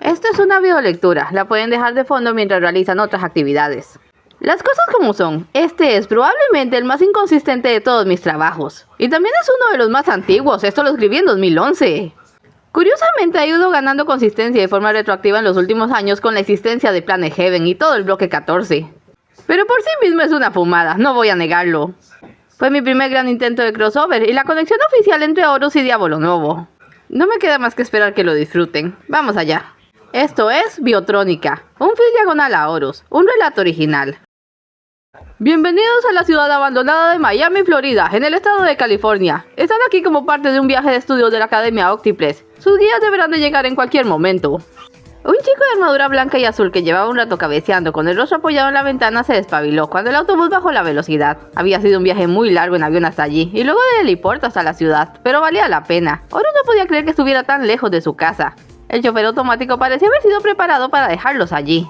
Esto es una videolectura, la pueden dejar de fondo mientras realizan otras actividades. Las cosas como son, este es probablemente el más inconsistente de todos mis trabajos. Y también es uno de los más antiguos, esto lo escribí en 2011. Curiosamente ha ido ganando consistencia de forma retroactiva en los últimos años con la existencia de Planet Heaven y todo el bloque 14. Pero por sí mismo es una fumada, no voy a negarlo. Fue mi primer gran intento de crossover y la conexión oficial entre Horus y Diablo Novo. No me queda más que esperar que lo disfruten. Vamos allá. Esto es Biotrónica, un fil diagonal a Horus, un relato original. Bienvenidos a la ciudad abandonada de Miami, Florida, en el estado de California. Están aquí como parte de un viaje de estudios de la Academia Octiples. Sus guías deberán de llegar en cualquier momento. Un chico de armadura blanca y azul que llevaba un rato cabeceando con el rostro apoyado en la ventana se despabiló cuando el autobús bajó la velocidad. Había sido un viaje muy largo en avión hasta allí y luego del helipuerto hasta la ciudad, pero valía la pena. Horus no podía creer que estuviera tan lejos de su casa. El chofer automático parecía haber sido preparado para dejarlos allí.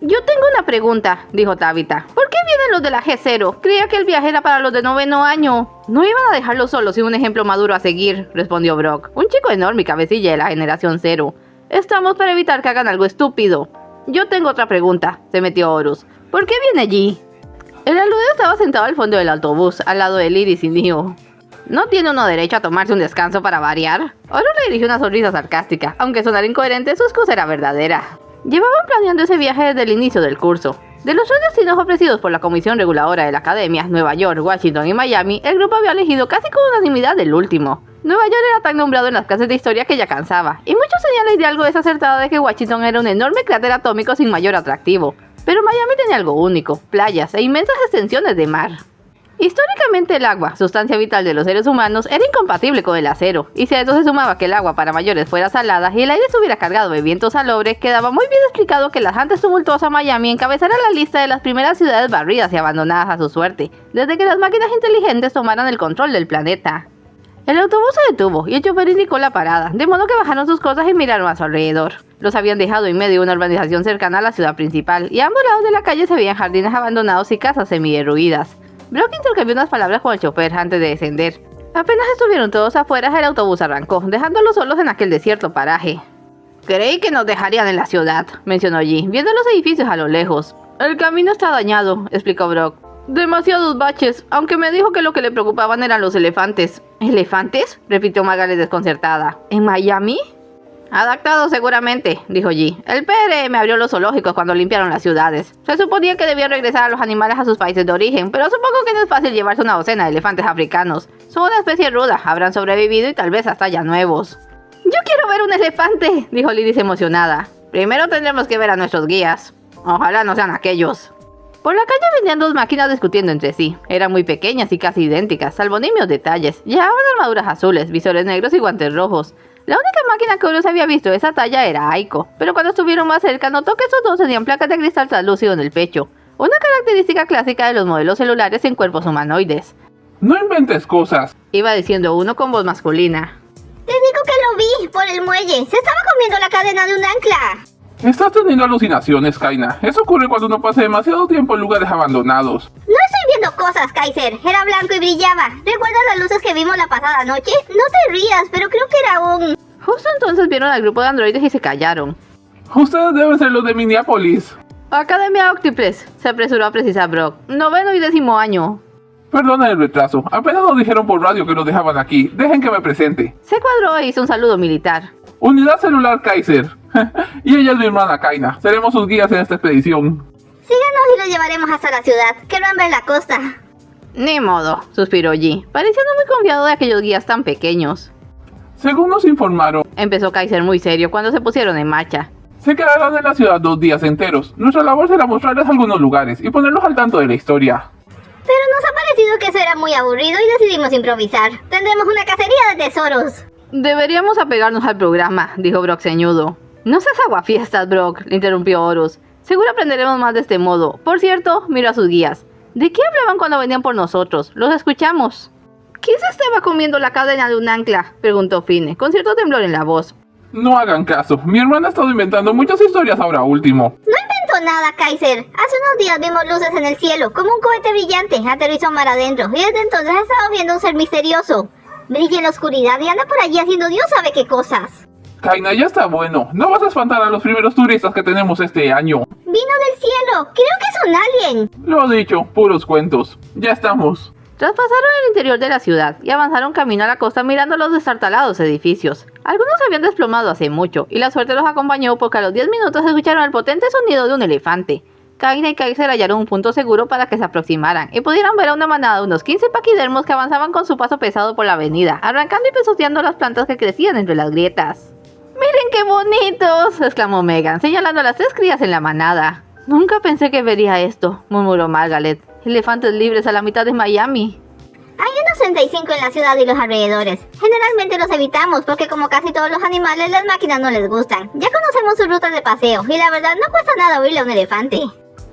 Yo tengo una pregunta, dijo Tabitha. ¿Por qué vienen los de la G0? Creía que el viaje era para los de 9º año. No iban a dejarlos solos sin un ejemplo maduro a seguir, respondió Brock, un chico enorme y cabecilla de la generación 0. Estamos para evitar que hagan algo estúpido. Yo tengo otra pregunta, se metió Horus. ¿Por qué viene allí? El aludeo estaba sentado al fondo del autobús, al lado de Iris y Neo. ¿No tiene uno derecho a tomarse un descanso para variar? Horus le dirigió una sonrisa sarcástica. Aunque sonara incoherente, su excusa era verdadera. Llevaban planeando ese viaje desde el inicio del curso. De los 3 destinos ofrecidos por la Comisión Reguladora de la Academia, Nueva York, Washington y Miami, el grupo había elegido casi con unanimidad el último. Nueva York era tan nombrado en las clases de historia que ya cansaba, y muchos tenían la idea algo desacertada de que Washington era un enorme cráter atómico sin mayor atractivo. Pero Miami tenía algo único, playas e inmensas extensiones de mar. Históricamente el agua, sustancia vital de los seres humanos, era incompatible con el acero, y si a eso se sumaba que el agua para mayores fuera salada y el aire estuviera cargado de viento salobre, quedaba muy bien explicado que la antes tumultuosa Miami encabezara la lista de las primeras ciudades barridas y abandonadas a su suerte, desde que las máquinas inteligentes tomaran el control del planeta. El autobús se detuvo y el chofer indicó la parada, de modo que bajaron sus cosas y miraron a su alrededor. Los habían dejado en medio de una urbanización cercana a la ciudad principal, y a ambos lados de la calle se veían jardines abandonados y casas semiderruidas. Brock intercambió unas palabras con el chofer antes de descender. Apenas estuvieron todos afuera, el autobús arrancó, dejándolos solos en aquel desierto paraje. Creí que nos dejarían en la ciudad, mencionó G, viendo los edificios a lo lejos. El camino está dañado, explicó Brock. Demasiados baches, aunque me dijo que lo que le preocupaban eran los elefantes. ¿Elefantes?, repitió Magali desconcertada. ¿En Miami? Adaptado seguramente, dijo G. El PRM abrió los zoológicos cuando limpiaron las ciudades. Se suponía que debían regresar a los animales a sus países de origen, pero supongo que no es fácil llevarse una docena de elefantes africanos. Son una especie ruda, habrán sobrevivido y tal vez hasta ya nuevos. Yo quiero ver un elefante, dijo Iris emocionada. Primero tendremos que ver a nuestros guías. Ojalá no sean aquellos. Por la calle venían 2 máquinas discutiendo entre sí. Eran muy pequeñas y casi idénticas, salvo nimios detalles. Llevaban armaduras azules, visores negros y guantes rojos. La única máquina que Horus había visto de esa talla era Aiko, pero cuando estuvieron más cerca notó que estos dos tenían placas de cristal translúcido en el pecho, una característica clásica de los modelos celulares en cuerpos humanoides. No inventes cosas, iba diciendo uno con voz masculina. Te digo que lo vi por el muelle, se estaba comiendo la cadena de un ancla. Estás teniendo alucinaciones, Kaina. Eso ocurre cuando uno pasa demasiado tiempo en lugares abandonados. No estoy viendo cosas, Kaiser. Era blanco y brillaba. ¿Recuerdas las luces que vimos la pasada noche? No te rías, pero creo que era un... Justo entonces vieron al grupo de androides y se callaron. Ustedes deben ser los de Minneapolis. Academia Octiples, se apresuró a precisar Brock. 9º y 10º año. Perdona el retraso. Apenas nos dijeron por radio que nos dejaban aquí. Dejen que me presente. Se cuadró e hizo un saludo militar. Unidad celular Kaiser. Y ella es mi hermana Kaina. Seremos sus guías en esta expedición. Síganos y los llevaremos hasta la ciudad. Querrán ver la costa. Ni modo, suspiró G, pareciendo muy confiado de aquellos guías tan pequeños. Según nos informaron, empezó Kaiser muy serio cuando se pusieron en marcha. Se quedarán en la ciudad 2 días enteros. Nuestra labor será mostrarles algunos lugares y ponerlos al tanto de la historia. Pero nos ha parecido que eso era muy aburrido y decidimos improvisar. Tendremos una cacería de tesoros. Deberíamos apegarnos al programa, dijo Brock ceñudo. No seas aguafiestas, Brock, le interrumpió Horus. Seguro aprenderemos más de este modo. Por cierto, miró a sus guías. ¿De qué hablaban cuando venían por nosotros? Los escuchamos. ¿Quién se estaba comiendo la cadena de un ancla?, preguntó Fine, con cierto temblor en la voz. No hagan caso. Mi hermana ha estado inventando muchas historias ahora último. No inventó nada, Kaiser. Hace unos días vimos luces en el cielo, como un cohete brillante. Aterrizó mar adentro y desde entonces he estado viendo un ser misterioso. Brilla en la oscuridad y anda por allí haciendo Dios sabe qué cosas. Kaina, ya está bueno. No vas a espantar a los primeros turistas que tenemos este año. ¡Vino del cielo! ¡Creo que es un alien! Lo dicho, puros cuentos. Ya estamos. Traspasaron el interior de la ciudad y avanzaron camino a la costa mirando los destartalados edificios. Algunos se habían desplomado hace mucho y la suerte los acompañó porque a los 10 minutos escucharon el potente sonido de un elefante. Kaina y Kaiser hallaron un punto seguro para que se aproximaran y pudieran ver a una manada de unos 15 paquidermos que avanzaban con su paso pesado por la avenida, arrancando y pisoteando las plantas que crecían entre las grietas. ¡Miren qué bonitos!, exclamó Megan, señalando a las 3 crías en la manada. Nunca pensé que vería esto, murmuró Margaret. Elefantes libres a la mitad de Miami. Hay unos 65 en la ciudad y los alrededores. Generalmente los evitamos porque como casi todos los animales, las máquinas no les gustan. Ya conocemos sus rutas de paseo y la verdad no cuesta nada oírle a un elefante.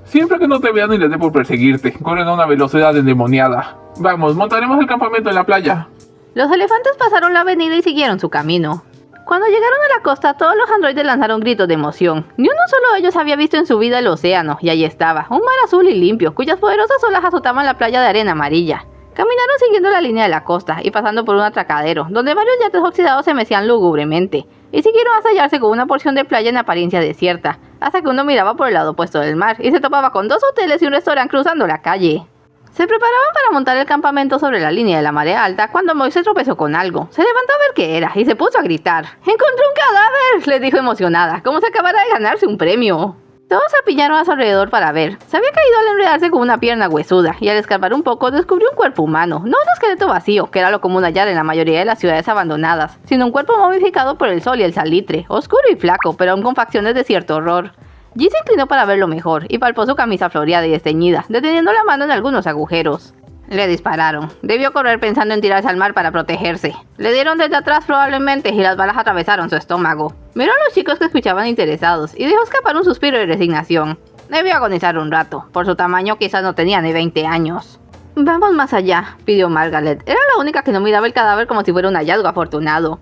Siempre que no te vean y les dé por perseguirte, corren a una velocidad endemoniada. Vamos, montaremos el campamento en la playa. Los elefantes pasaron la avenida y siguieron su camino. Cuando llegaron a la costa, todos los androides lanzaron gritos de emoción. Ni uno solo de ellos había visto en su vida el océano, y allí estaba, un mar azul y limpio, cuyas poderosas olas azotaban la playa de arena amarilla. Caminaron siguiendo la línea de la costa y pasando por un atracadero, donde varios yates oxidados se mecían lúgubremente, y siguieron hasta hallarse con una porción de playa en apariencia desierta, hasta que uno miraba por el lado opuesto del mar y se topaba con 2 hoteles y un restaurante cruzando la calle. Se preparaban para montar el campamento sobre la línea de la marea alta cuando Moise tropezó con algo. Se levantó a ver qué era y se puso a gritar. ¡Encontré un cadáver!, le dijo emocionada, como si acabara de ganarse un premio. Todos se apiñaron a su alrededor para ver. Se había caído al enredarse con una pierna huesuda y al escarbar un poco descubrió un cuerpo humano, no un esqueleto vacío, que era lo común hallar en la mayoría de las ciudades abandonadas, sino un cuerpo momificado por el sol y el salitre, oscuro y flaco, pero aún con facciones de cierto horror. G se inclinó para verlo mejor y palpó su camisa floreada y desteñida, deteniendo la mano en algunos agujeros. Le dispararon. Debió correr pensando en tirarse al mar para protegerse. Le dieron desde atrás probablemente y las balas atravesaron su estómago. Miró a los chicos que escuchaban interesados y dejó escapar un suspiro de resignación. Debió agonizar un rato. Por su tamaño quizás no tenía ni 20 años. Vamos más allá, pidió Margaret. Era la única que no miraba el cadáver como si fuera un hallazgo afortunado.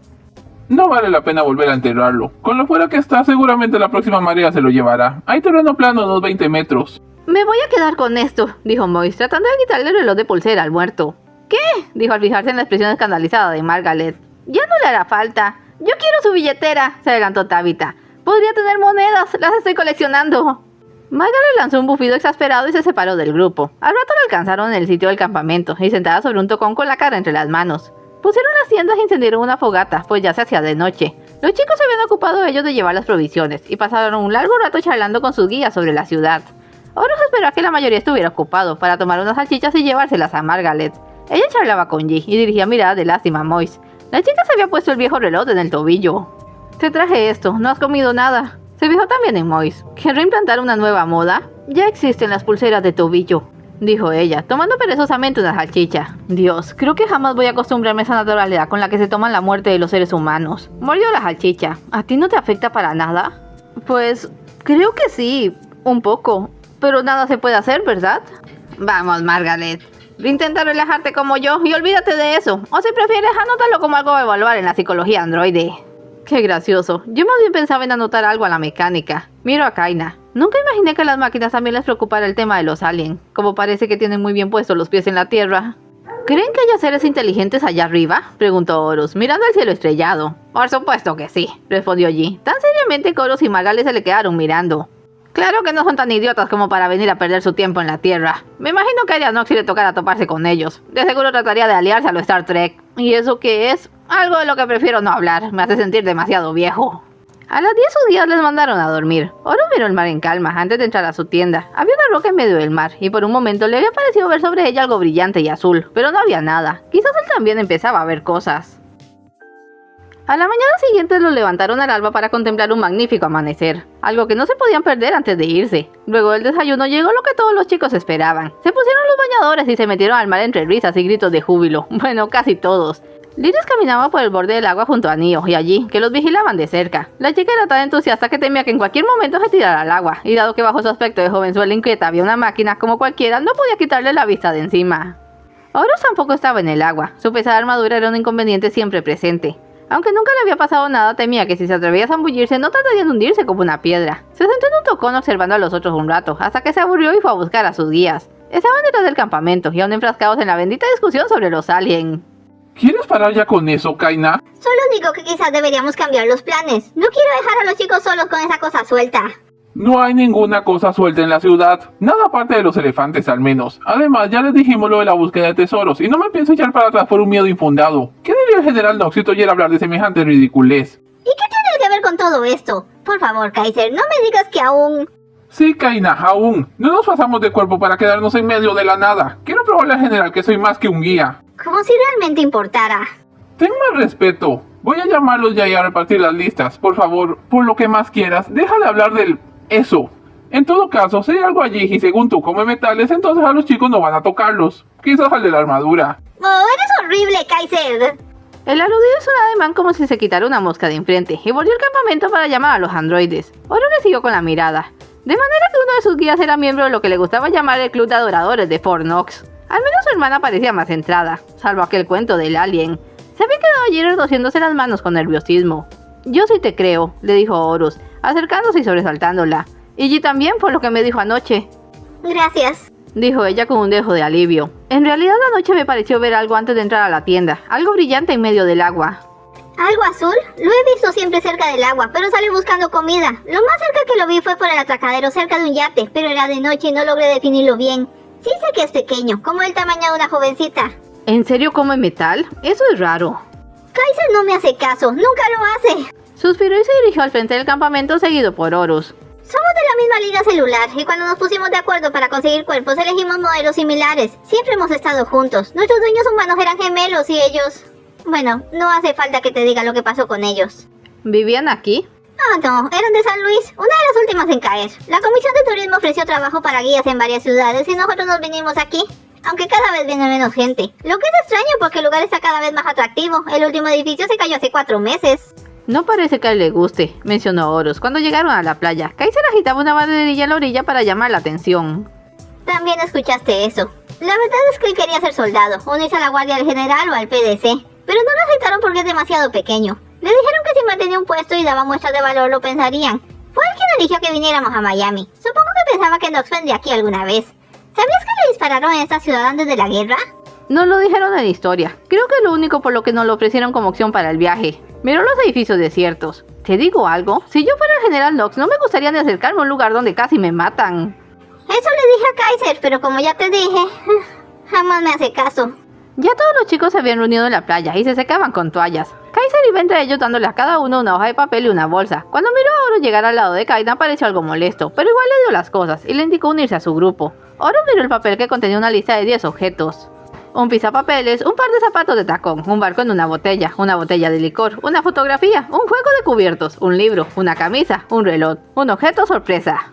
No vale la pena volver a enterrarlo. Con lo fuera que está, seguramente la próxima marea se lo llevará. Hay terreno plano a unos 20 metros. Me voy a quedar con esto, dijo Moise, tratando de quitarle el reloj de pulsera al muerto. ¿Qué?, dijo al fijarse en la expresión escandalizada de Margaret. Ya no le hará falta. Yo quiero su billetera, se adelantó Tabitha. Podría tener monedas, las estoy coleccionando. Margaret lanzó un bufido exasperado y se separó del grupo. Al rato la alcanzaron en el sitio del campamento y sentada sobre un tocón con la cara entre las manos. Pusieron las tiendas y encendieron una fogata, pues ya se hacía de noche. Los chicos se habían ocupado ellos de llevar las provisiones y pasaron un largo rato charlando con sus guías sobre la ciudad. Horus esperó a que la mayoría estuviera ocupado para tomar unas salchichas y llevárselas a Margaret. Ella charlaba con G y dirigía miradas de lástima a Moise. La chica se había puesto el viejo reloj en el tobillo. Te traje esto, no has comido nada. Se fijó también en Moise. ¿Querrá implantar una nueva moda? Ya existen las pulseras de tobillo, dijo ella, tomando perezosamente una salchicha. Dios, creo que jamás voy a acostumbrarme a esa naturalidad con la que se toman la muerte de los seres humanos. Mordió la salchicha. ¿A ti no te afecta para nada? Pues, creo que sí, un poco. Pero nada se puede hacer, ¿verdad? Vamos, Margaret. Intenta relajarte como yo y olvídate de eso. O si prefieres, anótalo como algo a evaluar en la psicología androide. Qué gracioso. Yo más bien pensaba en anotar algo a la mecánica. Miro a Kaina. Nunca imaginé que a las máquinas también les preocupara el tema de los aliens. Como parece que tienen muy bien puestos los pies en la tierra. ¿Creen que haya seres inteligentes allá arriba?, preguntó Horus, mirando al cielo estrellado. Por supuesto que sí, respondió G. Tan seriamente que Horus y Margaret se le quedaron mirando. Claro que no son tan idiotas como para venir a perder su tiempo en la Tierra. Me imagino que a Arianox si le tocara toparse con ellos. De seguro trataría de aliarse a lo Star Trek. ¿Y eso qué es? Algo de lo que prefiero no hablar. Me hace sentir demasiado viejo. A las 10 sus guías les mandaron a dormir. Horus miró el mar en calma antes de entrar a su tienda. Había una roca en medio del mar y por un momento le había parecido ver sobre ella algo brillante y azul. Pero no había nada. Quizás él también empezaba a ver cosas. A la mañana siguiente los levantaron al alba para contemplar un magnífico amanecer, algo que no se podían perder antes de irse. Luego del desayuno llegó lo que todos los chicos esperaban. Se pusieron los bañadores y se metieron al mar entre risas y gritos de júbilo. Bueno, casi todos. Liris caminaba por el borde del agua junto a Nio y allí, que los vigilaban de cerca. La chica era tan entusiasta que temía que en cualquier momento se tirara al agua, y dado que bajo su aspecto de jovenzuela inquieta había una máquina como cualquiera, no podía quitarle la vista de encima. Horus tampoco estaba en el agua. Su pesada armadura era un inconveniente siempre presente. Aunque nunca le había pasado nada, temía que si se atrevía a zambullirse no trataría de hundirse como una piedra. Se sentó en un tocón observando a los otros un rato, hasta que se aburrió y fue a buscar a sus guías. Estaban detrás del campamento y aún enfrascados en la bendita discusión sobre los aliens. ¿Quieres parar ya con eso, Kaina? Solo digo que quizás deberíamos cambiar los planes. No quiero dejar a los chicos solos con esa cosa suelta. No hay ninguna cosa suelta en la ciudad, nada aparte de los elefantes al menos. Además, ya les dijimos lo de la búsqueda de tesoros y no me pienso echar para atrás por un miedo infundado. ¿Qué diría el general Knox si te oyera hablar de semejante ridiculez? ¿Y qué tiene que ver con todo esto? Por favor, Kaiser, no me digas que aún... Sí, Kaina, aún. No nos pasamos de cuerpo para quedarnos en medio de la nada. Quiero probarle al general que soy más que un guía. Como si realmente importara. Ten más respeto. Voy a llamarlos ya y a repartir las listas. Por favor, por lo que más quieras, deja de hablar del... eso. En todo caso, si hay algo allí y según tú come metales, entonces a los chicos no van a tocarlos. Quizás al de la armadura. ¡Oh, eres horrible, Kaiser! El aludido hizo un ademán como si se quitara una mosca de enfrente y volvió al campamento para llamar a los androides. Oro le siguió con la mirada. De manera que uno de sus guías era miembro de lo que le gustaba llamar el club de adoradores de Fort Knox. Al menos su hermana parecía más centrada, salvo aquel cuento del alien. Se había quedado allí retorciéndose las manos con nerviosismo. Yo sí te creo, le dijo Horus, acercándose y sobresaltándola. Y G también por lo que me dijo anoche, Gracias. dijo ella con un dejo de alivio. En realidad anoche me pareció ver algo antes de entrar a la tienda, algo brillante en medio del agua. ¿Algo azul? Lo he visto siempre cerca del agua, pero salí buscando comida. Lo más cerca que lo vi fue por el atracadero cerca de un yate, pero era de noche y no logré definirlo bien. Sí sé que es pequeño, como el tamaño de una jovencita. ¿En serio come metal? Eso es raro. Kaiser no me hace caso, nunca lo hace. Suspiró y se dirigió al frente del campamento seguido por Horus. Somos de la misma línea celular y cuando nos pusimos de acuerdo para conseguir cuerpos elegimos modelos similares. Siempre hemos estado juntos. Nuestros dueños humanos eran gemelos y ellos... Bueno, no hace falta que te diga lo que pasó con ellos. ¿Vivían aquí? Ah, no, eran de San Luis, una de las últimas en caer. La Comisión de Turismo ofreció trabajo para guías en varias ciudades y nosotros nos vinimos aquí. Aunque cada vez viene menos gente. Lo que es extraño porque el lugar está cada vez más atractivo. El último edificio se cayó hace 4 meses. No parece que a él le guste, mencionó Horus cuando llegaron a la playa. Kaiser agitaba una banderilla en la orilla para llamar la atención. También escuchaste eso. La verdad es que él quería ser soldado, unirse a la Guardia del General o al PDC. Pero no lo aceptaron porque es demasiado pequeño. Le dijeron que si mantenía un puesto y daba muestras de valor lo pensarían. Fue él quien eligió que viniéramos a Miami. Supongo que pensaba que Knox vendría aquí alguna vez. ¿Sabías que le dispararon en esta ciudad antes de la guerra? No lo dijeron en la historia. Creo que es lo único por lo que nos lo ofrecieron como opción para el viaje. Miró los edificios desiertos. ¿Te digo algo? Si yo fuera el general Knox, no me gustaría ni acercarme a un lugar donde casi me matan. Eso le dije a Kaiser, pero como ya te dije, jamás me hace caso. Ya todos los chicos se habían reunido en la playa y se secaban con toallas. Kaiser iba entre ellos dándole a cada uno una hoja de papel y una bolsa. Cuando miró a Oro llegar al lado de Kaina pareció algo molesto, pero igual le dio las cosas y le indicó unirse a su grupo. Oro miró el papel que contenía una lista de 10 objetos. Un pisapapeles, un par de zapatos de tacón, un barco en una botella de licor, una fotografía, un juego de cubiertos, un libro, una camisa, un reloj, un objeto sorpresa.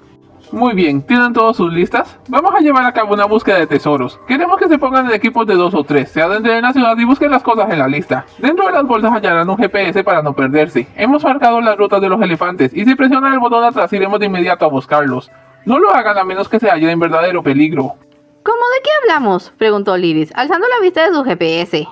Muy bien, ¿tienen todas sus listas? Vamos a llevar a cabo una búsqueda de tesoros. Queremos que se pongan en equipos de 2 o 3, se adentren en la ciudad y busquen las cosas en la lista. Dentro de las bolsas hallarán un GPS para no perderse. Hemos marcado las rutas de los elefantes y si presionan el botón atrás iremos de inmediato a buscarlos. No lo hagan a menos que se hallen en verdadero peligro. ¿Cómo de qué hablamos?, preguntó Liris, alzando la vista de su GPS.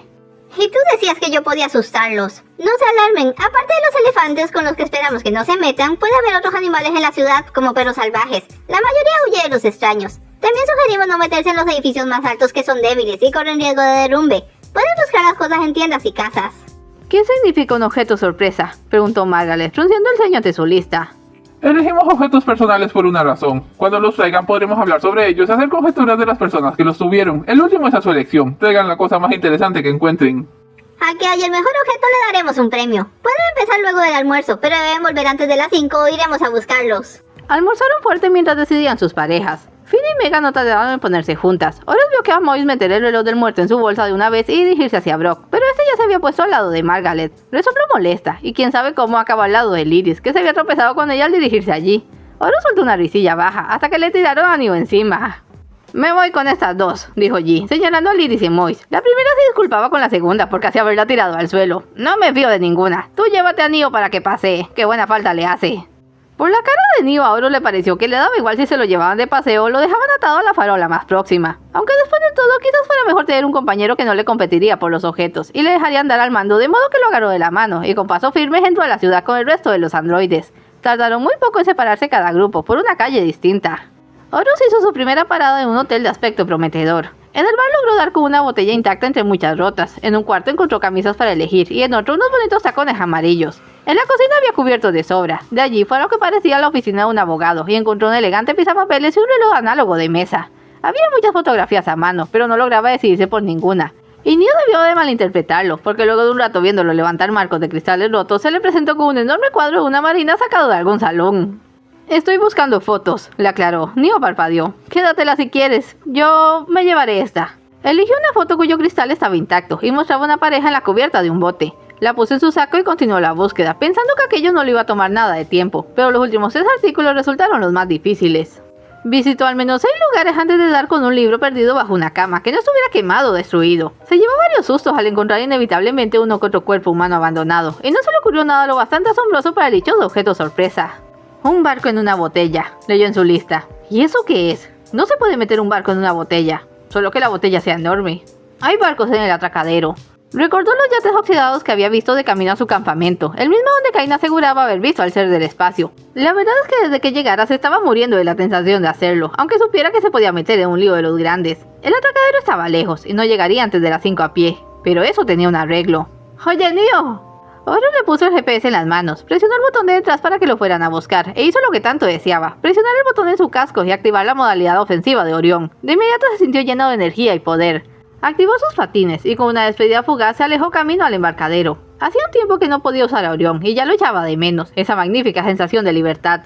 Y tú decías que yo podía asustarlos. No se alarmen, aparte de los elefantes con los que esperamos que no se metan, puede haber otros animales en la ciudad, como perros salvajes. La mayoría huye de los extraños. También sugerimos no meterse en los edificios más altos que son débiles y corren riesgo de derrumbe. Pueden buscar las cosas en tiendas y casas. ¿Qué significa un objeto sorpresa?, preguntó Margaret, frunciendo el ceño ante su lista. Elegimos objetos personales por una razón. Cuando los traigan podremos hablar sobre ellos y hacer conjeturas de las personas que los tuvieron. El último es a su elección. Traigan la cosa más interesante que encuentren. Al que haya el mejor objeto le daremos un premio. Pueden empezar luego del almuerzo, pero deben volver antes de las 5 o iremos a buscarlos. Almorzaron fuerte mientras decidían sus parejas. Finn y Megan no tardaron en ponerse juntas. Horus vio que a Moise meter el reloj del muerto en su bolsa de una vez y dirigirse hacia Brock, pero este ya se había puesto al lado de Margaret. Resopló molesta, y quién sabe cómo acabó al lado de Liris, que se había tropezado con ella al dirigirse allí. Horus soltó una risilla baja, hasta que le tiraron a Neo encima. Me voy con estas dos, dijo G, señalando a Liris y Moise. La primera se disculpaba con la segunda por casi haberla tirado al suelo. No me fío de ninguna. Tú llévate a Neo para que pasee. Qué buena falta le hace. Por la cara de Neo a Oro le pareció que le daba igual si se lo llevaban de paseo o lo dejaban atado a la farola más próxima. Aunque después de todo quizás fuera mejor tener un compañero que no le competiría por los objetos y le dejaría andar al mando, de modo que lo agarró de la mano y con paso firme entró a la ciudad con el resto de los androides. Tardaron muy poco en separarse cada grupo por una calle distinta. Horus hizo su primera parada en un hotel de aspecto prometedor. En el bar logró dar con una botella intacta entre muchas rotas. En un cuarto encontró camisas para elegir y en otro unos bonitos tacones amarillos. En la cocina había cubiertos de sobra. De allí fue a lo que parecía la oficina de un abogado y encontró un elegante pisapapeles y un reloj análogo de mesa. Había muchas fotografías a mano, pero no lograba decidirse por ninguna. Y Neo debió de malinterpretarlo, porque luego de un rato viéndolo levantar marcos de cristales rotos, se le presentó con un enorme cuadro de una marina sacado de algún salón. Estoy buscando fotos, le aclaró. Neo parpadeó. Quédatela si quieres, yo me llevaré esta. Eligió una foto cuyo cristal estaba intacto y mostraba una pareja en la cubierta de un bote. La puso en su saco y continuó la búsqueda, pensando que aquello no le iba a tomar nada de tiempo, pero los últimos 3 artículos resultaron los más difíciles. Visitó al menos 6 lugares antes de dar con un libro perdido bajo una cama, que no estuviera quemado o destruido. Se llevó varios sustos al encontrar inevitablemente uno que otro cuerpo humano abandonado, y no se le ocurrió nada lo bastante asombroso para el dichoso objeto sorpresa. Un barco en una botella, leyó en su lista. ¿Y eso qué es? No se puede meter un barco en una botella, solo que la botella sea enorme. Hay barcos en el atracadero. Recordó los yates oxidados que había visto de camino a su campamento, el mismo donde Cain aseguraba haber visto al ser del espacio. La verdad es que desde que llegara se estaba muriendo de la tentación de hacerlo, aunque supiera que se podía meter en un lío de los grandes. El atracadero estaba lejos y no llegaría antes de las 5 a pie, pero eso tenía un arreglo. ¡Oye, Neo! Oro le puso el GPS en las manos, presionó el botón de detrás para que lo fueran a buscar, e hizo lo que tanto deseaba, presionar el botón en su casco y activar la modalidad ofensiva de Orión. De inmediato se sintió lleno de energía y poder. Activó sus patines y con una despedida fugaz se alejó camino al embarcadero. Hacía un tiempo que no podía usar a Orión y ya lo echaba de menos, esa magnífica sensación de libertad.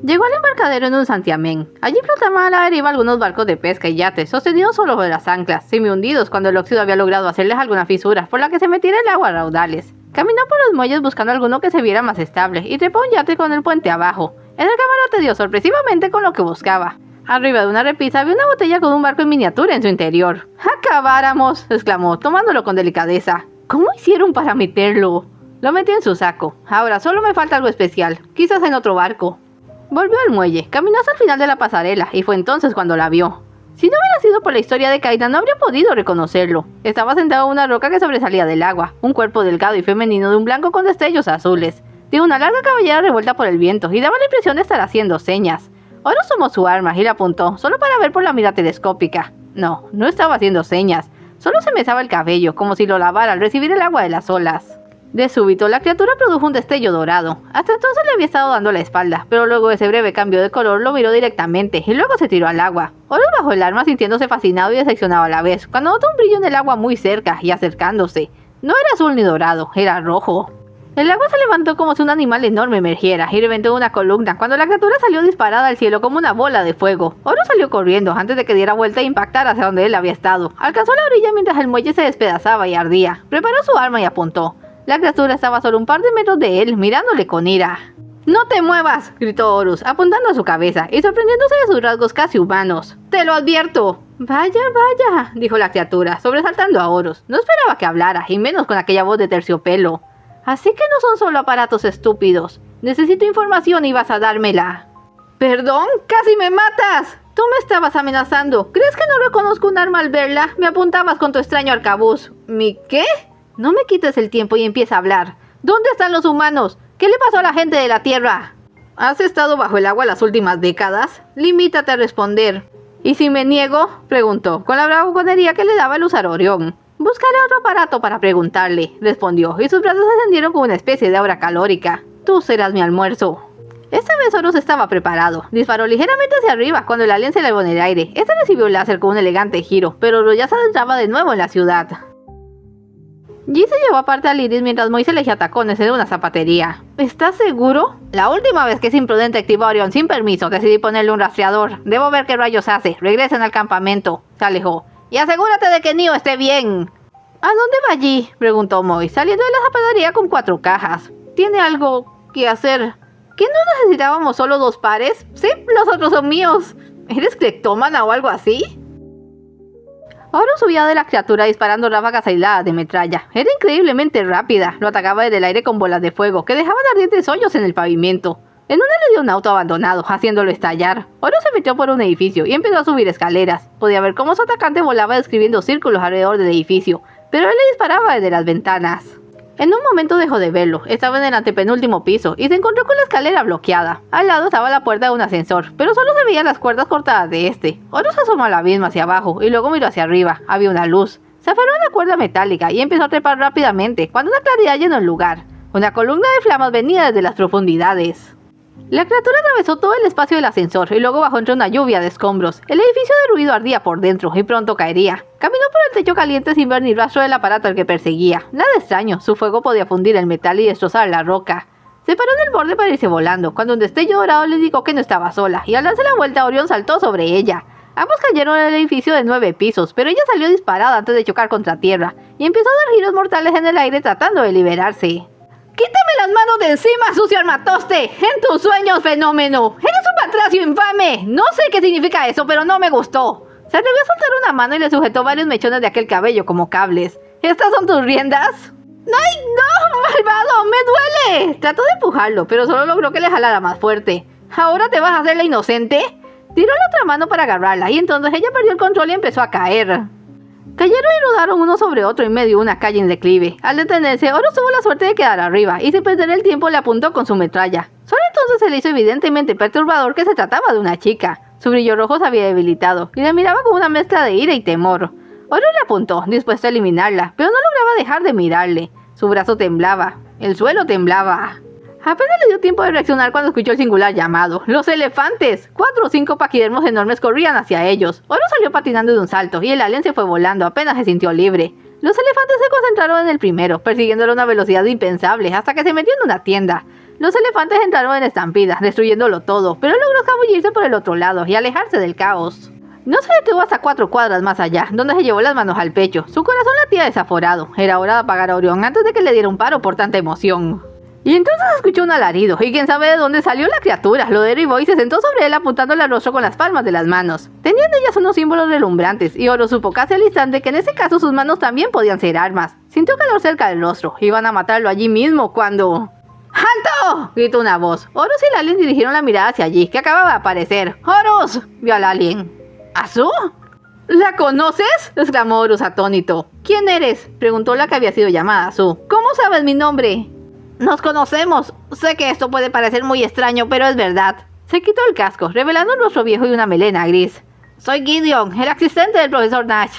Llegó al embarcadero en un santiamén. Allí flotaban a la deriva algunos barcos de pesca y yates, sostenidos solo por las anclas, semi-hundidos cuando el óxido había logrado hacerles alguna fisura por la que se metiera el agua a raudales. Caminó por los muelles buscando alguno que se viera más estable y trepó un yate con el puente abajo. En el camarote dio sorpresivamente con lo que buscaba. Arriba de una repisa había una botella con un barco en miniatura en su interior. ¡Acabáramos!, exclamó, tomándolo con delicadeza. ¿Cómo hicieron para meterlo? Lo metió en su saco. Ahora solo me falta algo especial, quizás en otro barco. Volvió al muelle, caminó hasta el final de la pasarela y fue entonces cuando la vio. Si no hubiera sido por la historia de Kaina, no habría podido reconocerlo. Estaba sentado en una roca que sobresalía del agua, un cuerpo delgado y femenino de un blanco con destellos azules. Tenía una larga cabellera revuelta por el viento y daba la impresión de estar haciendo señas. Oro tomó su arma y la apuntó, solo para ver por la mira telescópica. No, no estaba haciendo señas, solo se mesaba el cabello, como si lo lavara al recibir el agua de las olas. De súbito, la criatura produjo un destello dorado. Hasta entonces le había estado dando la espalda, pero luego de ese breve cambio de color lo miró directamente y luego se tiró al agua. Oro bajó el arma sintiéndose fascinado y decepcionado a la vez, cuando notó un brillo en el agua muy cerca y acercándose. No era azul ni dorado, era rojo. El agua se levantó como si un animal enorme emergiera y reventó una columna cuando la criatura salió disparada al cielo como una bola de fuego. Oro salió corriendo antes de que diera vuelta e impactara hacia donde él había estado. Alcanzó la orilla mientras el muelle se despedazaba y ardía. Preparó su arma y apuntó. La criatura estaba solo un par de metros de él, mirándole con ira. ¡No te muevas!, gritó Horus, apuntando a su cabeza y sorprendiéndose de sus rasgos casi humanos. ¡Te lo advierto! Vaya, vaya, dijo la criatura, sobresaltando a Horus. No esperaba que hablara, y menos con aquella voz de terciopelo. Así que no son solo aparatos estúpidos. Necesito información y vas a dármela. ¿Perdón? ¡Casi me matas! Tú me estabas amenazando. ¿Crees que no reconozco un arma al verla? Me apuntabas con tu extraño arcabuz. ¿Mi qué? No me quites el tiempo y empieza a hablar. ¿Dónde están los humanos? ¿Qué le pasó a la gente de la Tierra? ¿Has estado bajo el agua las últimas décadas? Limítate a responder. ¿Y si me niego?, preguntó, con la bravuconería que le daba el usar Orión. Buscaré otro aparato para preguntarle, respondió, y sus brazos se encendieron con una especie de aura calórica. Tú serás mi almuerzo. Esta vez Horus estaba preparado. Disparó ligeramente hacia arriba cuando el alien se elevó en el aire. Este recibió el láser con un elegante giro, pero Horus ya se adentraba de nuevo en la ciudad. Yi se llevó aparte a Iris mientras Moy se elegía tacones en una zapatería. ¿Estás seguro? La última vez que ese imprudente activó a Orión sin permiso, decidí ponerle un rastreador. Debo ver qué rayos hace. Regresen al campamento. Se alejó. Y asegúrate de que Neo esté bien. ¿A dónde va Yi?, preguntó Moy, saliendo de la zapatería con 4 cajas. ¿Tiene algo que hacer? ¿Que no necesitábamos solo 2 pares? Sí, los otros son míos. ¿Eres cleptómana o algo así? Horus subía de la criatura disparando ráfagas aisladas de metralla. Era increíblemente rápida. Lo atacaba desde el aire con bolas de fuego que dejaban ardientes hoyos en el pavimento. En una le dio un auto abandonado, haciéndolo estallar. Horus se metió por un edificio y empezó a subir escaleras. Podía ver cómo su atacante volaba describiendo círculos alrededor del edificio, pero él le disparaba desde las ventanas. En un momento dejó de verlo, estaba en el antepenúltimo piso y se encontró con la escalera bloqueada. Al lado estaba la puerta de un ascensor, pero solo se veían las cuerdas cortadas de este. Oro se asomó al abismo hacia abajo y luego miró hacia arriba, había una luz. Se aferró a la cuerda metálica y empezó a trepar rápidamente cuando una claridad llenó el lugar. Una columna de flamas venía desde las profundidades. La criatura atravesó todo el espacio del ascensor y luego bajó entre una lluvia de escombros. El edificio de ruido ardía por dentro y pronto caería. Caminó por el techo caliente sin ver ni rastro del aparato al que perseguía. Nada extraño, su fuego podía fundir el metal y destrozar la roca. Se paró en el borde para irse volando, cuando un destello dorado le indicó que no estaba sola, y al darse la vuelta Orión saltó sobre ella. Ambos cayeron en el edificio de 9 pisos, pero ella salió disparada antes de chocar contra tierra, y empezó a dar giros mortales en el aire tratando de liberarse. ¡Quítame las manos de encima, sucio armatoste! ¡En tus sueños, fenómeno! ¡Eres un batracio infame! No sé qué significa eso, pero no me gustó. Se atrevió a soltar una mano y le sujetó varios mechones de aquel cabello como cables. ¿Estas son tus riendas? ¡Ay, no! ¡Malvado! ¡Me duele! Trató de empujarlo, pero solo logró que le jalara más fuerte. ¿Ahora te vas a hacer la inocente? Tiró la otra mano para agarrarla y entonces ella perdió el control y empezó a caer. Cayeron y rodaron uno sobre otro en medio de una calle en declive. Al detenerse, Oro tuvo la suerte de quedar arriba y sin perder el tiempo le apuntó con su metralla. Solo entonces se le hizo evidentemente perturbador que se trataba de una chica. Su brillo rojo se había debilitado y la miraba con una mezcla de ira y temor. Oro le apuntó, dispuesto a eliminarla, pero no lograba dejar de mirarle. Su brazo temblaba. El suelo temblaba. Apenas le dio tiempo de reaccionar cuando escuchó el singular llamado. ¡Los elefantes! 4 o 5 paquidermos enormes corrían hacia ellos. Oro salió patinando de un salto y el alien se fue volando, apenas se sintió libre. Los elefantes se concentraron en el primero, persiguiéndolo a una velocidad impensable, hasta que se metió en una tienda. Los elefantes entraron en estampida, destruyéndolo todo, pero logró escabullirse por el otro lado y alejarse del caos. No se detuvo hasta 4 cuadras más allá, donde se llevó las manos al pecho. Su corazón latía desaforado. Era hora de apagar a Orión antes de que le diera un paro por tanta emoción. Y entonces escuchó un alarido, y quién sabe de dónde salió la criatura. Lo derribó y se sentó sobre él apuntándole al rostro con las palmas de las manos. Tenían ellas unos símbolos deslumbrantes, y Oro supo casi al instante que en ese caso sus manos también podían ser armas. Sintió calor cerca del rostro. Iban a matarlo allí mismo cuando... ¡Alto! Gritó una voz. Horus y el alien dirigieron la mirada hacia allí, que acababa de aparecer. ¡Horus! Vio al alien. ¿Azú? ¿La conoces? Exclamó Horus atónito. ¿Quién eres? Preguntó la que había sido llamada Azú. ¿Cómo sabes mi nombre? Nos conocemos. Sé que esto puede parecer muy extraño, pero es verdad. Se quitó el casco, revelando un rostro viejo y una melena gris. Soy Gideon, el asistente del profesor Nash.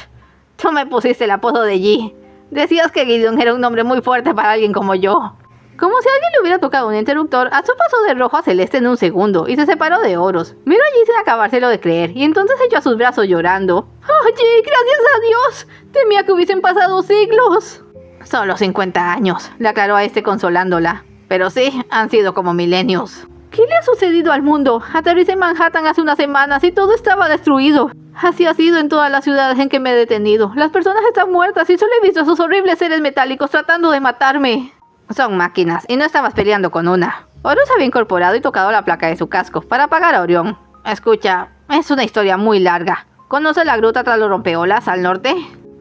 Tú me pusiste el apodo de G. Decías que Gideon era un nombre muy fuerte para alguien como yo. Como si alguien le hubiera tocado un interruptor, Azú pasó de rojo a celeste en un segundo y se separó de Horus. Miró allí sin acabárselo de creer y entonces echó a sus brazos llorando. ¡Oye, gracias a Dios! Temía que hubiesen pasado siglos. Solo 50 años, le aclaró a este consolándola. Pero sí, han sido como milenios. ¿Qué le ha sucedido al mundo? Aterricé en Manhattan hace unas semanas y todo estaba destruido. Así ha sido en todas las ciudades en que me he detenido. Las personas están muertas y solo he visto a esos horribles seres metálicos tratando de matarme. Son máquinas, y no estabas peleando con una. Horus había incorporado y tocado la placa de su casco para apagar a Orión. Escucha, es una historia muy larga. ¿Conoce la gruta tras los rompeolas al norte?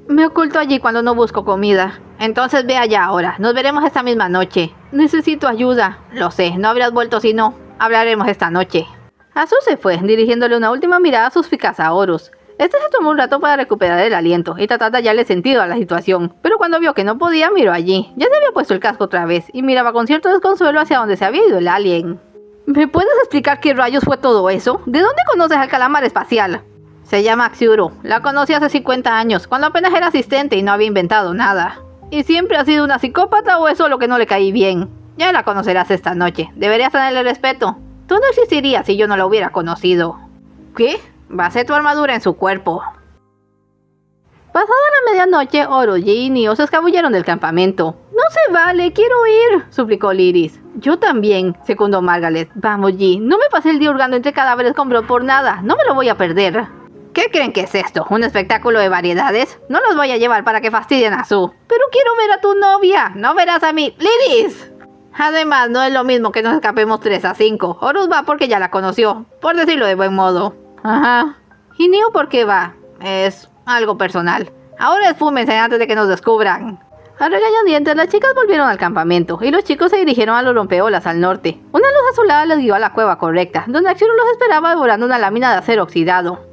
Me oculto allí cuando no busco comida. Entonces ve allá ahora, nos veremos esta misma noche. Necesito ayuda. Lo sé, no habrías vuelto si no. Hablaremos esta noche. Azú se fue, dirigiéndole una última mirada suspicaz a Horus. Este se tomó un rato para recuperar el aliento y tratar de hallarle sentido a la situación, pero cuando vio que no podía, miró allí. Ya se había puesto el casco otra vez y miraba con cierto desconsuelo hacia donde se había ido el alien. ¿Me puedes explicar qué rayos fue todo eso? ¿De dónde conoces al calamar espacial? Se llama Xiuru. La conocí hace 50 años, cuando apenas era asistente y no había inventado nada. ¿Y siempre ha sido una psicópata o es solo que no le caí bien? Ya la conocerás esta noche. Deberías tenerle respeto. Tú no existirías si yo no la hubiera conocido. ¿Qué? Basé tu armadura en su cuerpo. Pasada la medianoche, Oro, G y Neo se escabulleron del campamento. No se vale, quiero ir, suplicó Liris. Yo también, secundó Margaret. Vamos, G, no me pasé el día hurgando entre cadáveres con Bro por nada, no me lo voy a perder. ¿Qué creen que es esto? ¿Un espectáculo de variedades? No los voy a llevar para que fastidien a Su. Pero quiero ver a tu novia, no verás a mí. ¡Liris! Además, no es lo mismo que nos escapemos 3 a 5. Horus va porque ya la conoció, por decirlo de buen modo. Ajá. ¿Y Neo por qué va? Es algo personal. Ahora esfúmense antes de que nos descubran. A regañadientes, las chicas volvieron al campamento y los chicos se dirigieron a los rompeolas al norte. Una luz azulada les guió a la cueva correcta, donde Axiru los esperaba devorando una lámina de acero oxidado.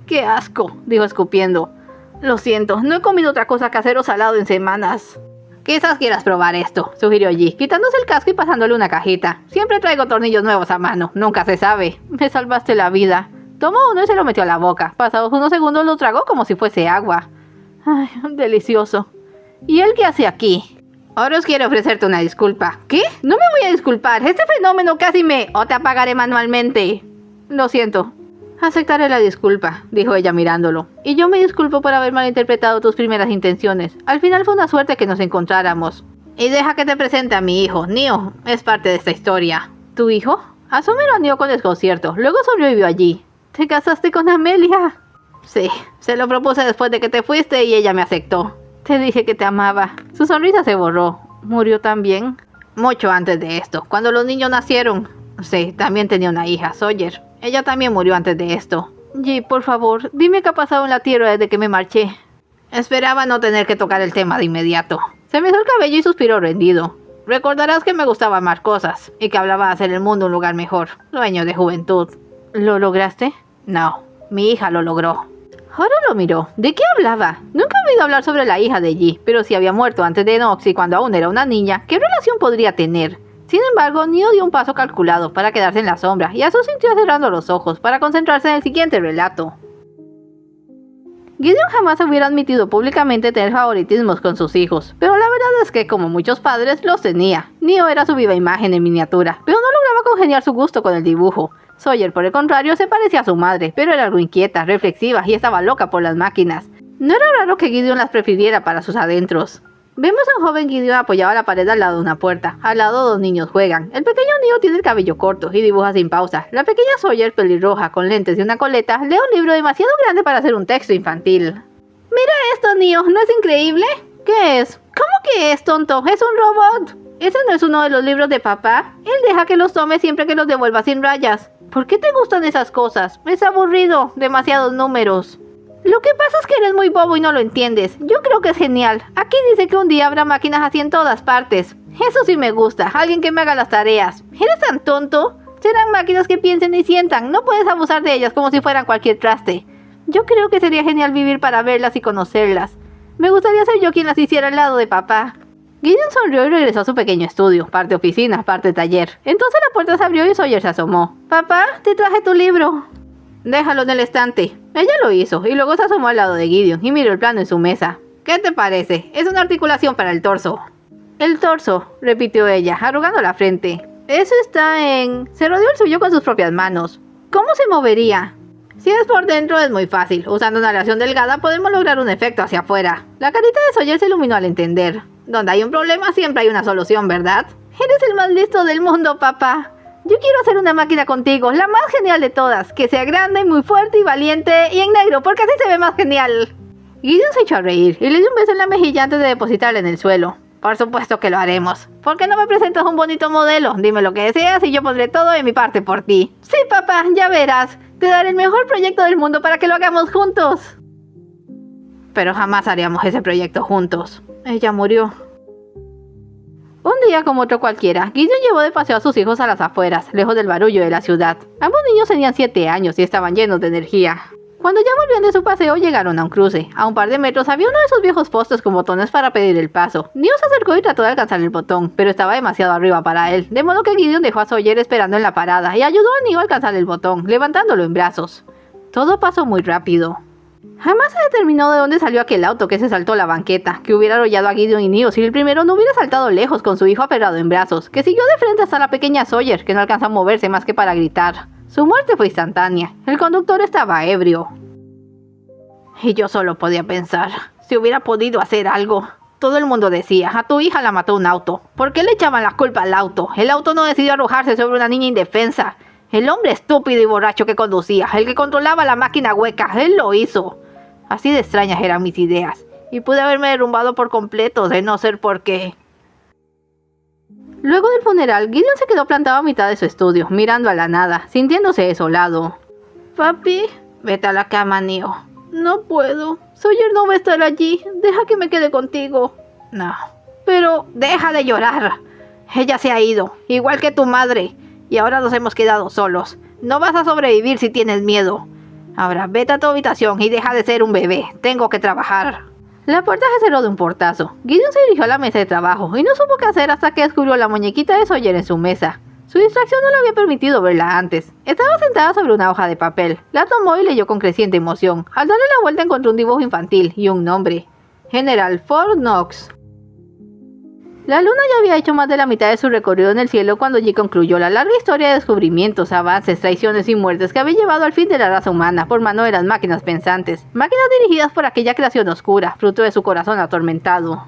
¡Qué asco!, dijo escupiendo. Lo siento, no he comido otra cosa que acero salado en semanas. Quizás quieras probar esto, sugirió G, quitándose el casco y pasándole una cajita. Siempre traigo tornillos nuevos a mano, nunca se sabe. Me salvaste la vida. Tomó uno y se lo metió a la boca. Pasados unos segundos lo tragó como si fuese agua. Ay, delicioso. ¿Y él qué hace aquí? Horus quiere ofrecerte una disculpa. ¿Qué? No me voy a disculpar. Este fenómeno casi me... O te apagaré manualmente. Lo siento. Aceptaré la disculpa, dijo ella mirándolo. Y yo me disculpo por haber malinterpretado tus primeras intenciones. Al final fue una suerte que nos encontráramos. Y deja que te presente a mi hijo. Neo es parte de esta historia. ¿Tu hijo? Asume a Neo con desconcierto. Luego sonrió y vio allí. ¿Te casaste con Amelia? Sí, se lo propuse después de que te fuiste y ella me aceptó. Te dije que te amaba. Su sonrisa se borró. ¿Murió también? Mucho antes de esto, cuando los niños nacieron. Sí, también tenía una hija, Sawyer. Ella también murió antes de esto. G, por favor, dime qué ha pasado en la tierra desde que me marché. Esperaba no tener que tocar el tema de inmediato. Se mesó el cabello y suspiró rendido. Recordarás que me gustaba amar cosas y que hablaba de hacer el mundo un lugar mejor. Sueño de juventud. ¿Lo lograste? No, mi hija lo logró. Ahora lo miró. ¿De qué hablaba? Nunca he oído hablar sobre la hija de G, pero si había muerto antes de Noxy cuando aún era una niña, ¿qué relación podría tener? Sin embargo, Neo dio un paso calculado para quedarse en la sombra y Azu sintió cerrando los ojos para concentrarse en el siguiente relato. Gideon jamás hubiera admitido públicamente tener favoritismos con sus hijos, pero la verdad es que, como muchos padres, los tenía. Neo era su viva imagen en miniatura, pero no lograba congeniar su gusto con el dibujo. Sawyer, por el contrario, se parecía a su madre, pero era algo inquieta, reflexiva y estaba loca por las máquinas. No era raro que Gideon las prefiriera para sus adentros. Vemos a un joven Gideon apoyado a la pared al lado de una puerta. Al lado dos niños juegan. El pequeño Neo tiene el cabello corto y dibuja sin pausa. La pequeña Sawyer, pelirroja, con lentes y una coleta, lee un libro demasiado grande para ser un texto infantil. Mira esto, Neo, ¿no es increíble? ¿Qué es? ¿Cómo que es, tonto? ¿Es un robot? ¿Ese no es uno de los libros de papá? Él deja que los tome siempre que los devuelva sin rayas. ¿Por qué te gustan esas cosas? Es aburrido, demasiados números. Lo que pasa es que eres muy bobo y no lo entiendes. Yo creo que es genial. Aquí dice que un día habrá máquinas así en todas partes. Eso sí me gusta, alguien que me haga las tareas. ¿Eres tan tonto? Serán máquinas que piensen y sientan. No puedes abusar de ellas como si fueran cualquier traste. Yo creo que sería genial vivir para verlas y conocerlas. Me gustaría ser yo quien las hiciera al lado de papá. Gideon sonrió y regresó a su pequeño estudio, parte oficina, parte taller. Entonces la puerta se abrió y Sawyer se asomó. Papá, te traje tu libro. Déjalo en el estante. Ella lo hizo y luego se asomó al lado de Gideon y miró el plano en su mesa. ¿Qué te parece? Es una articulación para el torso. El torso, repitió ella, arrugando la frente. Eso está en... Se rodeó el suyo con sus propias manos. ¿Cómo se movería? Si es por dentro es muy fácil. Usando una aleación delgada podemos lograr un efecto hacia afuera. La carita de Sawyer se iluminó al entender. Donde hay un problema siempre hay una solución, ¿verdad? Eres el más listo del mundo, papá. Yo quiero hacer una máquina contigo, la más genial de todas, que sea grande, muy fuerte y valiente, y en negro, porque así se ve más genial. Gideon se echó a reír y le dio un beso en la mejilla antes de depositarla en el suelo. Por supuesto que lo haremos. ¿Por qué no me presentas un bonito modelo? Dime lo que deseas y yo pondré todo de mi parte por ti. Sí, papá, ya verás. Te daré el mejor proyecto del mundo para que lo hagamos juntos. Pero jamás haríamos ese proyecto juntos. Ella murió. Un día como otro cualquiera, Gideon llevó de paseo a sus hijos a las afueras, lejos del barullo de la ciudad. Ambos niños tenían 7 años y estaban llenos de energía. Cuando ya volvían de su paseo, llegaron a un cruce. A un par de metros había uno de esos viejos postes con botones para pedir el paso. Neo se acercó y trató de alcanzar el botón, pero estaba demasiado arriba para él, de modo que Gideon dejó a Sawyer esperando en la parada y ayudó a Neo a alcanzar el botón, levantándolo en brazos. Todo pasó muy rápido. Jamás se determinó de dónde salió aquel auto que se saltó la banqueta, que hubiera arrollado a Gideon y Neo si el primero no hubiera saltado lejos con su hijo aferrado en brazos, que siguió de frente hasta la pequeña Sawyer, que no alcanzó a moverse más que para gritar. Su muerte fue instantánea. El conductor estaba ebrio. Y yo solo podía pensar, si hubiera podido hacer algo. Todo el mundo decía, a tu hija la mató un auto. ¿Por qué le echaban la culpa al auto? El auto no decidió arrojarse sobre una niña indefensa. El hombre estúpido y borracho que conducía, el que controlaba la máquina hueca, él lo hizo. Así de extrañas eran mis ideas, y pude haberme derrumbado por completo de no ser porque... Luego del funeral, Gideon se quedó plantado a mitad de su estudio, mirando a la nada, sintiéndose desolado. Papi, vete a la cama, Neo. No puedo. Sawyer no va a estar allí. Deja que me quede contigo. No. Pero deja de llorar. Ella se ha ido, igual que tu madre. Y ahora nos hemos quedado solos. No vas a sobrevivir si tienes miedo. Ahora vete a tu habitación y deja de ser un bebé. Tengo que trabajar. La puerta se cerró de un portazo. Gideon se dirigió a la mesa de trabajo y no supo qué hacer hasta que descubrió la muñequita de Sawyer en su mesa. Su distracción no le había permitido verla antes. Estaba sentada sobre una hoja de papel. La tomó y leyó con creciente emoción. Al darle la vuelta encontró un dibujo infantil y un nombre. General Fort Knox. La luna ya había hecho más de la mitad de su recorrido en el cielo cuando allí concluyó la larga historia de descubrimientos, avances, traiciones y muertes que había llevado al fin de la raza humana por mano de las máquinas pensantes, máquinas dirigidas por aquella creación oscura, fruto de su corazón atormentado.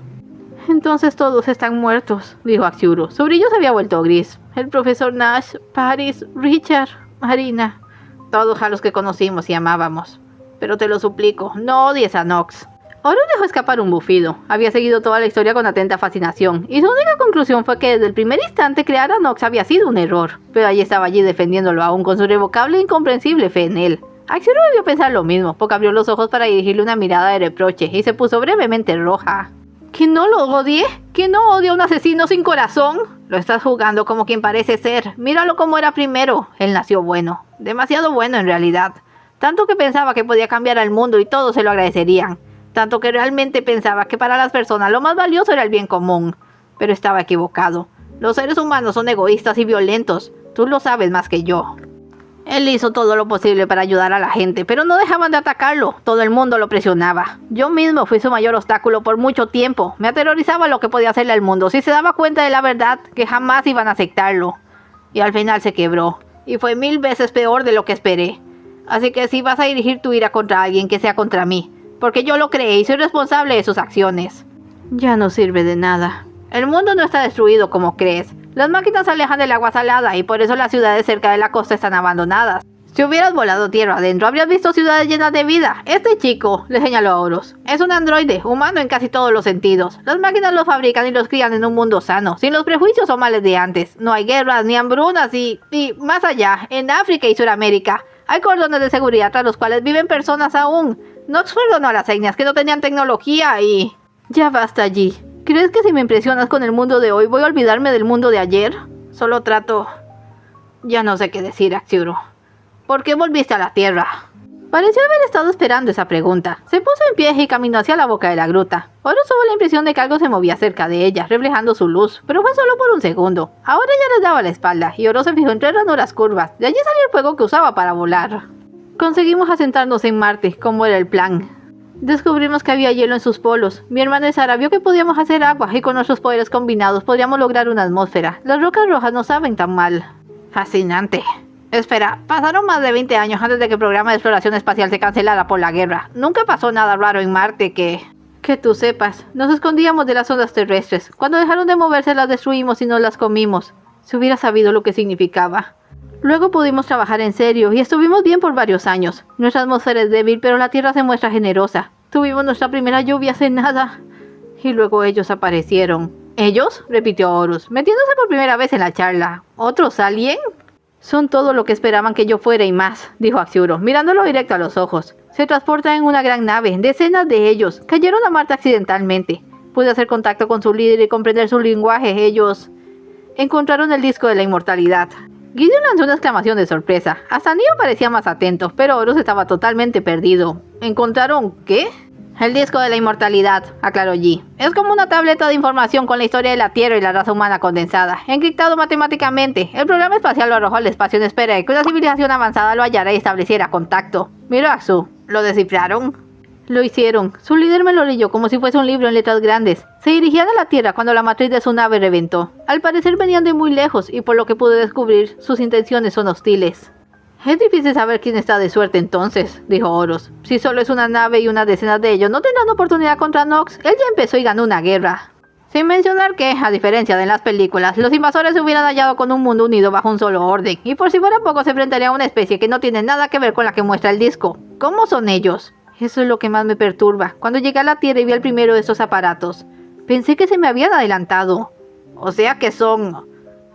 Entonces todos están muertos, dijo Axiuro. Su brillo se había vuelto gris. El profesor Nash, Paris, Richard, Marina, todos a los que conocimos y amábamos. Pero te lo suplico, no odies a Knox. Horus dejó escapar un bufido. Había seguido toda la historia con atenta fascinación, y su única conclusión fue que desde el primer instante crear a Knox había sido un error, pero ella estaba allí defendiéndolo aún con su irrevocable e incomprensible fe en él. Axiuro debió pensar lo mismo, porque abrió los ojos para dirigirle una mirada de reproche, y se puso brevemente roja. ¿Que no lo odie? ¿Que no odia a un asesino sin corazón? Lo estás jugando como quien parece ser. Míralo como era primero. Él nació bueno, demasiado bueno en realidad. Tanto que pensaba que podía cambiar al mundo y todos se lo agradecerían. Tanto que realmente pensaba que para las personas lo más valioso era el bien común. Pero estaba equivocado. Los seres humanos son egoístas y violentos. Tú lo sabes más que yo. Él hizo todo lo posible para ayudar a la gente, pero no dejaban de atacarlo. Todo el mundo lo presionaba. Yo mismo fui su mayor obstáculo por mucho tiempo. Me aterrorizaba lo que podía hacerle al mundo si se daba cuenta de la verdad, que jamás iban a aceptarlo. Y al final se quebró. Y fue 1000 veces peor de lo que esperé. Así que si vas a dirigir tu ira contra alguien, que sea contra mí. Porque yo lo creé y soy responsable de sus acciones. Ya no sirve de nada. El mundo no está destruido como crees. Las máquinas se alejan del agua salada y por eso las ciudades cerca de la costa están abandonadas. Si hubieras volado tierra adentro, habrías visto ciudades llenas de vida. Este chico, le señaló a Horus, es un androide, humano en casi todos los sentidos. Las máquinas lo fabrican y los crían en un mundo sano, sin los prejuicios o males de antes. No hay guerras ni hambrunas y más allá, en África y Sudamérica, hay cordones de seguridad tras los cuales viven personas aún. Knox perdonó a las etnias que no tenían tecnología y... Ya basta allí. ¿Crees que si me impresionas con el mundo de hoy voy a olvidarme del mundo de ayer? Solo trato... Ya no sé qué decir, Axiuro. ¿Por qué volviste a la Tierra? Pareció haber estado esperando esa pregunta. Se puso en pie y caminó hacia la boca de la gruta. Horus tuvo la impresión de que algo se movía cerca de ella, reflejando su luz, pero fue solo por un segundo. Ahora ya les daba la espalda, y Horus se fijó en 3 ranuras curvas. De allí salió el fuego que usaba para volar. Conseguimos asentarnos en Marte, como era el plan. Descubrimos que había hielo en sus polos. Mi hermana Sara vio que podíamos hacer agua y con nuestros poderes combinados podríamos lograr una atmósfera. Las rocas rojas no saben tan mal. Fascinante. Espera, pasaron más de 20 años antes de que el programa de exploración espacial se cancelara por la guerra. Nunca pasó nada raro en Marte que tú sepas. Nos escondíamos de las ondas terrestres. Cuando dejaron de moverse las destruimos y nos las comimos. Si hubiera sabido lo que significaba. Luego pudimos trabajar en serio y estuvimos bien por varios años. Nuestra atmósfera es débil, pero la Tierra se muestra generosa. Tuvimos nuestra primera lluvia hace nada. Y luego ellos aparecieron. ¿Ellos?, repitió Horus, metiéndose por primera vez en la charla. ¿Otros alguien? Son todo lo que esperaban que yo fuera y más, dijo Axiuro, mirándolo directo a los ojos. Se transportan en una gran nave. Decenas de ellos cayeron a Marte accidentalmente. Pude hacer contacto con su líder y comprender su lenguaje. Ellos encontraron el disco de la inmortalidad. Gideon lanzó una exclamación de sorpresa. Hasta Neo parecía más atento, pero Horus estaba totalmente perdido. ¿Encontraron qué? El disco de la inmortalidad, aclaró Yi. Es como una tableta de información con la historia de la Tierra y la raza humana condensada, encriptado matemáticamente. El programa espacial lo arrojó al espacio en espera de que una civilización avanzada lo hallara y estableciera contacto. Miró a Xu. ¿Lo descifraron? Lo hicieron. Su líder me lo leyó como si fuese un libro en letras grandes. Se dirigían a la Tierra cuando la matriz de su nave reventó. Al parecer venían de muy lejos y por lo que pude descubrir, sus intenciones son hostiles. Es difícil saber quién está de suerte entonces, dijo Horus. Si solo es una nave y unas decenas de ellos no tendrán oportunidad contra Knox. Él ya empezó y ganó una guerra. Sin mencionar que, a diferencia de las películas, los invasores se hubieran hallado con un mundo unido bajo un solo orden. Y por si fuera poco se enfrentaría a una especie que no tiene nada que ver con la que muestra el disco. ¿Cómo son ellos? Eso es lo que más me perturba. Cuando llegué a la Tierra y vi el primero de estos aparatos, pensé que se me habían adelantado. O sea que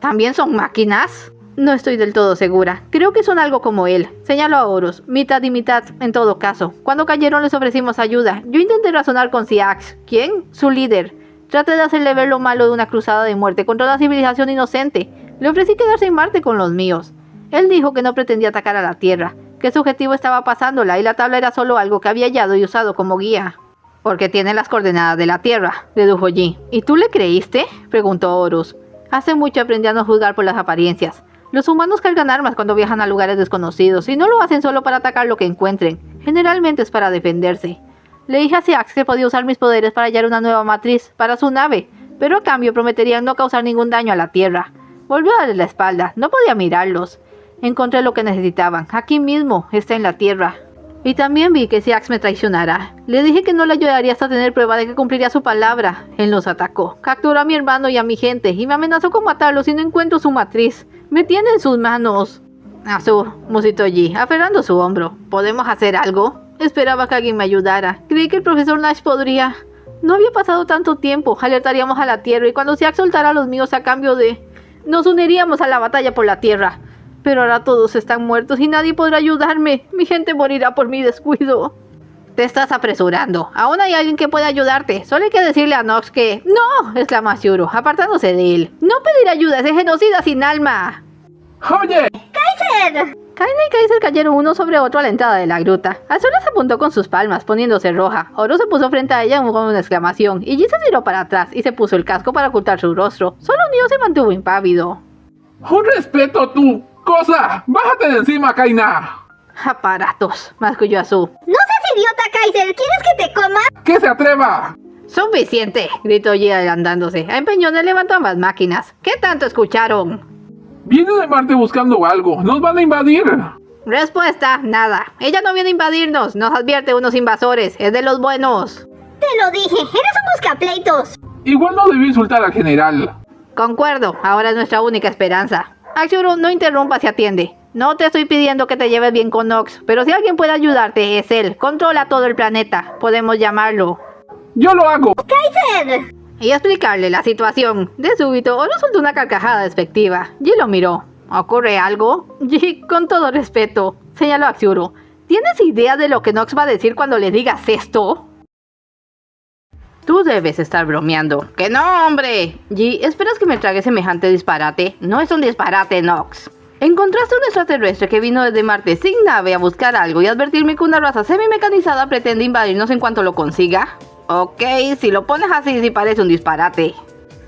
¿también son máquinas? No estoy del todo segura. Creo que son algo como él. Señaló a Horus. Mitad y mitad, en todo caso. Cuando cayeron les ofrecimos ayuda. Yo intenté razonar con Siax. ¿Quién? Su líder. Traté de hacerle ver lo malo de una cruzada de muerte contra una civilización inocente. Le ofrecí quedarse en Marte con los míos. Él dijo que no pretendía atacar a la Tierra, que su objetivo estaba pasándola y la tabla era solo algo que había hallado y usado como guía. Porque tiene las coordenadas de la Tierra, dedujo Yi. ¿Y tú le creíste?, preguntó Horus. Hace mucho aprendí a no juzgar por las apariencias. Los humanos cargan armas cuando viajan a lugares desconocidos y no lo hacen solo para atacar lo que encuentren. Generalmente es para defenderse. Le dije a Seax que podía usar mis poderes para hallar una nueva matriz para su nave, pero a cambio prometerían no causar ningún daño a la Tierra. Volvió a darle la espalda, no podía mirarlos. Encontré lo que necesitaban, aquí mismo, está en la Tierra. Y también vi que Seax me traicionará. Le dije que no le ayudaría hasta tener prueba de que cumpliría su palabra. Él nos atacó, capturó a mi hermano y a mi gente, y me amenazó con matarlo si no encuentro su matriz. Me tiene en sus manos. Azul, musitó Yi, aferrando su hombro. ¿Podemos hacer algo? Esperaba que alguien me ayudara. Creí que el profesor Nash podría. No había pasado tanto tiempo. Alertaríamos a la Tierra y cuando Seax soltara a los míos a cambio de... nos uniríamos a la batalla por la Tierra. Pero ahora todos están muertos y nadie podrá ayudarme. Mi gente morirá por mi descuido. Te estás apresurando. Aún hay alguien que pueda ayudarte. Solo hay que decirle a Nox que... ¡No!, exclamó Axiuru, apartándose de él. ¡No pedir ayuda a ese genocida sin alma! ¡Oye! ¡Kaiser! Kaina y Kaiser cayeron uno sobre otro a la entrada de la gruta. Azul les apuntó con sus palmas, poniéndose roja. Oro se puso frente a ella con una exclamación, y Yi se tiró para atrás y se puso el casco para ocultar su rostro. Solo Neo se mantuvo impávido. ¡Un respeto, tú! ¡Cosa! ¡Bájate de encima, Kaina! Aparatos, masculló Azul. ¡No seas idiota, Kaiser! ¿Quieres que te coma? ¡Que se atreva! ¡Suficiente!, gritó Yi adelantándose. A empeñones levantó ambas máquinas. ¿Qué tanto escucharon? Viene de Marte buscando algo. ¡Nos van a invadir! Respuesta, nada. Ella no viene a invadirnos. Nos advierte unos invasores. Es de los buenos. Te lo dije, eres un buscapleitos. Igual no debí insultar al general. Concuerdo, ahora es nuestra única esperanza. Axiuru, no interrumpas y atiende. No te estoy pidiendo que te lleves bien con Nox, pero si alguien puede ayudarte, es él. Controla todo el planeta. Podemos llamarlo. ¡Yo lo hago! ¡Kaiser! Y explicarle la situación. De súbito, Oro soltó una carcajada despectiva. Yi lo miró. ¿Ocurre algo? Yi, con todo respeto, señaló Axiuru. ¿Tienes idea de lo que Nox va a decir cuando le digas esto? Tú debes estar bromeando. ¡Que no, hombre! Yi, ¿esperas que me trague semejante disparate? No es un disparate, Nox. ¿Encontraste un extraterrestre que vino desde Marte sin nave a buscar algo y advertirme que una raza semi-mecanizada pretende invadirnos en cuanto lo consiga? Ok, si lo pones así, sí parece un disparate.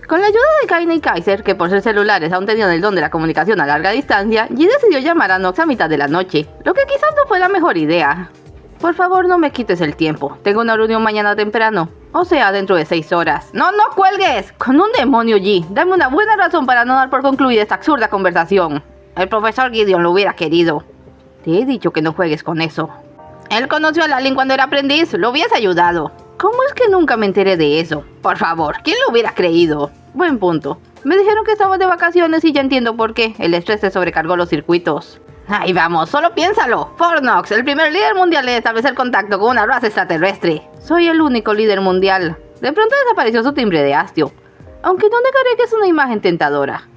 Con la ayuda de Kaina y Kaiser, que por ser celulares aún tenían el don de la comunicación a larga distancia, Yi decidió llamar a Nox a mitad de la noche, lo que quizás no fue la mejor idea. Por favor, no me quites el tiempo. Tengo una reunión mañana temprano. O sea, dentro de 6 horas. ¡No, no cuelgues! Con un demonio, Yi. Dame una buena razón para no dar por concluida esta absurda conversación. El profesor Gideon lo hubiera querido. Te he dicho que no juegues con eso. Él conoció a Lalin cuando era aprendiz. Lo hubiese ayudado. ¿Cómo es que nunca me enteré de eso? Por favor, ¿quién lo hubiera creído? Buen punto. Me dijeron que estabas de vacaciones y ya entiendo por qué. El estrés te sobrecargó los circuitos. Ahí vamos, solo piénsalo. Fornox, el primer líder mundial en establecer contacto con una raza extraterrestre. Soy el único líder mundial. De pronto desapareció su timbre de hastio. Aunque no negaré que es una imagen tentadora.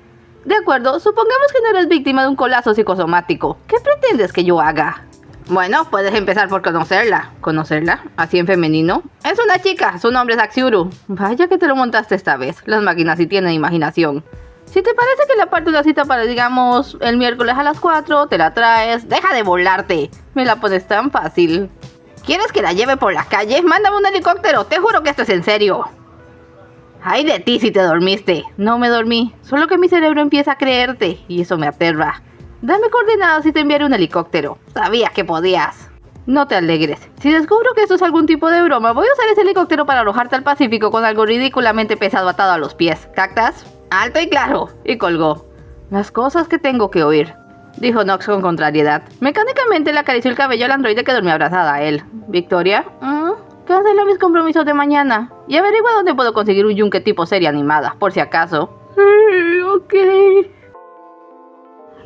De acuerdo, supongamos que no eres víctima de un colapso psicosomático. ¿Qué pretendes que yo haga? Bueno, puedes empezar por conocerla. ¿Conocerla? ¿Así en femenino? Es una chica, su nombre es Axiuru. Vaya que te lo montaste esta vez. Las máquinas sí tienen imaginación. Si te parece que le aparto una cita para, digamos, el miércoles a las 4, te la traes. ¡Deja de burlarte! Me la pones tan fácil. ¿Quieres que la lleve por la calle? Mándame un helicóptero, te juro que esto es en serio. Ay de ti si te dormiste. No me dormí, solo que mi cerebro empieza a creerte y eso me aterra. Dame coordenadas y te enviaré un helicóptero. Sabía que podías. No te alegres. Si descubro que esto es algún tipo de broma, voy a usar ese helicóptero para arrojarte al Pacífico con algo ridículamente pesado atado a los pies. ¿Cactas? Alto y claro. Y colgó. Las cosas que tengo que oír, dijo Nox con contrariedad. Mecánicamente le acarició el cabello al androide que dormía abrazada a él. ¿Victoria? Cancela mis compromisos de mañana. Y averigua dónde puedo conseguir un yunque tipo serie animada, por si acaso. Ok.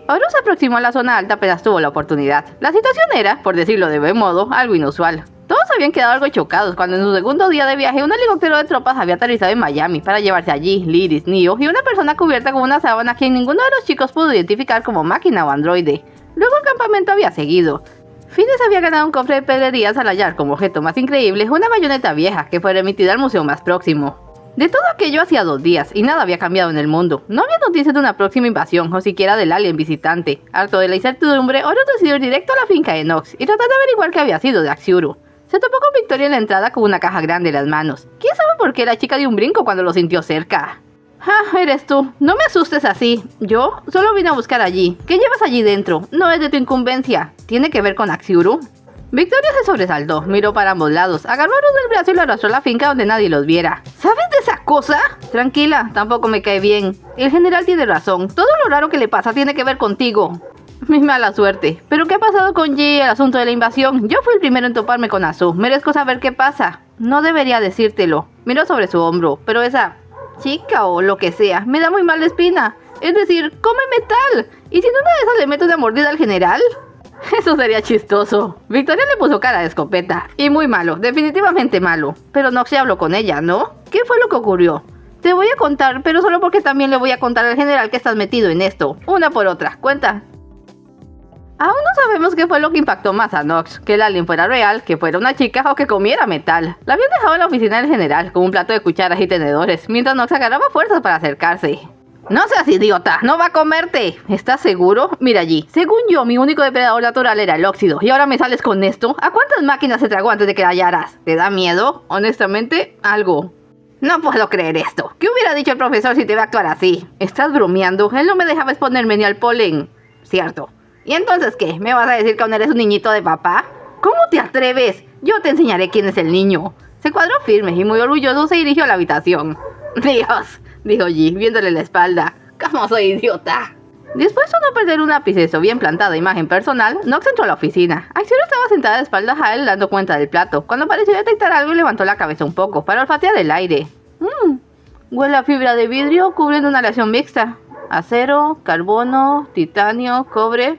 Oro se aproximó a la zona alta apenas tuvo la oportunidad. La situación era, por decirlo de buen modo, algo inusual. Todos habían quedado algo chocados cuando en su segundo día de viaje un helicóptero de tropas había aterrizado en Miami para llevarse allí Lyris, Neo y una persona cubierta con una sábana a quien ninguno de los chicos pudo identificar como máquina o androide. Luego el campamento había seguido. Fides había ganado un cofre de pedrerías al hallar como objeto más increíble una bayoneta vieja que fue remitida al museo más próximo. De todo aquello hacía 2 días y nada había cambiado en el mundo. No había noticias de una próxima invasión o siquiera del alien visitante. Harto de la incertidumbre, Oro decidió ir directo a la finca de Nox y tratar de averiguar qué había sido de Axiuru. Se topó con Victoria en la entrada con una caja grande en las manos. ¿Quién sabe por qué la chica dio un brinco cuando lo sintió cerca? Ah, eres tú. No me asustes así. Yo solo vine a buscar allí. ¿Qué llevas allí dentro? No es de tu incumbencia. ¿Tiene que ver con Axiuru? Victoria se sobresaltó, miró para ambos lados, agarró a Ruth del brazo y lo arrastró a la finca donde nadie los viera. ¿Sabes de esa cosa? Tranquila, tampoco me cae bien. El general tiene razón. Todo lo raro que le pasa tiene que ver contigo. Mi mala suerte. ¿Pero qué ha pasado con Yi, el asunto de la invasión? Yo fui el primero en toparme con Azu. Merezco saber qué pasa. No debería decírtelo. Miró sobre su hombro, pero esa chica o lo que sea me da muy mala espina. Es decir, come metal. ¿Y si en una de esas le meto una mordida al general? Eso sería chistoso. Victoria le puso cara de escopeta. Y muy malo, definitivamente malo. Pero Nox ya habló con ella, ¿no? ¿Qué fue lo que ocurrió? Te voy a contar, pero solo porque también le voy a contar al general que estás metido en esto. Una por otra, cuenta. Aún no sabemos qué fue lo que impactó más a Nox, que el alien fuera real, que fuera una chica o que comiera metal. La habían dejado en la oficina del general con un plato de cucharas y tenedores, mientras Nox agarraba fuerzas para acercarse. No seas idiota, no va a comerte. ¿Estás seguro? Mira allí. Según yo, mi único depredador natural era el óxido. ¿Y ahora me sales con esto? ¿A cuántas máquinas se tragó antes de que la hallaras? ¿Te da miedo? Honestamente, algo. No puedo creer esto. ¿Qué hubiera dicho el profesor si te va a actuar así? ¿Estás bromeando? Él no me dejaba exponerme ni al polen. Cierto. ¿Y entonces qué? ¿Me vas a decir que aún eres un niñito de papá? ¿Cómo te atreves? Yo te enseñaré quién es el niño. Se cuadró firme y muy orgulloso se dirigió a la habitación. Dios, dijo Yi, viéndole la espalda. ¿Cómo soy idiota? Dispuesto a no perder un ápice de su bien plantada imagen personal, Nox entró a la oficina. Axiuru estaba sentada de espaldas a él dando cuenta del plato, cuando pareció detectar algo y levantó la cabeza un poco para olfatear el aire. Huele a fibra de vidrio cubriendo una aleación mixta. Acero, carbono, titanio, cobre...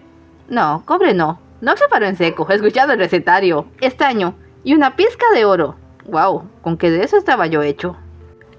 No, cobre no. Nox se paró en seco, escuchando el recetario. Estaño y una pizca de oro. Wow, ¿con qué de eso estaba yo hecho?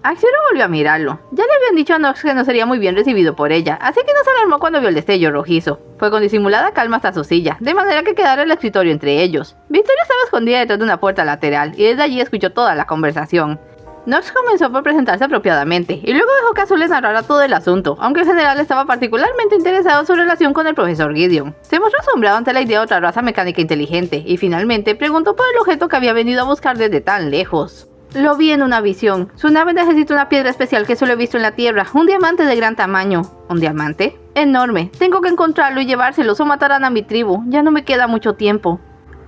Axiuru volvió a mirarlo. Ya le habían dicho a Nox que no sería muy bien recibido por ella, así que no se alarmó cuando vio el destello rojizo. Fue con disimulada calma hasta su silla, de manera que quedara el escritorio entre ellos. Victoria estaba escondida detrás de una puerta lateral, y desde allí escuchó toda la conversación. Nox comenzó por presentarse apropiadamente, y luego dejó que Azu le narrara todo el asunto, aunque el general estaba particularmente interesado en su relación con el profesor Gideon. Se mostró asombrado ante la idea de otra raza mecánica inteligente, y finalmente preguntó por el objeto que había venido a buscar desde tan lejos. Lo vi en una visión. Su nave necesita una piedra especial que solo he visto en la Tierra, un diamante de gran tamaño. ¿Un diamante? Enorme. Tengo que encontrarlo y llevárselo o matarán a mi tribu. Ya no me queda mucho tiempo.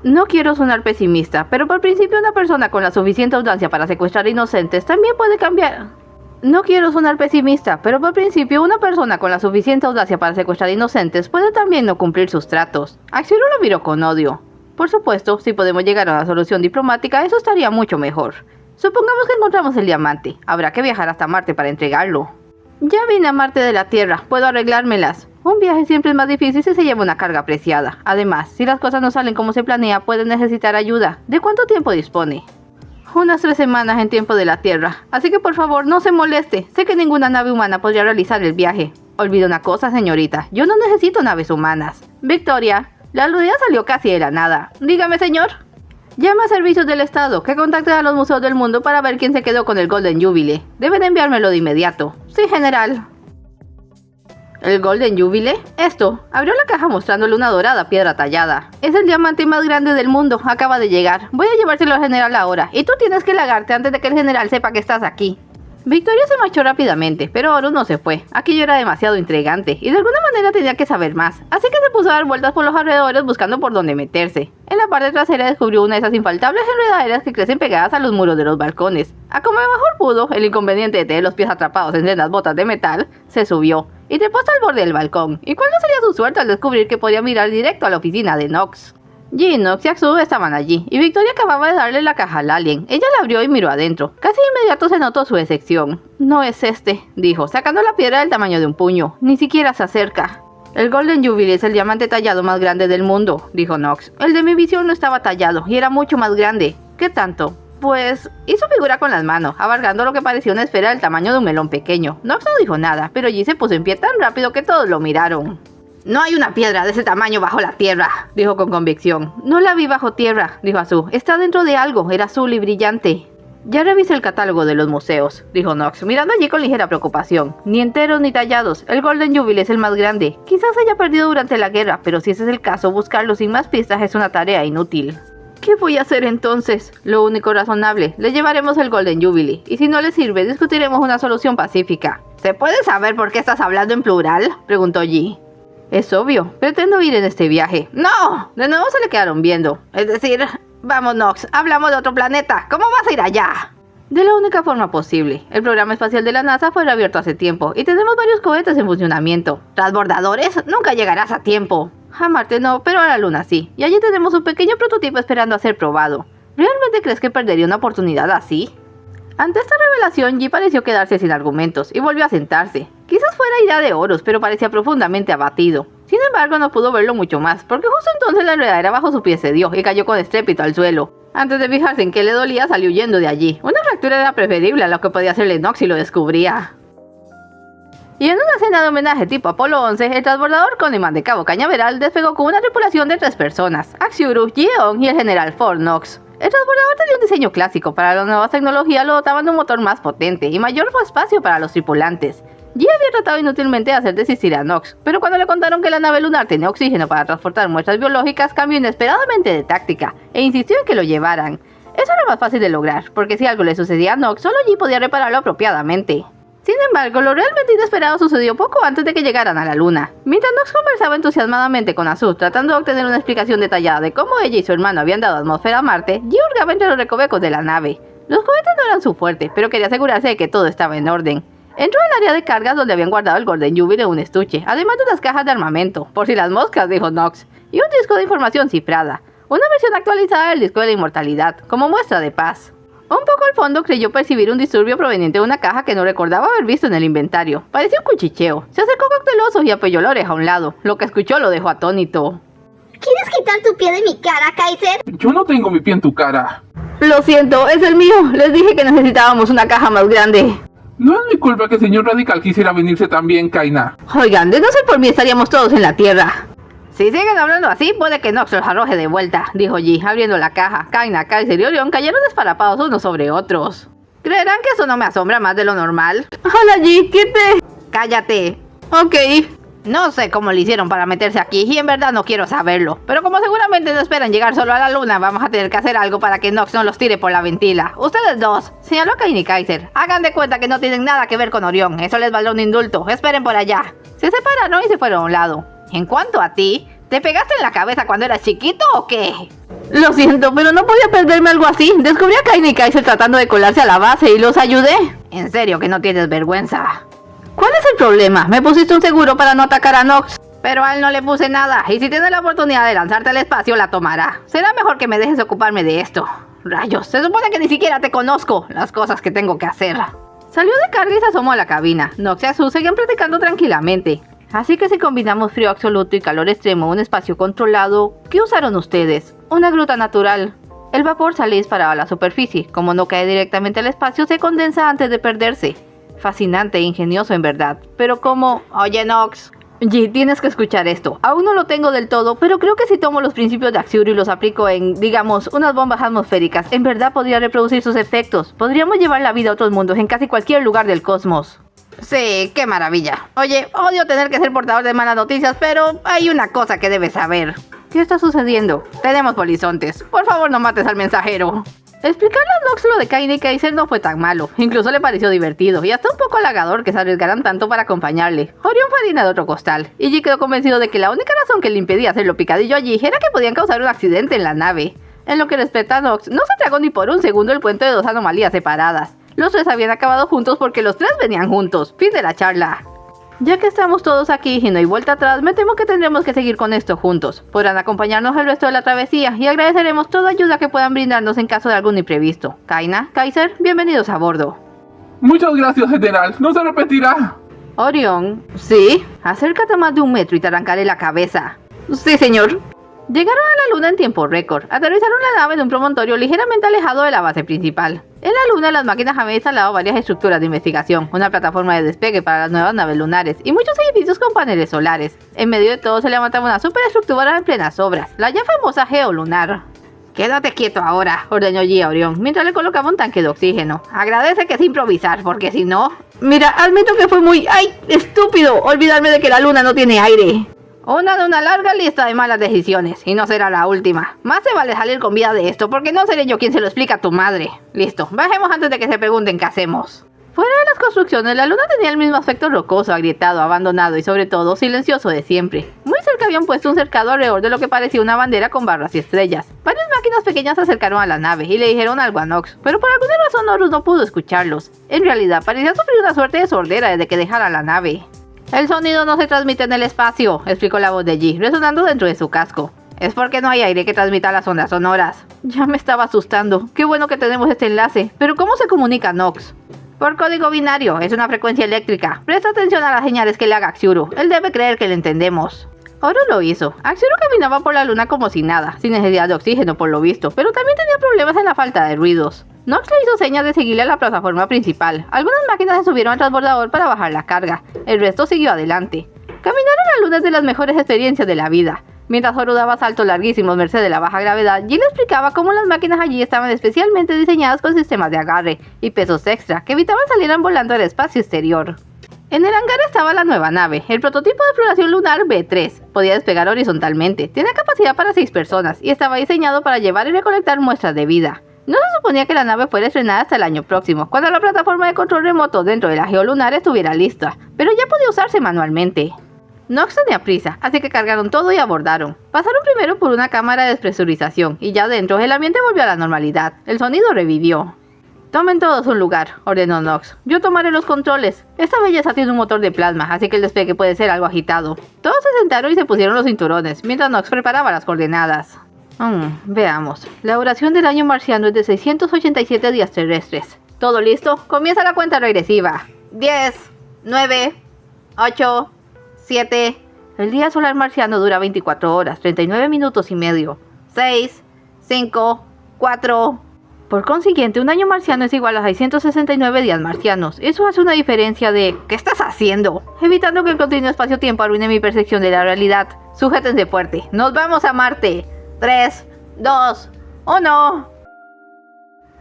No quiero sonar pesimista, pero por principio una persona con la suficiente audacia para secuestrar inocentes también puede cambiar. No quiero sonar pesimista, pero por principio una persona con la suficiente audacia para secuestrar inocentes puede también no cumplir sus tratos. Axiuru lo miró con odio. Por supuesto, si podemos llegar a una solución diplomática, eso estaría mucho mejor. Supongamos que encontramos el diamante. Habrá que viajar hasta Marte para entregarlo. Ya vine a Marte de la Tierra, puedo arreglármelas. Un viaje siempre es más difícil si se lleva una carga apreciada. Además, si las cosas no salen como se planea, puede necesitar ayuda. ¿De cuánto tiempo dispone? Unas 3 semanas en tiempo de la Tierra. Así que por favor, no se moleste. Sé que ninguna nave humana podría realizar el viaje. Olvida una cosa, señorita. Yo no necesito naves humanas. Victoria, la aludida salió casi de la nada. Dígame, señor. Llama a servicios del Estado, que contacten a los museos del mundo para ver quién se quedó con el Golden Jubilee. Deben enviármelo de inmediato. Sí, general. ¿El Golden Jubilee? Esto. Abrió la caja mostrándole una dorada piedra tallada. Es el diamante más grande del mundo. Acaba de llegar. Voy a llevárselo al general ahora. Y tú tienes que largarte antes de que el general sepa que estás aquí. Victoria se marchó rápidamente, pero Horus no se fue. Aquello era demasiado intrigante, y de alguna manera tenía que saber más, así que se puso a dar vueltas por los alrededores buscando por dónde meterse. En la parte trasera descubrió una de esas infaltables enredaderas que crecen pegadas a los muros de los balcones. A como mejor pudo, el inconveniente de tener los pies atrapados en sendas botas de metal, se subió, y trepó hasta el borde del balcón. ¿Y cuál no sería su suerte al descubrir que podía mirar directo a la oficina de Nox? Yi, Nox y Azu estaban allí, y Victoria acababa de darle la caja al alien. Ella la abrió y miró adentro. Casi de inmediato se notó su decepción. No es este, dijo, sacando la piedra del tamaño de un puño. Ni siquiera se acerca. El Golden Jubilee es el diamante tallado más grande del mundo, dijo Nox. El de mi visión no estaba tallado, y era mucho más grande. ¿Qué tanto? Pues hizo figura con las manos, abarcando lo que parecía una esfera del tamaño de un melón pequeño. Nox no dijo nada, pero Yi se puso en pie tan rápido que todos lo miraron. No hay una piedra de ese tamaño bajo la tierra, dijo con convicción. No la vi bajo tierra, dijo Azu. Está dentro de algo, era azul y brillante. Ya revisé el catálogo de los museos, dijo Nox, mirando allí con ligera preocupación. Ni enteros ni tallados, el Golden Jubilee es el más grande. Quizás haya perdido durante la guerra, pero si ese es el caso, buscarlo sin más pistas es una tarea inútil. ¿Qué voy a hacer entonces? Lo único razonable, le llevaremos el Golden Jubilee, y si no le sirve, discutiremos una solución pacífica. ¿Se puede saber por qué estás hablando en plural?, preguntó G. Es obvio, pretendo ir en este viaje. ¡No! De nuevo se le quedaron viendo. Es decir, vamos Nox, hablamos de otro planeta, ¿cómo vas a ir allá? De la única forma posible. El programa espacial de la NASA fue reabierto hace tiempo, y tenemos varios cohetes en funcionamiento. ¿Transbordadores? Nunca llegarás a tiempo. A Marte no, pero a la Luna sí, y allí tenemos un pequeño prototipo esperando a ser probado. ¿Realmente crees que perdería una oportunidad así? Ante esta revelación, G pareció quedarse sin argumentos y volvió a sentarse. Quizás fuera idea de Horus, pero parecía profundamente abatido. Sin embargo, no pudo verlo mucho más, porque justo entonces la enredadera bajo su pie cedió y cayó con estrépito al suelo. Antes de fijarse en qué le dolía, salió huyendo de allí. Una fractura era preferible a lo que podía hacerle Nox si lo descubría. Y en una cena de homenaje tipo Apolo 11, el transbordador con imán de Cabo Cañaveral despegó con una tripulación de 3 personas, Axiuru, Yeon y el general Fort Knox. El transbordador tenía un diseño clásico, para las nuevas tecnologías lo dotaban de un motor más potente y mayor espacio para los tripulantes. Yi había tratado inútilmente de hacer desistir a Knox, pero cuando le contaron que la nave lunar tenía oxígeno para transportar muestras biológicas, cambió inesperadamente de táctica e insistió en que lo llevaran. Eso era más fácil de lograr, porque si algo le sucedía a Knox, solo Yi podía repararlo apropiadamente. Sin embargo, lo realmente inesperado sucedió poco antes de que llegaran a la Luna. Mientras Knox conversaba entusiasmadamente con Azur, tratando de obtener una explicación detallada de cómo ella y su hermano habían dado atmósfera a Marte, Yi hurgaba entre los recovecos de la nave. Los cohetes no eran su fuerte, pero quería asegurarse de que todo estaba en orden. Entró al área de cargas donde habían guardado el Golden Jubilee en un estuche, además de unas cajas de armamento, por si las moscas, dijo Knox, y un disco de información cifrada, una versión actualizada del disco de la inmortalidad, como muestra de paz. Un poco al fondo creyó percibir un disturbio proveniente de una caja que no recordaba haber visto en el inventario. Parecía un cuchicheo. Se acercó cauteloso y apoyó la oreja a un lado. Lo que escuchó lo dejó atónito. ¿Quieres quitar tu pie de mi cara, Kaiser? Yo no tengo mi pie en tu cara. Lo siento, es el mío. Les dije que necesitábamos una caja más grande. No es mi culpa que el señor Radical quisiera venirse también, Kaina. Oigan, de no ser por mí estaríamos todos en la Tierra. Si siguen hablando así, puede que Knox los arroje de vuelta, dijo G, abriendo la caja. Kaina, Kaiser y Orión cayeron desparapados unos sobre otros. ¿Creerán que eso no me asombra más de lo normal? Hola G, ¿qué te...? Cállate. Ok. No sé cómo le hicieron para meterse aquí y en verdad no quiero saberlo. Pero como seguramente no esperan llegar solo a la Luna, vamos a tener que hacer algo para que Knox no los tire por la ventila. Ustedes dos, señaló a Kaina y Kaiser, hagan de cuenta que no tienen nada que ver con Orión. Eso les valdrá un indulto. Esperen por allá. Se separaron y se fueron a un lado. En cuanto a ti, ¿te pegaste en la cabeza cuando eras chiquito o qué? Lo siento, pero no podía perderme algo así. Descubrí a Kaina y Kaiser tratando de colarse a la base y los ayudé. En serio que no tienes vergüenza. ¿Cuál es el problema? Me pusiste un seguro para no atacar a Knox. Pero a él no le puse nada, y si tienes la oportunidad de lanzarte al espacio, la tomará. Será mejor que me dejes ocuparme de esto. Rayos, se supone que ni siquiera te conozco. Las cosas que tengo que hacer. Salió de carga y se asomó a la cabina. Knox y Azul seguían platicando tranquilamente. Así que si combinamos frío absoluto y calor extremo en un espacio controlado, ¿qué usaron ustedes? Una gruta natural. El vapor sale disparado a la superficie. Como no cae directamente al espacio, se condensa antes de perderse. Fascinante e ingenioso en verdad. Pero como... Oye, Knox. G, tienes que escuchar esto. Aún no lo tengo del todo, pero creo que si tomo los principios de Axiuru y los aplico en, digamos, unas bombas atmosféricas, en verdad podría reproducir sus efectos. Podríamos llevar la vida a otros mundos en casi cualquier lugar del cosmos. Sí, qué maravilla. Oye, odio tener que ser portador de malas noticias, pero hay una cosa que debes saber. ¿Qué está sucediendo? Tenemos polizontes. Por favor, no mates al mensajero. Explicarle a Knox lo de Kaina y Kaiser no fue tan malo. Incluso le pareció divertido y hasta un poco halagador que se arriesgaran tanto para acompañarle. Orión fue harina de otro costal, y G quedó convencido de que la única razón que le impedía hacerlo picadillo allí era que podían causar un accidente en la nave. En lo que respecta a Knox, no se tragó ni por un segundo el cuento de 2 anomalías separadas. Los 3 habían acabado juntos porque los 3 venían juntos. Fin de la charla. Ya que estamos todos aquí y no hay vuelta atrás, me temo que tendremos que seguir con esto juntos. Podrán acompañarnos el resto de la travesía y agradeceremos toda ayuda que puedan brindarnos en caso de algún imprevisto. Kaina, Kaiser, bienvenidos a bordo. Muchas gracias, general. No se repetirá. Orión, ¿sí? Acércate más de 1 metro y te arrancaré la cabeza. Sí, señor. Llegaron a la Luna en tiempo récord. Aterrizaron la nave en un promontorio ligeramente alejado de la base principal. En la Luna, las máquinas habían instalado varias estructuras de investigación, una plataforma de despegue para las nuevas naves lunares y muchos edificios con paneles solares. En medio de todo se levantaba una superestructura en plenas obras, la ya famosa geolunar. Quédate quieto ahora, ordenó G a Orión, mientras le colocaba un tanque de oxígeno. Agradece que es improvisar, porque si no... Mira, admito que fue muy... ¡Ay! ¡Estúpido! Olvidarme de que la Luna no tiene aire. Una de una larga lista de malas decisiones, y no será la última. Más te vale salir con vida de esto, porque no seré yo quien se lo explica a tu madre. Listo, bajemos antes de que se pregunten qué hacemos. Fuera de las construcciones, la luna tenía el mismo aspecto rocoso, agrietado, abandonado y sobre todo silencioso de siempre. Muy cerca habían puesto un cercado alrededor de lo que parecía una bandera con barras y estrellas. Varias máquinas pequeñas se acercaron a la nave y le dijeron algo a Nox, pero por alguna razón Horus no pudo escucharlos. En realidad, parecía sufrir una suerte de sordera desde que dejara la nave. El sonido no se transmite en el espacio, explicó la voz de Yi, resonando dentro de su casco. Es porque no hay aire que transmita las ondas sonoras. Ya me estaba asustando. Qué bueno que tenemos este enlace. Pero ¿cómo se comunica Nox? Por código binario, es una frecuencia eléctrica. Presta atención a las señales que le haga Axiuru. Él debe creer que le entendemos. Horus lo hizo. Axiuru caminaba por la luna como si nada, sin necesidad de oxígeno por lo visto, pero también tenía problemas en la falta de ruidos. Nox le hizo señas de seguirle a la plataforma principal. Algunas máquinas se subieron al transbordador para bajar la carga. El resto siguió adelante. Caminar a la luna es de las mejores experiencias de la vida. Mientras Horus daba saltos larguísimos merced de la baja gravedad, Yi le explicaba cómo las máquinas allí estaban especialmente diseñadas con sistemas de agarre y pesos extra que evitaban salieran volando al espacio exterior. En el hangar estaba la nueva nave, el prototipo de exploración lunar B3. Podía despegar horizontalmente, tenía capacidad para 6 personas y estaba diseñado para llevar y recolectar muestras de vida. No se suponía que la nave fuera estrenada hasta el año próximo, cuando la plataforma de control remoto dentro de la geolunar estuviera lista, pero ya podía usarse manualmente. Nox tenía prisa, así que cargaron todo y abordaron. Pasaron primero por una cámara de despresurización, y ya dentro el ambiente volvió a la normalidad. El sonido revivió. Tomen todos un lugar, ordenó Nox. Yo tomaré los controles. Esta belleza tiene un motor de plasma, así que el despegue puede ser algo agitado. Todos se sentaron y se pusieron los cinturones, mientras Nox preparaba las coordenadas. Veamos. La duración del año marciano es de 687 días terrestres. ¿Todo listo? Comienza la cuenta regresiva. 10, 9, 8... 7. El día solar marciano dura 24 horas, 39 minutos y medio. 6, 5, 4. Por consiguiente, un año marciano es igual a 669 días marcianos. Eso hace una diferencia de... ¿Qué estás haciendo? Evitando que el continuo espacio-tiempo arruine mi percepción de la realidad. Sujétense fuerte. ¡Nos vamos a Marte! 3, 2, 1...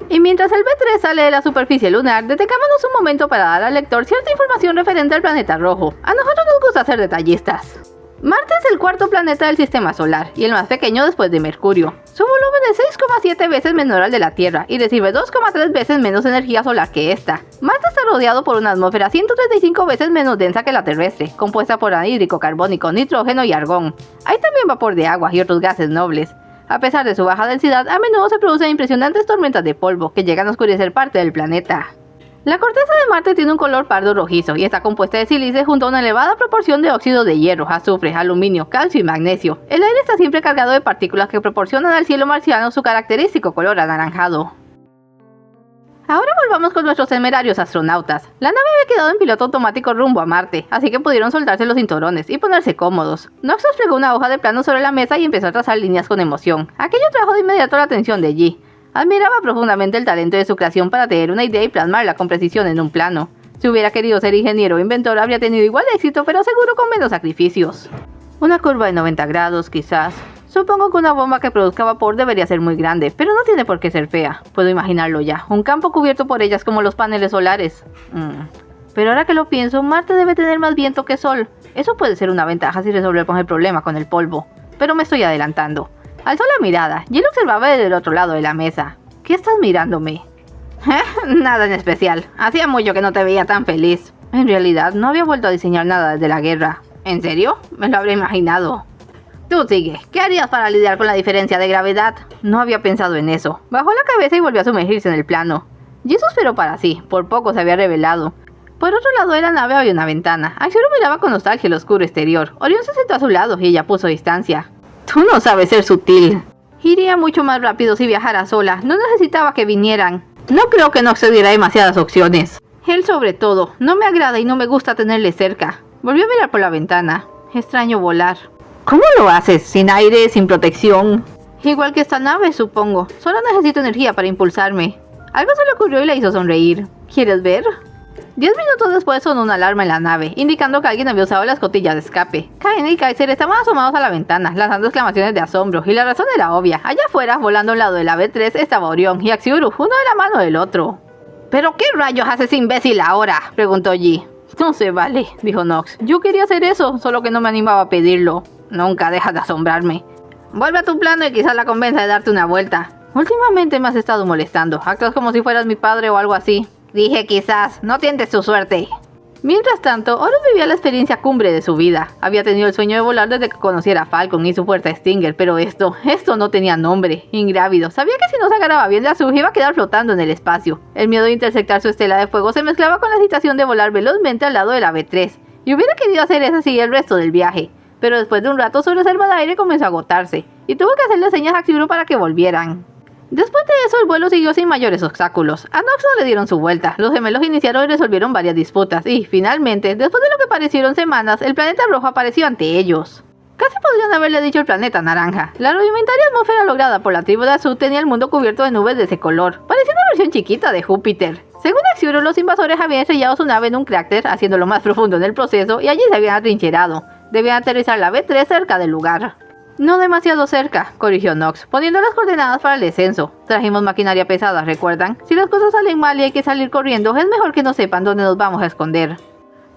Y mientras el B3 sale de la superficie lunar, detengámonos un momento para dar al lector cierta información referente al planeta rojo. A nosotros nos gusta ser detallistas. Marte es el cuarto planeta del sistema solar, y el más pequeño después de Mercurio. Su volumen es 6,7 veces menor al de la Tierra, y recibe 2,3 veces menos energía solar que esta. Marte está rodeado por una atmósfera 135 veces menos densa que la terrestre, compuesta por anhídrico carbónico, nitrógeno y argón. Hay también vapor de agua y otros gases nobles. A pesar de su baja densidad, a menudo se producen impresionantes tormentas de polvo que llegan a oscurecer parte del planeta. La corteza de Marte tiene un color pardo rojizo y está compuesta de sílice junto a una elevada proporción de óxido de hierro, azufre, aluminio, calcio y magnesio. El aire está siempre cargado de partículas que proporcionan al cielo marciano su característico color anaranjado. Ahora volvamos con nuestros temerarios astronautas. La nave había quedado en piloto automático rumbo a Marte, así que pudieron soltarse los cinturones y ponerse cómodos. Nox desplegó una hoja de plano sobre la mesa y empezó a trazar líneas con emoción. Aquello trajo de inmediato la atención de Yi. Admiraba profundamente el talento de su creación para tener una idea y plasmarla con precisión en un plano. Si hubiera querido ser ingeniero o inventor, habría tenido igual éxito, pero seguro con menos sacrificios. Una curva de 90 grados, quizás. Supongo que una bomba que produzca vapor debería ser muy grande, pero no tiene por qué ser fea. Puedo imaginarlo ya. Un campo cubierto por ellas como los paneles solares. Pero ahora que lo pienso, Marte debe tener más viento que sol. Eso puede ser una ventaja si resolvemos el problema con el polvo. Pero me estoy adelantando. Alzó la mirada. Yo lo observaba desde el otro lado de la mesa. ¿Qué estás mirándome? Nada en especial. Hacía mucho que no te veía tan feliz. En realidad, no había vuelto a diseñar nada desde la guerra. ¿En serio? Me lo habría imaginado. Tú sigue. ¿Qué harías para lidiar con la diferencia de gravedad? No había pensado en eso. Bajó la cabeza y volvió a sumergirse en el plano. Y eso esperó para sí. Por poco se había revelado. Por otro lado de la nave había una ventana. Axiuru miraba con nostalgia el oscuro exterior. Orión se sentó a su lado y ella puso distancia. Tú no sabes ser sutil. Iría mucho más rápido si viajara sola. No necesitaba que vinieran. No creo que no accediera a demasiadas opciones. Él sobre todo. No me agrada y no me gusta tenerle cerca. Volvió a mirar por la ventana. Extraño volar. ¿Cómo lo haces? ¿Sin aire? ¿Sin protección? Igual que esta nave, supongo. Solo necesito energía para impulsarme. Algo se le ocurrió y la hizo sonreír. ¿Quieres ver? 10 minutos después sonó una alarma en la nave, indicando que alguien había usado la escotilla de escape. Kaine y Kaiser estaban asomados a la ventana, lanzando exclamaciones de asombro, y la razón era obvia. Allá afuera, volando al lado de la B3, estaba Orión y Axiuru, uno de la mano del otro. ¿Pero qué rayos hace ese imbécil ahora?, preguntó Yi. No se vale, dijo Nox. Yo quería hacer eso, solo que no me animaba a pedirlo. Nunca dejas de asombrarme. Vuelve a tu plano y quizás la convenza de darte una vuelta. Últimamente me has estado molestando. Actúas como si fueras mi padre o algo así. Dije quizás, no tientes tu suerte. Mientras tanto, Horus vivía la experiencia cumbre de su vida. Había tenido el sueño de volar desde que conociera a Falcon y su fuerza Stinger, pero esto no tenía nombre. Ingrávido. Sabía que si no se agarraba bien de Azul iba a quedar flotando en el espacio. El miedo de intersectar su estela de fuego se mezclaba con la excitación de volar velozmente al lado de la B3. Y hubiera querido hacer eso así el resto del viaje. Pero después de un rato su reserva de aire comenzó a agotarse, y tuvo que hacerle señas a Axiuru para que volvieran. Después de eso, el vuelo siguió sin mayores obstáculos. A Nox no le dieron su vuelta, los gemelos iniciaron y resolvieron varias disputas, y, finalmente, después de lo que parecieron semanas, el planeta rojo apareció ante ellos. Casi podrían haberle dicho el planeta naranja. La rudimentaria atmósfera lograda por la tribu de Azul tenía el mundo cubierto de nubes de ese color. Parecía una versión chiquita de Júpiter. Según Axiuru, los invasores habían estrellado su nave en un cráter, haciéndolo más profundo en el proceso, y allí se habían atrincherado. Debían aterrizar la B3 cerca del lugar. No demasiado cerca, corrigió Nox, poniendo las coordenadas para el descenso. Trajimos maquinaria pesada, ¿recuerdan? Si las cosas salen mal y hay que salir corriendo, es mejor que no sepan dónde nos vamos a esconder.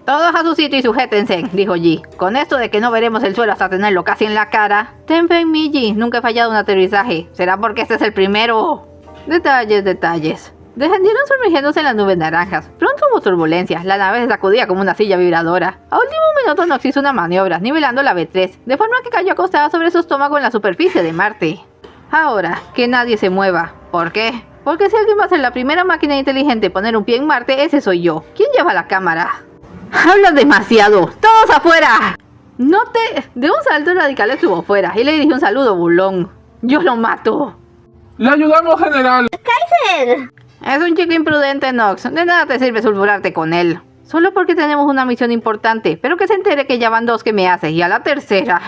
Todos a su sitio y sujétense, dijo Yi. Con esto de que no veremos el suelo hasta tenerlo casi en la cara. Ten fe en mí, Yi, nunca he fallado un aterrizaje. ¿Será porque este es el primero? Detalles. Descendieron sumergiéndose en las nubes naranjas. Pronto hubo turbulencia, la nave se sacudía como una silla vibradora. A último minuto Nox hizo una maniobra, nivelando la B3, de forma que cayó acostada sobre su estómago en la superficie de Marte. Ahora, que nadie se mueva. ¿Por qué? Porque si alguien va a ser la primera máquina inteligente en poner un pie en Marte, ese soy yo. ¿Quién lleva la cámara? ¡Hablas demasiado! ¡Todos afuera! De un salto el radical estuvo fuera y le dirigió un saludo burlón. ¡Yo lo mato! ¡Le ayudamos, general! ¡Kaiser! Es un chico imprudente, Nox. De nada te sirve sulfurarte con él. Solo porque tenemos una misión importante, pero que se entere que ya van 2 que me hace y a la tercera.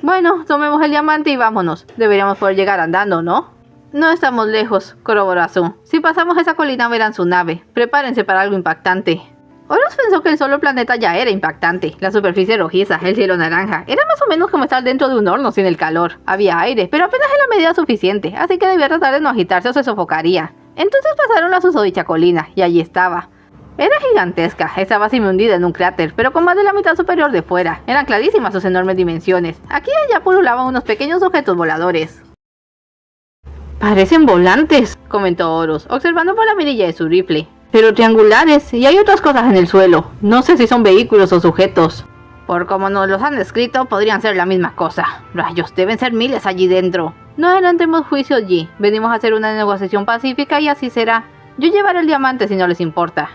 Bueno, tomemos el diamante y vámonos. Deberíamos poder llegar andando, ¿no? No estamos lejos, corroboró Azul. Si pasamos esa colina verán su nave. Prepárense para algo impactante. Horus pensó que el solo planeta ya era impactante. La superficie rojiza, el cielo naranja. Era más o menos como estar dentro de un horno sin el calor. Había aire, pero apenas en la medida suficiente, así que debía tratar de no agitarse o se sofocaría. Entonces pasaron la susodicha colina, y allí estaba. Era gigantesca, estaba semi-hundida en un cráter, pero con más de la mitad superior de fuera. Eran clarísimas sus enormes dimensiones. Aquí y allá pululaban unos pequeños objetos voladores. Parecen volantes, comentó Horus, observando por la mirilla de su rifle. Pero triangulares, y hay otras cosas en el suelo. No sé si son vehículos o sujetos. Por como nos los han descrito, podrían ser la misma cosa. Rayos, deben ser miles allí dentro. No adelantemos juicios, Yi. Venimos a hacer una negociación pacífica y así será. Yo llevaré el diamante si no les importa.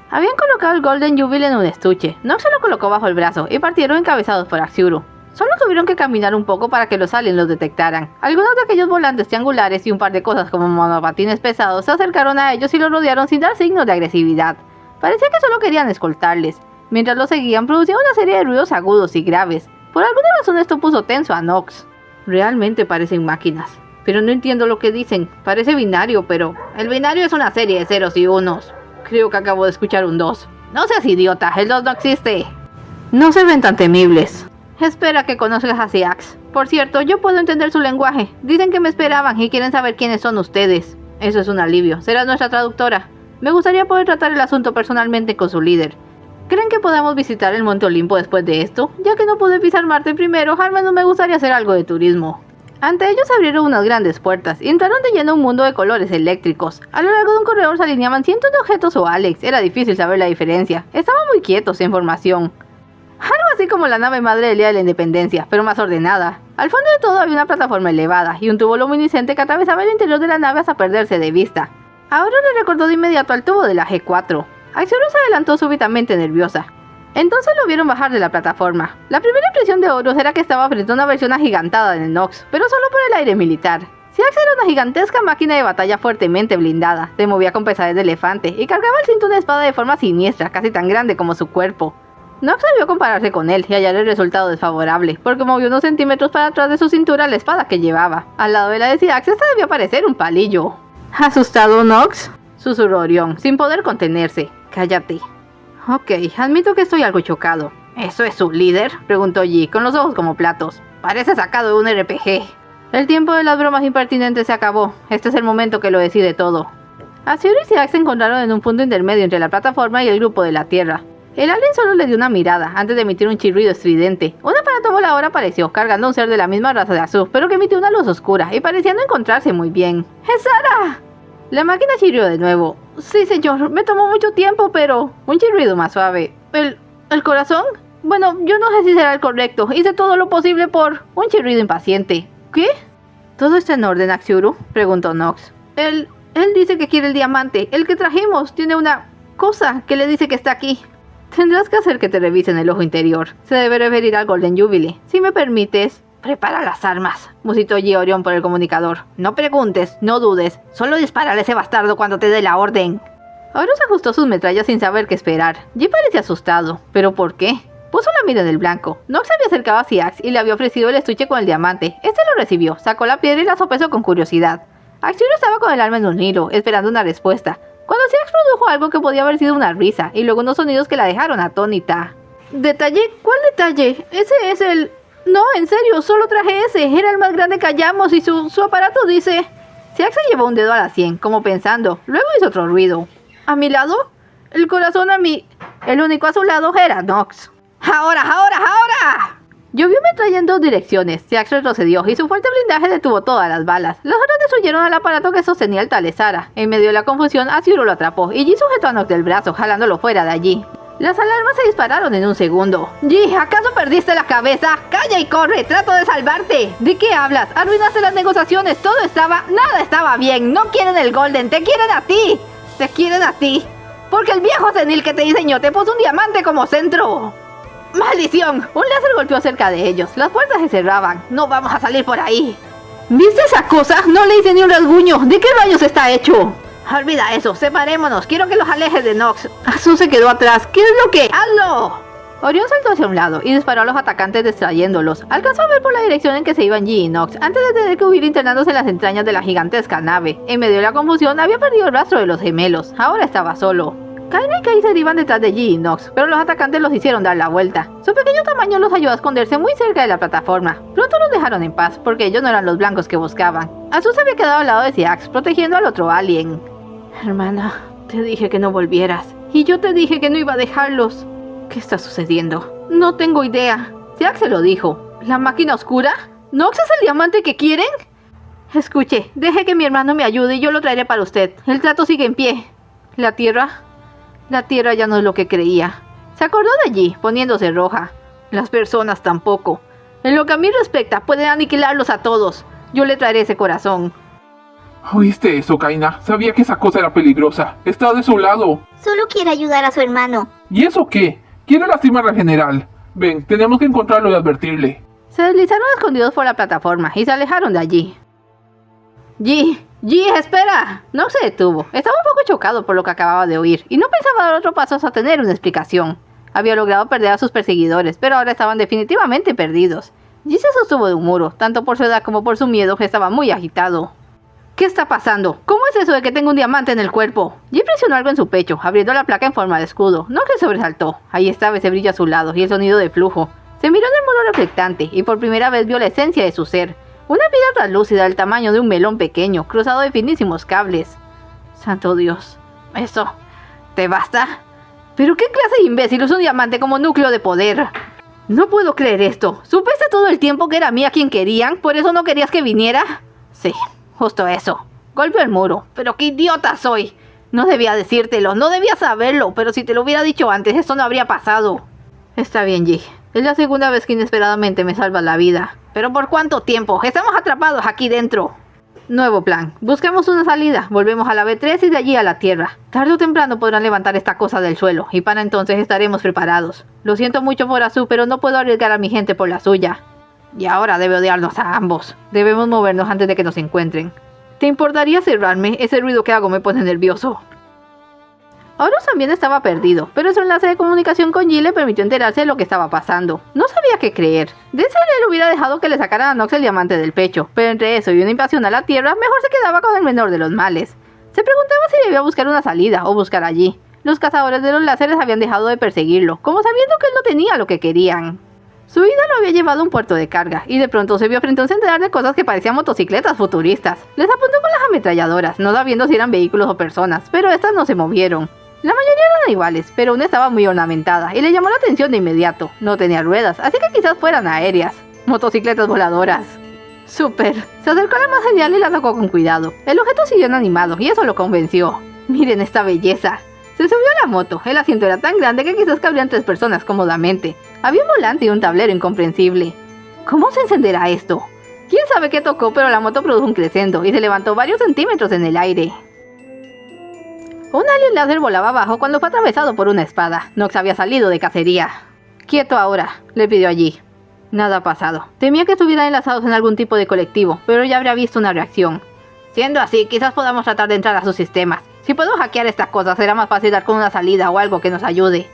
Habían colocado el Golden Jubilee en un estuche. Nox se lo colocó bajo el brazo y partieron encabezados por Axiuru. Solo tuvieron que caminar un poco para que los aliens los detectaran. Algunos de aquellos volantes triangulares y un par de cosas como monopatines pesados se acercaron a ellos y los rodearon sin dar signos de agresividad. Parecía que solo querían escoltarles. Mientras los seguían, producían una serie de ruidos agudos y graves. Por alguna razón esto puso tenso a Nox. Realmente parecen máquinas. Pero no entiendo lo que dicen. Parece binario, pero... El binario es una serie de ceros y unos. Creo que acabo de escuchar un 2. No seas idiota, el 2 no existe. No se ven tan temibles. Espera que conozcas a Seax. Por cierto, yo puedo entender su lenguaje. Dicen que me esperaban y quieren saber quiénes son ustedes. Eso es un alivio. Serás nuestra traductora. Me gustaría poder tratar el asunto personalmente con su líder. ¿Creen que podamos visitar el Monte Olimpo después de esto? Ya que no pude pisar Marte primero, al menos me gustaría hacer algo de turismo. Ante ellos abrieron unas grandes puertas y entraron de lleno a un mundo de colores eléctricos. A lo largo de un corredor se alineaban cientos de objetos o Alex. Era difícil saber la diferencia. Estaban muy quietos en formación. Algo así como la nave madre del Día de la Independencia, pero más ordenada. Al fondo de todo había una plataforma elevada y un tubo luminiscente que atravesaba el interior de la nave hasta perderse de vista. Ahora le recordó de inmediato al tubo de la G4. Axiuru se adelantó súbitamente nerviosa. Entonces lo vieron bajar de la plataforma. La primera impresión de Horus era que estaba frente a una versión agigantada de Nox, pero solo por el aire militar. Seax era una gigantesca máquina de batalla fuertemente blindada, se movía con pesadez de elefante y cargaba al cinto una espada de forma siniestra, casi tan grande como su cuerpo. Nox debió compararse con él y hallar el resultado desfavorable, porque movió unos centímetros para atrás de su cintura la espada que llevaba. Al lado de la de Seax, esta debía parecer un palillo. ¿Asustado, Nox?, susurró Orión, sin poder contenerse. Cállate. Ok, admito que estoy algo chocado. ¿Eso es su líder?, preguntó Yi, con los ojos como platos. Parece sacado de un RPG. El tiempo de las bromas impertinentes se acabó. Este es el momento que lo decide todo. Axiuru y Seax se encontraron en un punto intermedio entre la plataforma y el grupo de la Tierra. El alien solo le dio una mirada antes de emitir un chirrido estridente. Un aparato volador apareció cargando a un ser de la misma raza de Azul, pero que emitió una luz oscura y parecía no encontrarse muy bien. ¡Es Sara! La máquina chirrió de nuevo. Sí, señor, me tomó mucho tiempo, pero... Un chirrido más suave. ¿El corazón? Bueno, yo no sé si será el correcto. Hice todo lo posible por... Un chirrido impaciente. ¿Qué? ¿Todo está en orden, Axiuru?, preguntó Nox. Él dice que quiere el diamante. El que trajimos tiene una cosa que le dice que está aquí. Tendrás que hacer que te revisen el ojo interior. Se debe referir al Golden Jubilee. Si me permites... Prepara las armas, musitó G. Orión por el comunicador. No preguntes, no dudes. Solo dispárale a ese bastardo cuando te dé la orden. Horus ajustó sus metrallas sin saber qué esperar. G parecía asustado. ¿Pero por qué? Puso la mira en el blanco. Nox había acercado a Siax y le había ofrecido el estuche con el diamante. Este lo recibió, sacó la piedra y la sopesó con curiosidad. Axiuru estaba con el alma en un hilo, esperando una respuesta, cuando Siax produjo algo que podía haber sido una risa, y luego unos sonidos que la dejaron atónita. ¿Detalle? ¿Cuál detalle? Ese es el... No, en serio, solo traje ese. Era el más grande que hallamos y su aparato dice... Siax se llevó un dedo a la sien, como pensando. Luego hizo otro ruido. ¿A mi lado? El corazón a mí... El único a su lado era Nox. ¡Ahora! Llovió metralla en dos direcciones. Siax retrocedió y su fuerte blindaje detuvo todas las balas. Las otras destruyeron al aparato que sostenía el Talesara. En medio de la confusión, Axiuru lo atrapó y G sujetó a Nox del brazo, jalándolo fuera de allí. Las alarmas se dispararon en un segundo. G, ¿acaso perdiste la cabeza? ¡Calla y corre! ¡Trato de salvarte! ¿De qué hablas? Arruinaste las negociaciones. Nada estaba bien. No quieren el Golden. Te quieren a ti. Te quieren a ti. Porque el viejo senil que te diseñó te puso un diamante como centro. ¡Maldición! Un láser golpeó cerca de ellos. Las puertas se cerraban. No vamos a salir por ahí. ¿Viste esa cosa? No le hice ni un rasguño. ¿De qué rayos está hecho? Olvida eso, separémonos. Quiero que los alejes de Nox. Azul se quedó atrás. ¿Qué es lo que? ¡Hazlo! Orión saltó hacia un lado y disparó a los atacantes distrayéndolos. Alcanzó a ver por la dirección en que se iban G y Nox, antes de tener que huir internándose en las entrañas de la gigantesca nave. En medio de la confusión había perdido el rastro de los gemelos. Ahora estaba solo. Kaina y Kaiser iban detrás de G y Nox, pero los atacantes los hicieron dar la vuelta. Su pequeño tamaño los ayudó a esconderse muy cerca de la plataforma. Pronto los dejaron en paz, porque ellos no eran los blancos que buscaban. Azul se había quedado al lado de Siax, protegiendo al otro alien. Hermana, te dije que no volvieras. Y yo te dije que no iba a dejarlos. ¿Qué está sucediendo? No tengo idea. Siax se lo dijo. ¿La máquina oscura? ¿Nox es el diamante que quieren? Escuche, deje que mi hermano me ayude y yo lo traeré para usted. El trato sigue en pie. ¿La tierra ya no es lo que creía. Se acordó de allí, poniéndose roja. Las personas tampoco. En lo que a mí respecta, pueden aniquilarlos a todos. Yo le traeré ese corazón. ¿Oíste eso, Kaina? Sabía que esa cosa era peligrosa. Está de su lado. Solo quiere ayudar a su hermano. ¿Y eso qué? Quiere lastimar al general. Ven, tenemos que encontrarlo y advertirle. Se deslizaron escondidos por la plataforma y se alejaron de allí. G, espera. No se detuvo. Estaba un poco chocado por lo que acababa de oír y no pensaba dar otro paso hasta tener una explicación. Había logrado perder a sus perseguidores, pero ahora estaban definitivamente perdidos. G se sostuvo de un muro, tanto por su edad como por su miedo, que estaba muy agitado. ¿Qué está pasando? ¿Cómo es eso de que tengo un diamante en el cuerpo? G presionó algo en su pecho, abriendo la placa en forma de escudo. No se sobresaltó. Ahí estaba ese brillo a su lado y el sonido de flujo. Se miró en el muro reflectante y por primera vez vio la esencia de su ser. Una piedra translúcida del tamaño de un melón pequeño, cruzado de finísimos cables. Santo Dios. ¿Eso te basta? ¿Pero qué clase de imbécil usa un diamante como núcleo de poder? No puedo creer esto. ¿Supiste todo el tiempo que era mía quien querían? ¿Por eso no querías que viniera? Sí. Justo eso. Golpeó el muro. Pero qué idiota soy. No debía decírtelo, no debía saberlo, pero si te lo hubiera dicho antes, esto no habría pasado. Está bien, G. Es la segunda vez que inesperadamente me salvas la vida. ¿Pero por cuánto tiempo? Estamos atrapados aquí dentro. Nuevo plan. Buscamos una salida, volvemos a la B3 y de allí a la Tierra. Tarde o temprano podrán levantar esta cosa del suelo, y para entonces estaremos preparados. Lo siento mucho por Azul, pero no puedo arriesgar a mi gente por la suya. Y ahora debe odiarnos a ambos. Debemos movernos antes de que nos encuentren. ¿Te importaría cerrarme? Ese ruido que hago me pone nervioso. Horus también estaba perdido, pero su enlace de comunicación con G le permitió enterarse de lo que estaba pasando. No sabía qué creer. De ser él hubiera dejado que le sacaran a Nox el diamante del pecho, pero entre eso y una invasión a la Tierra, mejor se quedaba con el menor de los males. Se preguntaba si debía buscar una salida o buscar allí. Los cazadores de los láseres habían dejado de perseguirlo, como sabiendo que él no tenía lo que querían. Su vida lo había llevado a un puerto de carga, y de pronto se vio frente a un centenar de cosas que parecían motocicletas futuristas. Les apuntó con las ametralladoras, no sabiendo si eran vehículos o personas, pero estas no se movieron. La mayoría eran iguales, pero una estaba muy ornamentada y le llamó la atención de inmediato. No tenía ruedas, así que quizás fueran aéreas. Motocicletas voladoras. ¡Súper! Se acercó a la más genial y la tocó con cuidado. El objeto siguió inanimado y eso lo convenció. ¡Miren esta belleza! Se subió a la moto. El asiento era tan grande que quizás cabrían 3 personas cómodamente. Había un volante y un tablero incomprensible. ¿Cómo se encenderá esto? Quién sabe qué tocó, pero la moto produjo un crescendo y se levantó varios centímetros en el aire. Un alien láser volaba abajo cuando fue atravesado por una espada. Nox había salido de cacería. «Quieto ahora», le pidió allí. Nada ha pasado. Temía que estuvieran enlazados en algún tipo de colectivo, pero ya habría visto una reacción. Siendo así, quizás podamos tratar de entrar a sus sistemas. Si puedo hackear estas cosas, será más fácil dar con una salida o algo que nos ayude.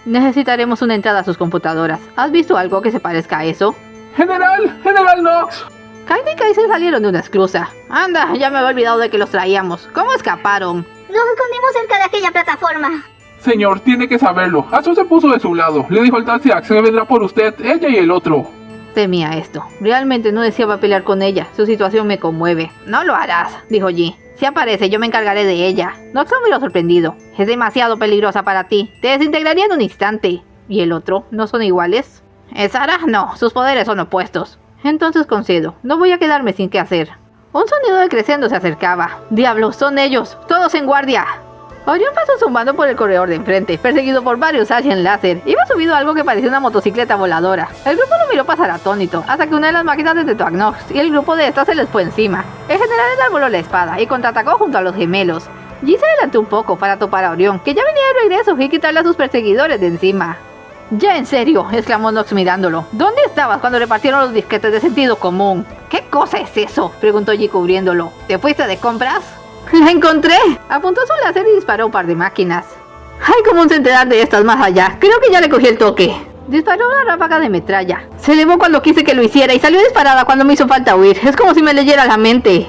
Necesitaremos una entrada a sus computadoras. ¿Has visto algo que se parezca a eso? ¡General Nox! Kaine y Kaiser salieron de una esclusa. Anda, ya me había olvidado de que los traíamos. ¿Cómo escaparon? Nos escondimos cerca de aquella plataforma. Señor, tiene que saberlo. Azu se puso de su lado. Le dijo al Taxiax que vendrá por usted, ella y el otro. Temía esto. Realmente no deseaba pelear con ella. Su situación me conmueve. No lo harás, dijo Yi. Si aparece, yo me encargaré de ella. Nox lo miró sorprendido. Es demasiado peligrosa para ti. Te desintegraría en un instante. ¿Y el otro? ¿No son iguales? Sarah, no. Sus poderes son opuestos. Entonces concedo. No voy a quedarme sin qué hacer. Un sonido de crescendo se acercaba. ¡Diablos! ¡Son ellos! ¡Todos en guardia! Orión pasó zumbando por el corredor de enfrente, perseguido por varios aliens láser. Iba subido a algo que parecía una motocicleta voladora. El grupo lo miró pasar atónito, hasta que una de las máquinas detectó a Nox, y el grupo de estas se les fue encima. El general enarboló la espada y contraatacó junto a los gemelos. Yi se adelantó un poco para topar a Orión, que ya venía de regreso, y quitarle a sus perseguidores de encima. «Ya en serio», exclamó Nox mirándolo. «¿Dónde estabas cuando repartieron los disquetes de sentido común?» «¿Qué cosa es eso?», preguntó Yi cubriéndolo. «¿Te fuiste de compras?» «¡La encontré!», apuntó su láser y disparó un par de máquinas. «Hay como un centenar de estas más allá. Creo que ya le cogí el toque». Disparó una ráfaga de metralla. Se elevó cuando quise que lo hiciera y salió disparada cuando me hizo falta huir. Es como si me leyera la mente.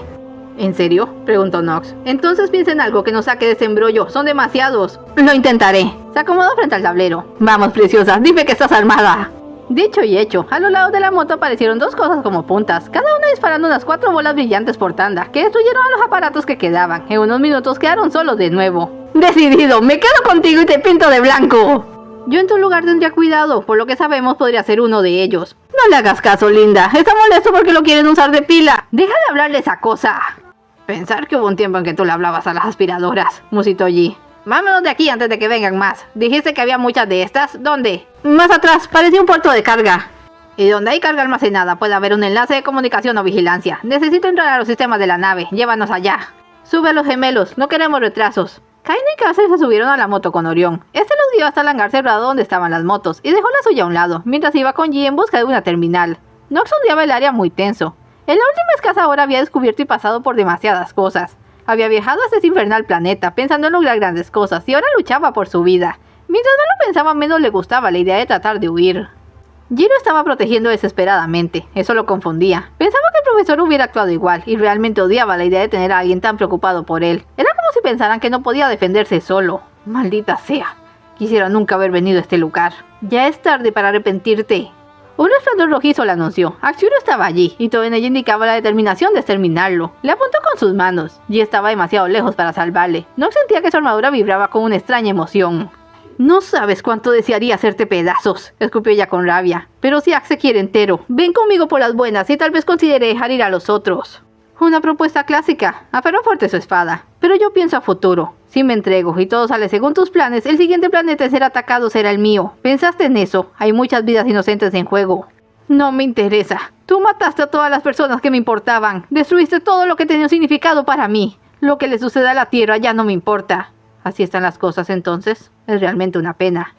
«¿En serio?», preguntó Nox. «Entonces piensa en algo que nos saque de ese embrollo. Son demasiados». «Lo intentaré». Se acomodó frente al tablero. «Vamos, preciosa, dime que estás armada». Dicho y hecho, a los lados de la moto aparecieron 2 cosas como puntas, cada una disparando unas 4 bolas brillantes por tanda, que destruyeron a los aparatos que quedaban. En unos minutos quedaron solos de nuevo. «Decidido, me quedo contigo y te pinto de blanco». «Yo en tu lugar tendría cuidado, por lo que sabemos podría ser uno de ellos». «No le hagas caso, linda, está molesto porque lo quieren usar de pila. Deja de hablarle esa cosa». «Pensar que hubo un tiempo en que tú le hablabas a las aspiradoras», musitó Yi. «Vámonos de aquí antes de que vengan más. Dijiste que había muchas de estas. ¿Dónde?» «Más atrás, parecía un puerto de carga». «Y donde hay carga almacenada puede haber un enlace de comunicación o vigilancia. Necesito entrar a los sistemas de la nave. Llévanos allá». «Sube a los gemelos, no queremos retrasos». Kaine y Kaiser se subieron a la moto con Orión. Este los guió hasta el hangar cerrado donde estaban las motos y dejó la suya a un lado, mientras iba con Yi en busca de una terminal. Nox sondeaba el área muy tenso. En la última escasa hora había descubierto y pasado por demasiadas cosas. Había viajado hasta ese infernal planeta pensando en lograr grandes cosas y ahora luchaba por su vida. Mientras no lo pensaba, menos le gustaba la idea de tratar de huir. Yi lo estaba protegiendo desesperadamente. Eso lo confundía. Pensaba que el profesor hubiera actuado igual y realmente odiaba la idea de tener a alguien tan preocupado por él. Era como si pensaran que no podía defenderse solo. Maldita sea. Quisiera nunca haber venido a este lugar. Ya es tarde para arrepentirte. Un resplandor rojizo le anunció. Axiuro estaba allí, y todo en ella indicaba la determinación de exterminarlo. Le apuntó con sus manos. Yi estaba demasiado lejos para salvarle. No sentía que su armadura vibraba con una extraña emoción. «No sabes cuánto desearía hacerte pedazos», escupió ella con rabia. «Pero si Axe quiere entero, ven conmigo por las buenas y tal vez considere dejar ir a los otros». Una propuesta clásica. Aferró fuerte su espada. «Pero yo pienso a futuro. Si me entrego y todo sale según tus planes, el siguiente planeta en ser atacado será el mío. ¿Pensaste en eso? Hay muchas vidas inocentes en juego». «No me interesa. Tú mataste a todas las personas que me importaban. Destruiste todo lo que tenía un significado para mí. Lo que le suceda a la Tierra ya no me importa». «¿Así están las cosas entonces? Es realmente una pena».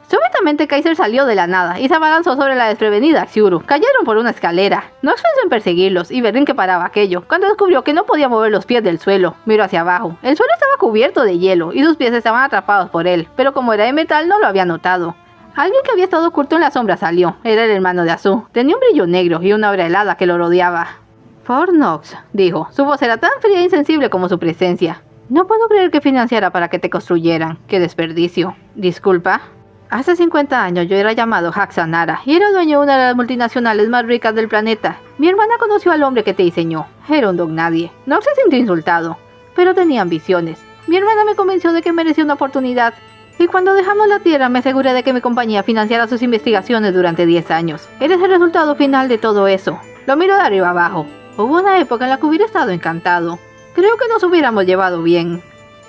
Súbitamente Kaiser salió de la nada y se abalanzó sobre la desprevenida Axiuro. Cayeron por una escalera. Nox pensó en perseguirlos y ver en qué paraba aquello, cuando descubrió que no podía mover los pies del suelo. Miró hacia abajo. El suelo estaba cubierto de hielo y sus pies estaban atrapados por él, pero como era de metal no lo había notado. Alguien que había estado oculto en la sombra salió. Era el hermano de Azu. Tenía un brillo negro y una aura helada que lo rodeaba. «Por Nox», dijo. Su voz era tan fría e insensible como su presencia. «No puedo creer que financiara para que te construyeran. ¡Qué desperdicio! Disculpa». Hace 50 años yo era llamado Haxanara y era dueño de una de las multinacionales más ricas del planeta. Mi hermana conoció al hombre que te diseñó. Era un don nadie. Nox se sintió insultado, pero tenía ambiciones. Mi hermana me convenció de que merecía una oportunidad. Y cuando dejamos la Tierra me aseguré de que mi compañía financiara sus investigaciones durante 10 años. Eres el resultado final de todo eso. Lo miro de arriba abajo. Hubo una época en la que hubiera estado encantado. Creo que nos hubiéramos llevado bien.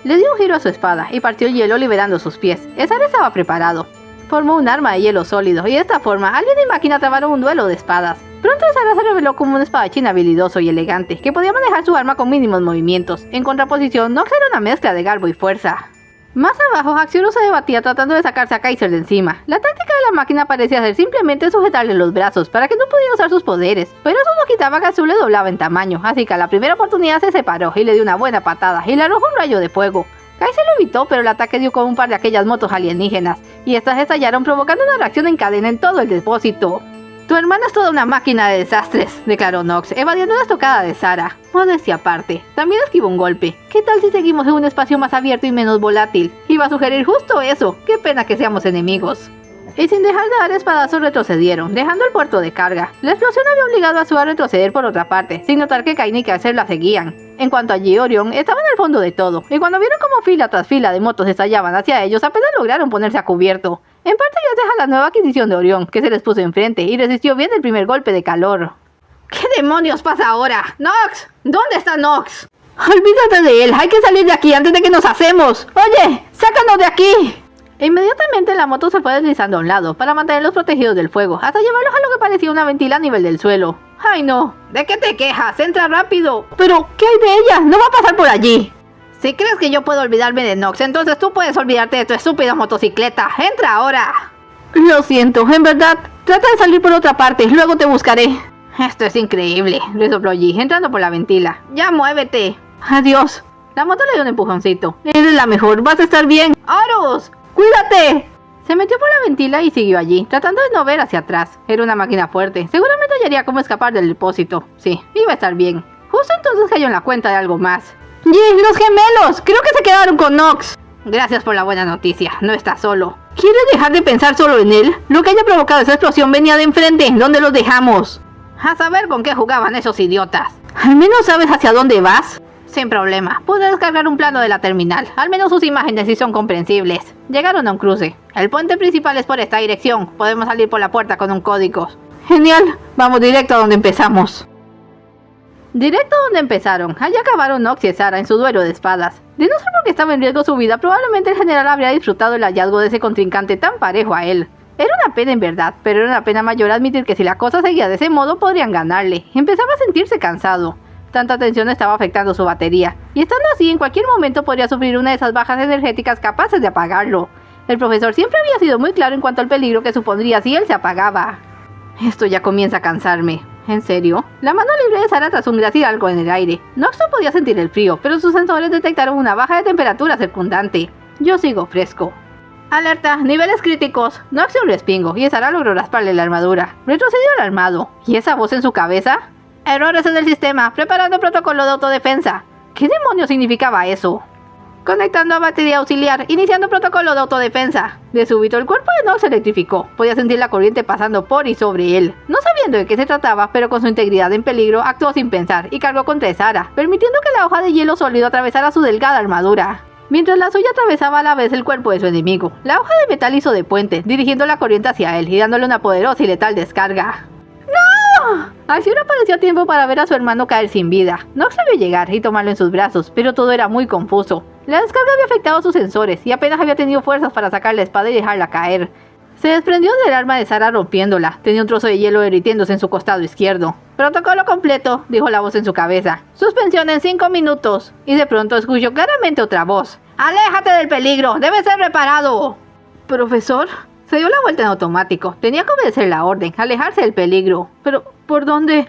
Le dio un giro a su espada y partió el hielo liberando sus pies. Ezara estaba preparado. Formó un arma de hielo sólido y de esta forma alguien y máquina trabaron un duelo de espadas. Pronto Ezara se reveló como un espadachín habilidoso y elegante que podía manejar su arma con mínimos movimientos. En contraposición, Nox era una mezcla de garbo y fuerza. Más abajo, Haxiorus se debatía tratando de sacarse a Kaiser de encima. La táctica de la máquina parecía ser simplemente sujetarle los brazos para que no pudiera usar sus poderes, pero eso no quitaba que Azul le doblaba en tamaño, así que a la primera oportunidad se separó y le dio una buena patada y le arrojó un rayo de fuego. Kaiser lo evitó, pero el ataque dio con un par de aquellas motos alienígenas, y estas estallaron provocando una reacción en cadena en todo el depósito. Tu hermana es toda una máquina de desastres, declaró Nox, evadiendo una estocada de Sara. Modestia aparte, también esquivó un golpe. ¿Qué tal si seguimos en un espacio más abierto y menos volátil? Iba a sugerir justo eso, qué pena que seamos enemigos. Y sin dejar de dar espadazos retrocedieron, dejando el puerto de carga. La explosión había obligado a Sue a retroceder por otra parte, sin notar que Kain y Kaiser la seguían. En cuanto a G, Orion estaba en el fondo de todo, y cuando vieron como fila tras fila de motos estallaban hacia ellos, apenas lograron ponerse a cubierto. En parte gracias a la nueva adquisición de Orión, que se les puso enfrente y resistió bien el primer golpe de calor. ¿Qué demonios pasa ahora? ¡Nox! ¿Dónde está Nox? Olvídate de él, hay que salir de aquí antes de que nos hacemos. ¡Oye! ¡Sácanos de aquí! E inmediatamente la moto se fue deslizando a un lado para mantenerlos protegidos del fuego, hasta llevarlos a lo que parecía una ventila a nivel del suelo. ¡Ay no! ¿De qué te quejas? ¡Entra rápido! ¿Pero qué hay de ella? ¡No va a pasar por allí! Si crees que yo puedo olvidarme de Nox, entonces tú puedes olvidarte de tu estúpida motocicleta. ¡Entra ahora! Lo siento, en verdad. Trata de salir por otra parte, luego te buscaré. Esto es increíble, resopló G, entrando por la ventila. ¡Ya muévete! ¡Adiós! La moto le dio un empujoncito. Eres la mejor, vas a estar bien. ¡Horus! ¡Cuídate! Se metió por la ventila y siguió allí, tratando de no ver hacia atrás. Era una máquina fuerte, seguramente hallaría cómo escapar del depósito. Sí, iba a estar bien. Justo entonces cayó en la cuenta de algo más. ¡G, los gemelos! Creo que se quedaron con Nox. Gracias por la buena noticia, no está solo. ¿Quieres dejar de pensar solo en él? Lo que haya provocado esa explosión venía de enfrente. ¿Dónde los dejamos? A saber con qué jugaban esos idiotas. ¿Al menos sabes hacia dónde vas? Sin problema, pude descargar un plano de la terminal. Al menos sus imágenes sí son comprensibles. Llegaron a un cruce. El puente principal es por esta dirección. Podemos salir por la puerta con un código. Genial, vamos directo a donde empezamos. Directo donde empezaron, allí acabaron Nox y Sara en su duelo de espadas. De no ser porque estaba en riesgo su vida, probablemente el general habría disfrutado el hallazgo de ese contrincante tan parejo a él. Era una pena en verdad, pero era una pena mayor admitir que si la cosa seguía de ese modo podrían ganarle. Empezaba a sentirse cansado. Tanta tensión estaba afectando su batería, y estando así en cualquier momento podría sufrir una de esas bajas energéticas capaces de apagarlo. El profesor siempre había sido muy claro en cuanto al peligro que supondría si él se apagaba. Esto ya comienza a cansarme. ¿En serio? La mano libre de Sara tras hundirse algo en el aire. Nox no podía sentir el frío, pero sus sensores detectaron una baja de temperatura circundante. Yo sigo fresco. Alerta, niveles críticos. Nox dio un respingo y Sara logró rasparle la armadura. Retrocedió alarmado. ¿Y esa voz en su cabeza? Errores en el sistema, preparando protocolo de autodefensa. ¿Qué demonios significaba eso? Conectando a batería auxiliar, iniciando protocolo de autodefensa. De súbito el cuerpo de Nox se electrificó. Podía sentir la corriente pasando por y sobre él. No sabiendo de qué se trataba, pero con su integridad en peligro, actuó sin pensar y cargó contra Sara, permitiendo que la hoja de hielo sólido atravesara su delgada armadura. Mientras la suya atravesaba a la vez el cuerpo de su enemigo, la hoja de metal hizo de puente, dirigiendo la corriente hacia él y dándole una poderosa y letal descarga. Haxiorus apareció a tiempo para ver a su hermano caer sin vida. Nox vio llegar y tomarlo en sus brazos, pero todo era muy confuso. La descarga había afectado sus sensores y apenas había tenido fuerzas para sacar la espada y dejarla caer. Se desprendió del arma de Sara rompiéndola. Tenía un trozo de hielo derritiéndose en su costado izquierdo. Protocolo completo, dijo la voz en su cabeza. Suspensión en 5 minutos. Y de pronto escuchó claramente otra voz. ¡Aléjate del peligro! ¡Debe ser reparado! ¿Profesor? Se dio la vuelta en automático. Tenía que obedecer la orden, alejarse del peligro. Pero, ¿por dónde?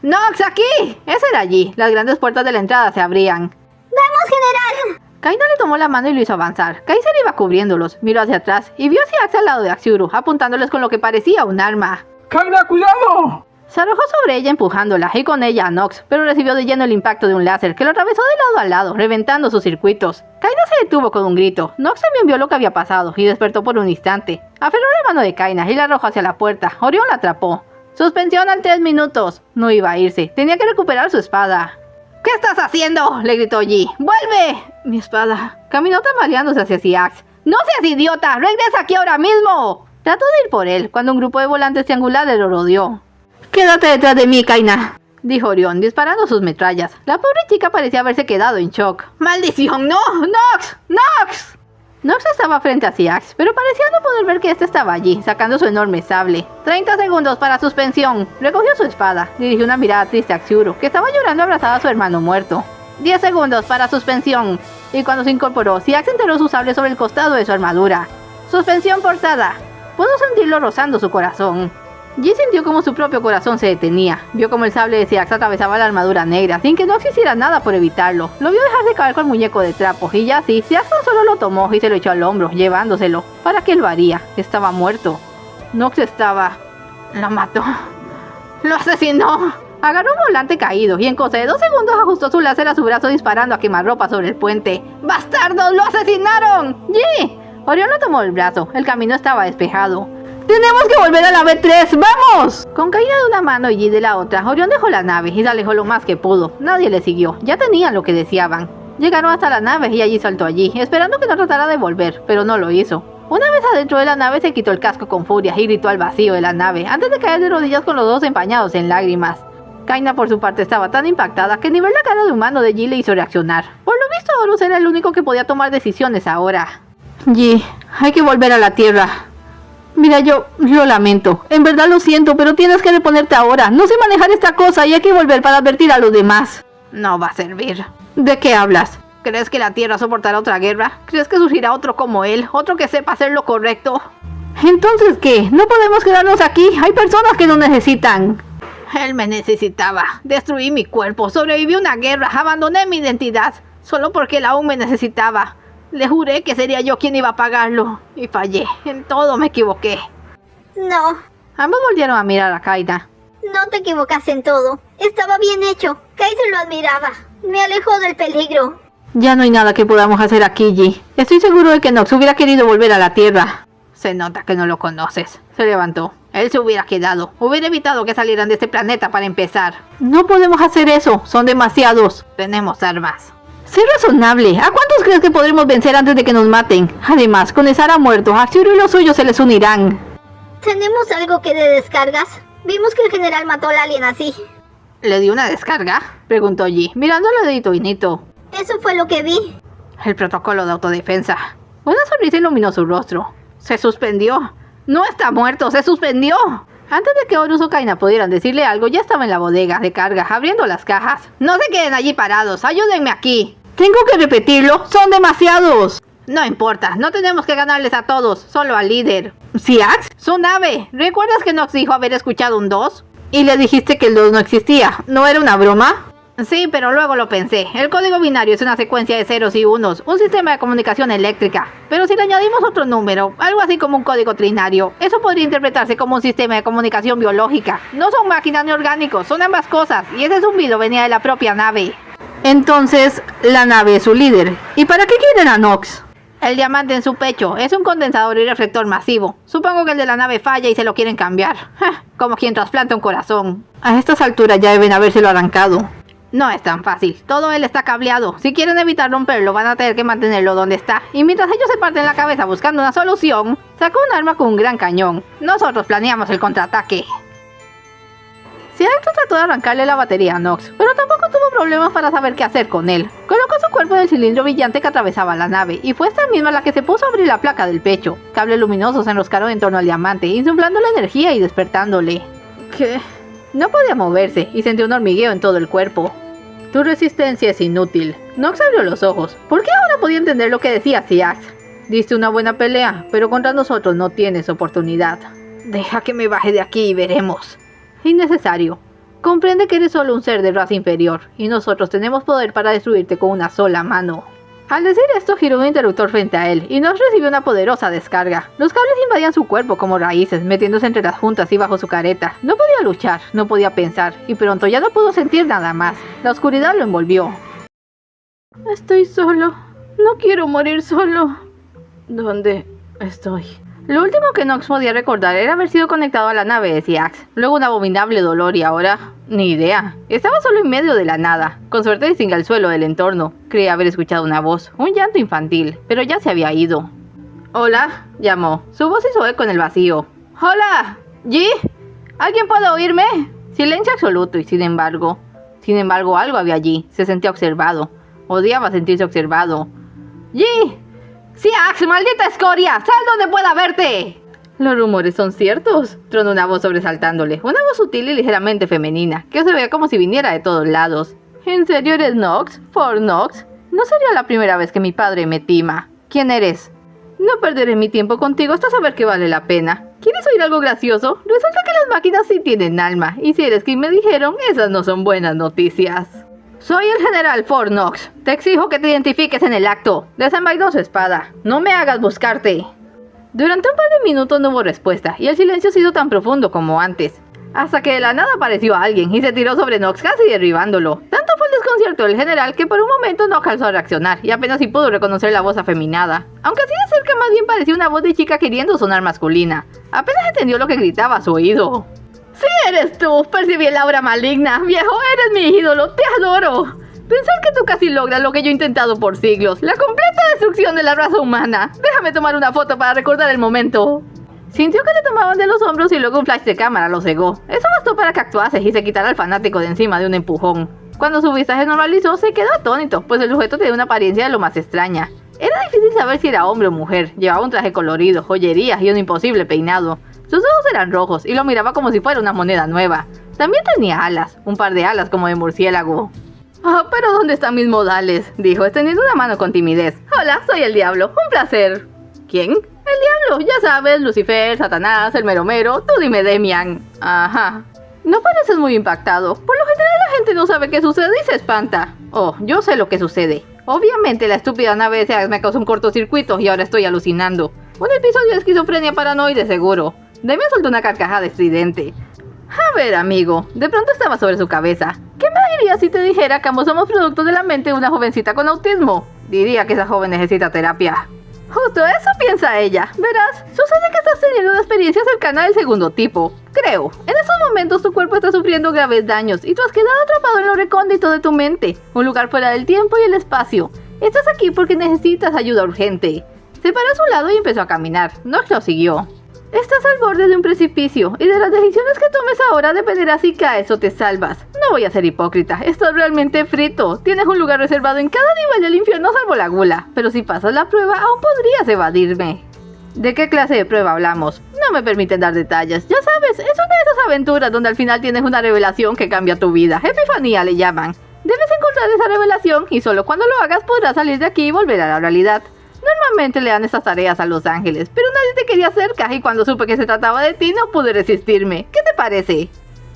¡Nox, aquí! Ese era allí. Las grandes puertas de la entrada se abrían. ¡Vamos, general! Kaina le tomó la mano y lo hizo avanzar. Kaiser iba cubriéndolos, miró hacia atrás y vio hacia Axe al lado de Haxiorus, apuntándoles con lo que parecía un arma. ¡Kaina, cuidado! Se arrojó sobre ella empujándola y con ella a Nox, pero recibió de lleno el impacto de un láser que lo atravesó de lado a lado, reventando sus circuitos. Kaina se detuvo con un grito. Nox también vio lo que había pasado y despertó por un instante. Aferró la mano de Kaina y la arrojó hacia la puerta. Orión la atrapó. Suspensión al 3 minutos. No iba a irse, tenía que recuperar su espada. ¿Qué estás haciendo?, le gritó Yi. ¡Vuelve! Mi espada. Caminó tambaleándose hacia Siax. ¡No seas idiota! ¡Regresa aquí ahora mismo! Trató de ir por él cuando un grupo de volantes triangulares lo rodeó. Quédate detrás de mí, Kaina, dijo Orión, disparando sus metrallas. La pobre chica parecía haberse quedado en shock. ¡Maldición! ¡No! ¡Nox! ¡Nox! Nox estaba frente a Siax, pero parecía no poder ver que éste estaba allí, sacando su enorme sable. 30 segundos para suspensión. Recogió su espada, dirigió una mirada triste a Xiuru, que estaba llorando abrazado a su hermano muerto. 10 segundos para suspensión. Y cuando se incorporó, Siax enterró su sable sobre el costado de su armadura. Suspensión forzada. Pudo sentirlo rozando su corazón. Yi sintió como su propio corazón se detenía. Vio como el sable de Siax atravesaba la armadura negra, sin que no hiciera nada por evitarlo. Lo vio dejarse caer con el muñeco de trapo, y ya así, Siax tan solo lo tomó y se lo echó al hombro, llevándoselo. ¿Para qué lo haría? Estaba muerto. Nox estaba... Lo mató. ¡Lo asesinó! Agarró un volante caído y en cosa de 2 segundos ajustó su láser a su brazo disparando a quemarropa sobre el puente. ¡Bastardos! ¡Lo asesinaron! ¡Yi! Orión lo tomó el brazo. El camino estaba despejado. ¡Tenemos que volver a la B3! ¡Vamos! Con caída de una mano y Yi de la otra, Orión dejó la nave y se alejó lo más que pudo. Nadie le siguió. Ya tenían lo que deseaban. Llegaron hasta la nave y allí saltó allí, esperando que no tratara de volver, pero no lo hizo. Una vez adentro de la nave se quitó el casco con furia y gritó al vacío de la nave, antes de caer de rodillas con los dos empañados en lágrimas. Kaina por su parte estaba tan impactada que ni ver la cara de humano de Yi le hizo reaccionar. Por lo visto Horus era el único que podía tomar decisiones ahora. Yi, hay que volver a la Tierra. Mira, yo lo lamento. En verdad lo siento, pero tienes que reponerte ahora. No sé manejar esta cosa y hay que volver para advertir a los demás. No va a servir. ¿De qué hablas? ¿Crees que la Tierra soportará otra guerra? ¿Crees que surgirá otro como él? ¿Otro que sepa hacer lo correcto? ¿Entonces qué? No podemos quedarnos aquí. Hay personas que nos necesitan. Él me necesitaba. Destruí mi cuerpo. Sobreviví a una guerra. Abandoné mi identidad. Solo porque él aún me necesitaba. Le juré que sería yo quien iba a pagarlo. Y fallé. En todo me equivoqué. No, Ambos volvieron a mirar a Kaina. no te equivocaste en todo. Estaba bien hecho. Kaiser lo admiraba. Me alejó del peligro. Ya no hay nada que podamos hacer aquí, Yi. Estoy seguro de que Nox hubiera querido volver a la Tierra. Se nota que no lo conoces. Se levantó. Él se hubiera quedado. Hubiera evitado que salieran de este planeta para empezar. No podemos hacer eso. Son demasiados. Tenemos armas. Sé razonable. ¿A cuántos crees que podremos vencer antes de que nos maten? Además, con Esara muerto, a Xiuru y los suyos se les unirán. ¿Tenemos algo que de descargas? Vimos que el general mató al alien así. ¿Le dio una descarga?, preguntó Yi, mirándolo de hito y nito. Eso fue lo que vi. El protocolo de autodefensa. Una sonrisa iluminó su rostro. Se suspendió. No está muerto, se suspendió. Antes de que Horus o Kaina pudieran decirle algo, ya estaba en la bodega de carga, abriendo las cajas. No se queden allí parados, ayúdenme aquí. ¿Tengo que repetirlo? ¡Son demasiados! No importa, no tenemos que ganarles a todos, solo al líder. ¿Siax? Su nave. ¿Recuerdas que Nox dijo haber escuchado un 2? Y le dijiste que el 2 no existía. ¿No era una broma? Sí, pero luego lo pensé. El código binario es una secuencia de ceros y unos, un sistema de comunicación eléctrica. Pero si le añadimos otro número, algo así como un código trinario, eso podría interpretarse como un sistema de comunicación biológica. No son máquinas ni orgánicos, son ambas cosas, y ese zumbido venía de la propia nave. Entonces, la nave es su líder. ¿Y para qué quieren a Nox? El diamante en su pecho es un condensador y reflector masivo. Supongo que el de la nave falla y se lo quieren cambiar. Como quien trasplanta un corazón. A estas alturas ya deben habérselo arrancado. No es tan fácil, todo él está cableado. Si quieren evitar romperlo, van a tener que mantenerlo donde está. Y mientras ellos se parten la cabeza buscando una solución, sacó un arma con un gran cañón. Nosotros planeamos el contraataque. Siax trató de arrancarle la batería a Nox, pero tampoco tuvo problemas para saber qué hacer con él. Colocó su cuerpo en el cilindro brillante que atravesaba la nave, y fue esta misma la que se puso a abrir la placa del pecho. Cables luminosos se enroscaron en torno al diamante, insuflando la energía y despertándole. ¿Qué? No podía moverse, y sentía un hormigueo en todo el cuerpo. Tu resistencia es inútil. Nox abrió los ojos. ¿Por qué ahora podía entender lo que decía Siax? Diste una buena pelea, pero contra nosotros no tienes oportunidad. Deja que me baje de aquí y veremos. Innecesario. Comprende que eres solo un ser de raza inferior, y nosotros tenemos poder para destruirte con una sola mano. Al decir esto, giró un interruptor frente a él, y Nox recibió una poderosa descarga. Los cables invadían su cuerpo como raíces, metiéndose entre las juntas y bajo su careta. No podía luchar, no podía pensar, y pronto ya no pudo sentir nada más. La oscuridad lo envolvió. Estoy solo. No quiero morir solo. ¿Dónde estoy? Lo último que Nox podía recordar era haber sido conectado a la nave de Siax, luego un abominable dolor y ahora... ni idea. Estaba solo en medio de la nada. Con suerte distinguía el suelo del entorno. Creía haber escuchado una voz, un llanto infantil, pero ya se había ido. «Hola», llamó. Su voz hizo eco en el vacío. «¡Hola! ¿G? ¿Alguien puede oírme?» Silencio absoluto y sin embargo algo había allí. Se sentía observado. Odiaba sentirse observado. «G. ¡Siax, maldita escoria! ¡Sal donde pueda verte!» «Los rumores son ciertos», tronó una voz sobresaltándole, una voz sutil y ligeramente femenina, que se veía como si viniera de todos lados. «¿En serio eres Nox? ¿For Nox? No sería la primera vez que mi padre me tima. ¿Quién eres?» «No perderé mi tiempo contigo hasta saber que vale la pena. ¿Quieres oír algo gracioso? Resulta que las máquinas sí tienen alma, y si eres quien me dijeron, esas no son buenas noticias». «Soy el general For Nox. Te exijo que te identifiques en el acto». Desenvainó su espada. «No me hagas buscarte». Durante un par de minutos no hubo respuesta, y el silencio se hizo tan profundo como antes. Hasta que de la nada apareció alguien, y se tiró sobre Nox casi derribándolo. Tanto fue el desconcierto del general que por un momento no alcanzó a reaccionar, y apenas si pudo reconocer la voz afeminada. Aunque así de cerca más bien parecía una voz de chica queriendo sonar masculina. Apenas entendió lo que gritaba a su oído. «¡Sí eres tú! Percibí el aura maligna. Viejo, eres mi ídolo. Te adoro. Pensar que tú casi logras lo que yo he intentado por siglos. La completa destrucción de la raza humana. Déjame tomar una foto para recordar el momento». Sintió que le tomaban de los hombros y luego un flash de cámara lo cegó. Eso bastó para que actuase y se quitara al fanático de encima de un empujón. Cuando su vista se normalizó, se quedó atónito, pues el sujeto tenía una apariencia de lo más extraña. Era difícil saber si era hombre o mujer. Llevaba un traje colorido, joyerías y un imposible peinado. Sus ojos eran rojos y lo miraba como si fuera una moneda nueva. También tenía alas, un par de alas como de murciélago. «Oh, pero ¿dónde están mis modales?», dijo, extendiendo una mano con timidez. «Hola, soy el diablo, un placer». «¿Quién?». «El diablo, ya sabes, Lucifer, Satanás, el meromero, tú dime Demian». «Ajá». «No pareces muy impactado. Por lo general la gente no sabe qué sucede y se espanta». «Oh, yo sé lo que sucede. Obviamente la estúpida nave de Seax me causó un cortocircuito y ahora estoy alucinando. Un episodio de esquizofrenia paranoide seguro». Demian soltó una carcajada estridente. «A ver, amigo», de pronto estaba sobre su cabeza. «¿Qué me dirías si te dijera que ambos somos producto de la mente de una jovencita con autismo? Diría que esa joven necesita terapia». «Justo eso piensa ella. Verás, sucede que estás teniendo una experiencia cercana del segundo tipo. Creo. En estos momentos tu cuerpo está sufriendo graves daños y tú has quedado atrapado en lo recóndito de tu mente, un lugar fuera del tiempo y el espacio. Estás aquí porque necesitas ayuda urgente». Se paró a su lado y empezó a caminar. Nox lo siguió. «Estás al borde de un precipicio, y de las decisiones que tomes ahora dependerá si caes o te salvas. No voy a ser hipócrita, estás realmente frito. Tienes un lugar reservado en cada nivel del infierno salvo la gula, pero si pasas la prueba aún podrías evadirme». «¿De qué clase de prueba hablamos?». «No me permiten dar detalles. Ya sabes, es una de esas aventuras donde al final tienes una revelación que cambia tu vida. Epifanía le llaman. Debes encontrar esa revelación y solo cuando lo hagas podrás salir de aquí y volver a la realidad. Normalmente le dan estas tareas a los ángeles, pero nadie te quería cerca y cuando supe que se trataba de ti no pude resistirme. ¿Qué te parece?».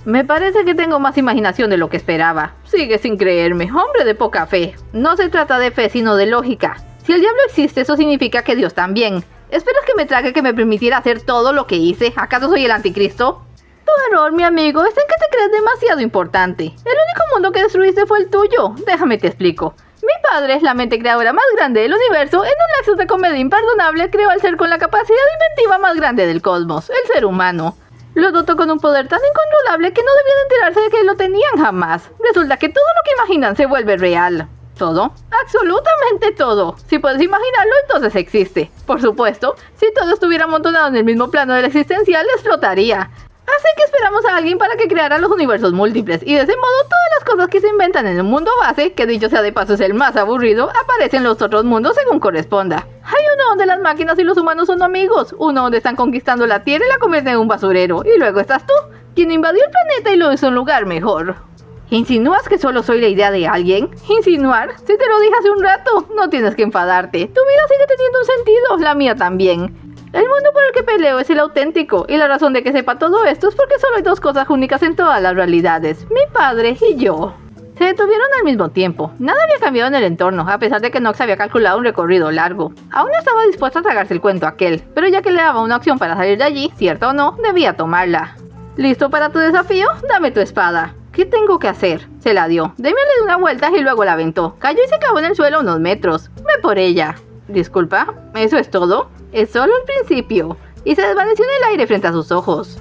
«Me parece que tengo más imaginación de lo que esperaba». «Sigue sin creerme, hombre de poca fe». «No se trata de fe, sino de lógica. Si el diablo existe, eso significa que Dios también. ¿Esperas que me trague que me permitiera hacer todo lo que hice? ¿Acaso soy el anticristo?». «Tu error, mi amigo, es en que te crees demasiado importante. El único mundo que destruiste fue el tuyo. Déjame te explico. Mi padre es la mente creadora más grande del universo. En un lapsus de comedia imperdonable creó al ser con la capacidad inventiva más grande del cosmos, el ser humano. Lo dotó con un poder tan incontrolable que no debían enterarse de que lo tenían jamás. Resulta que todo lo que imaginan se vuelve real». «¿Todo?». «Absolutamente todo. Si puedes imaginarlo, entonces existe. Por supuesto, si todo estuviera amontonado en el mismo plano de la existencial, explotaría. Así que esperamos a alguien para que creara los universos múltiples, y de ese modo todas las cosas que se inventan en el mundo base, que dicho sea de paso es el más aburrido, aparecen en los otros mundos según corresponda. Hay uno donde las máquinas y los humanos son amigos, uno donde están conquistando la Tierra y la convierten en un basurero, y luego estás tú, quien invadió el planeta y lo hizo un lugar mejor». «¿Insinúas que solo soy la idea de alguien?». «¿Insinuar? Si te lo dije hace un rato, no tienes que enfadarte. Tu vida sigue teniendo un sentido, la mía también. El mundo por el que peleo es el auténtico, y la razón de que sepa todo esto es porque solo hay dos cosas únicas en todas las realidades, mi padre y yo». Se detuvieron al mismo tiempo. Nada había cambiado en el entorno, a pesar de que Nox había calculado un recorrido largo. Aún no estaba dispuesto a tragarse el cuento aquel, pero ya que le daba una opción para salir de allí, cierto o no, debía tomarla. «¿Listo para tu desafío? Dame tu espada». «¿Qué tengo que hacer?». Se la dio. Demian le dio una vuelta y luego la aventó. Cayó y se clavó en el suelo unos metros. «Ve por ella». «Disculpa, ¿eso es todo?». «Es solo el principio. y se desvaneció en el aire frente a sus ojos.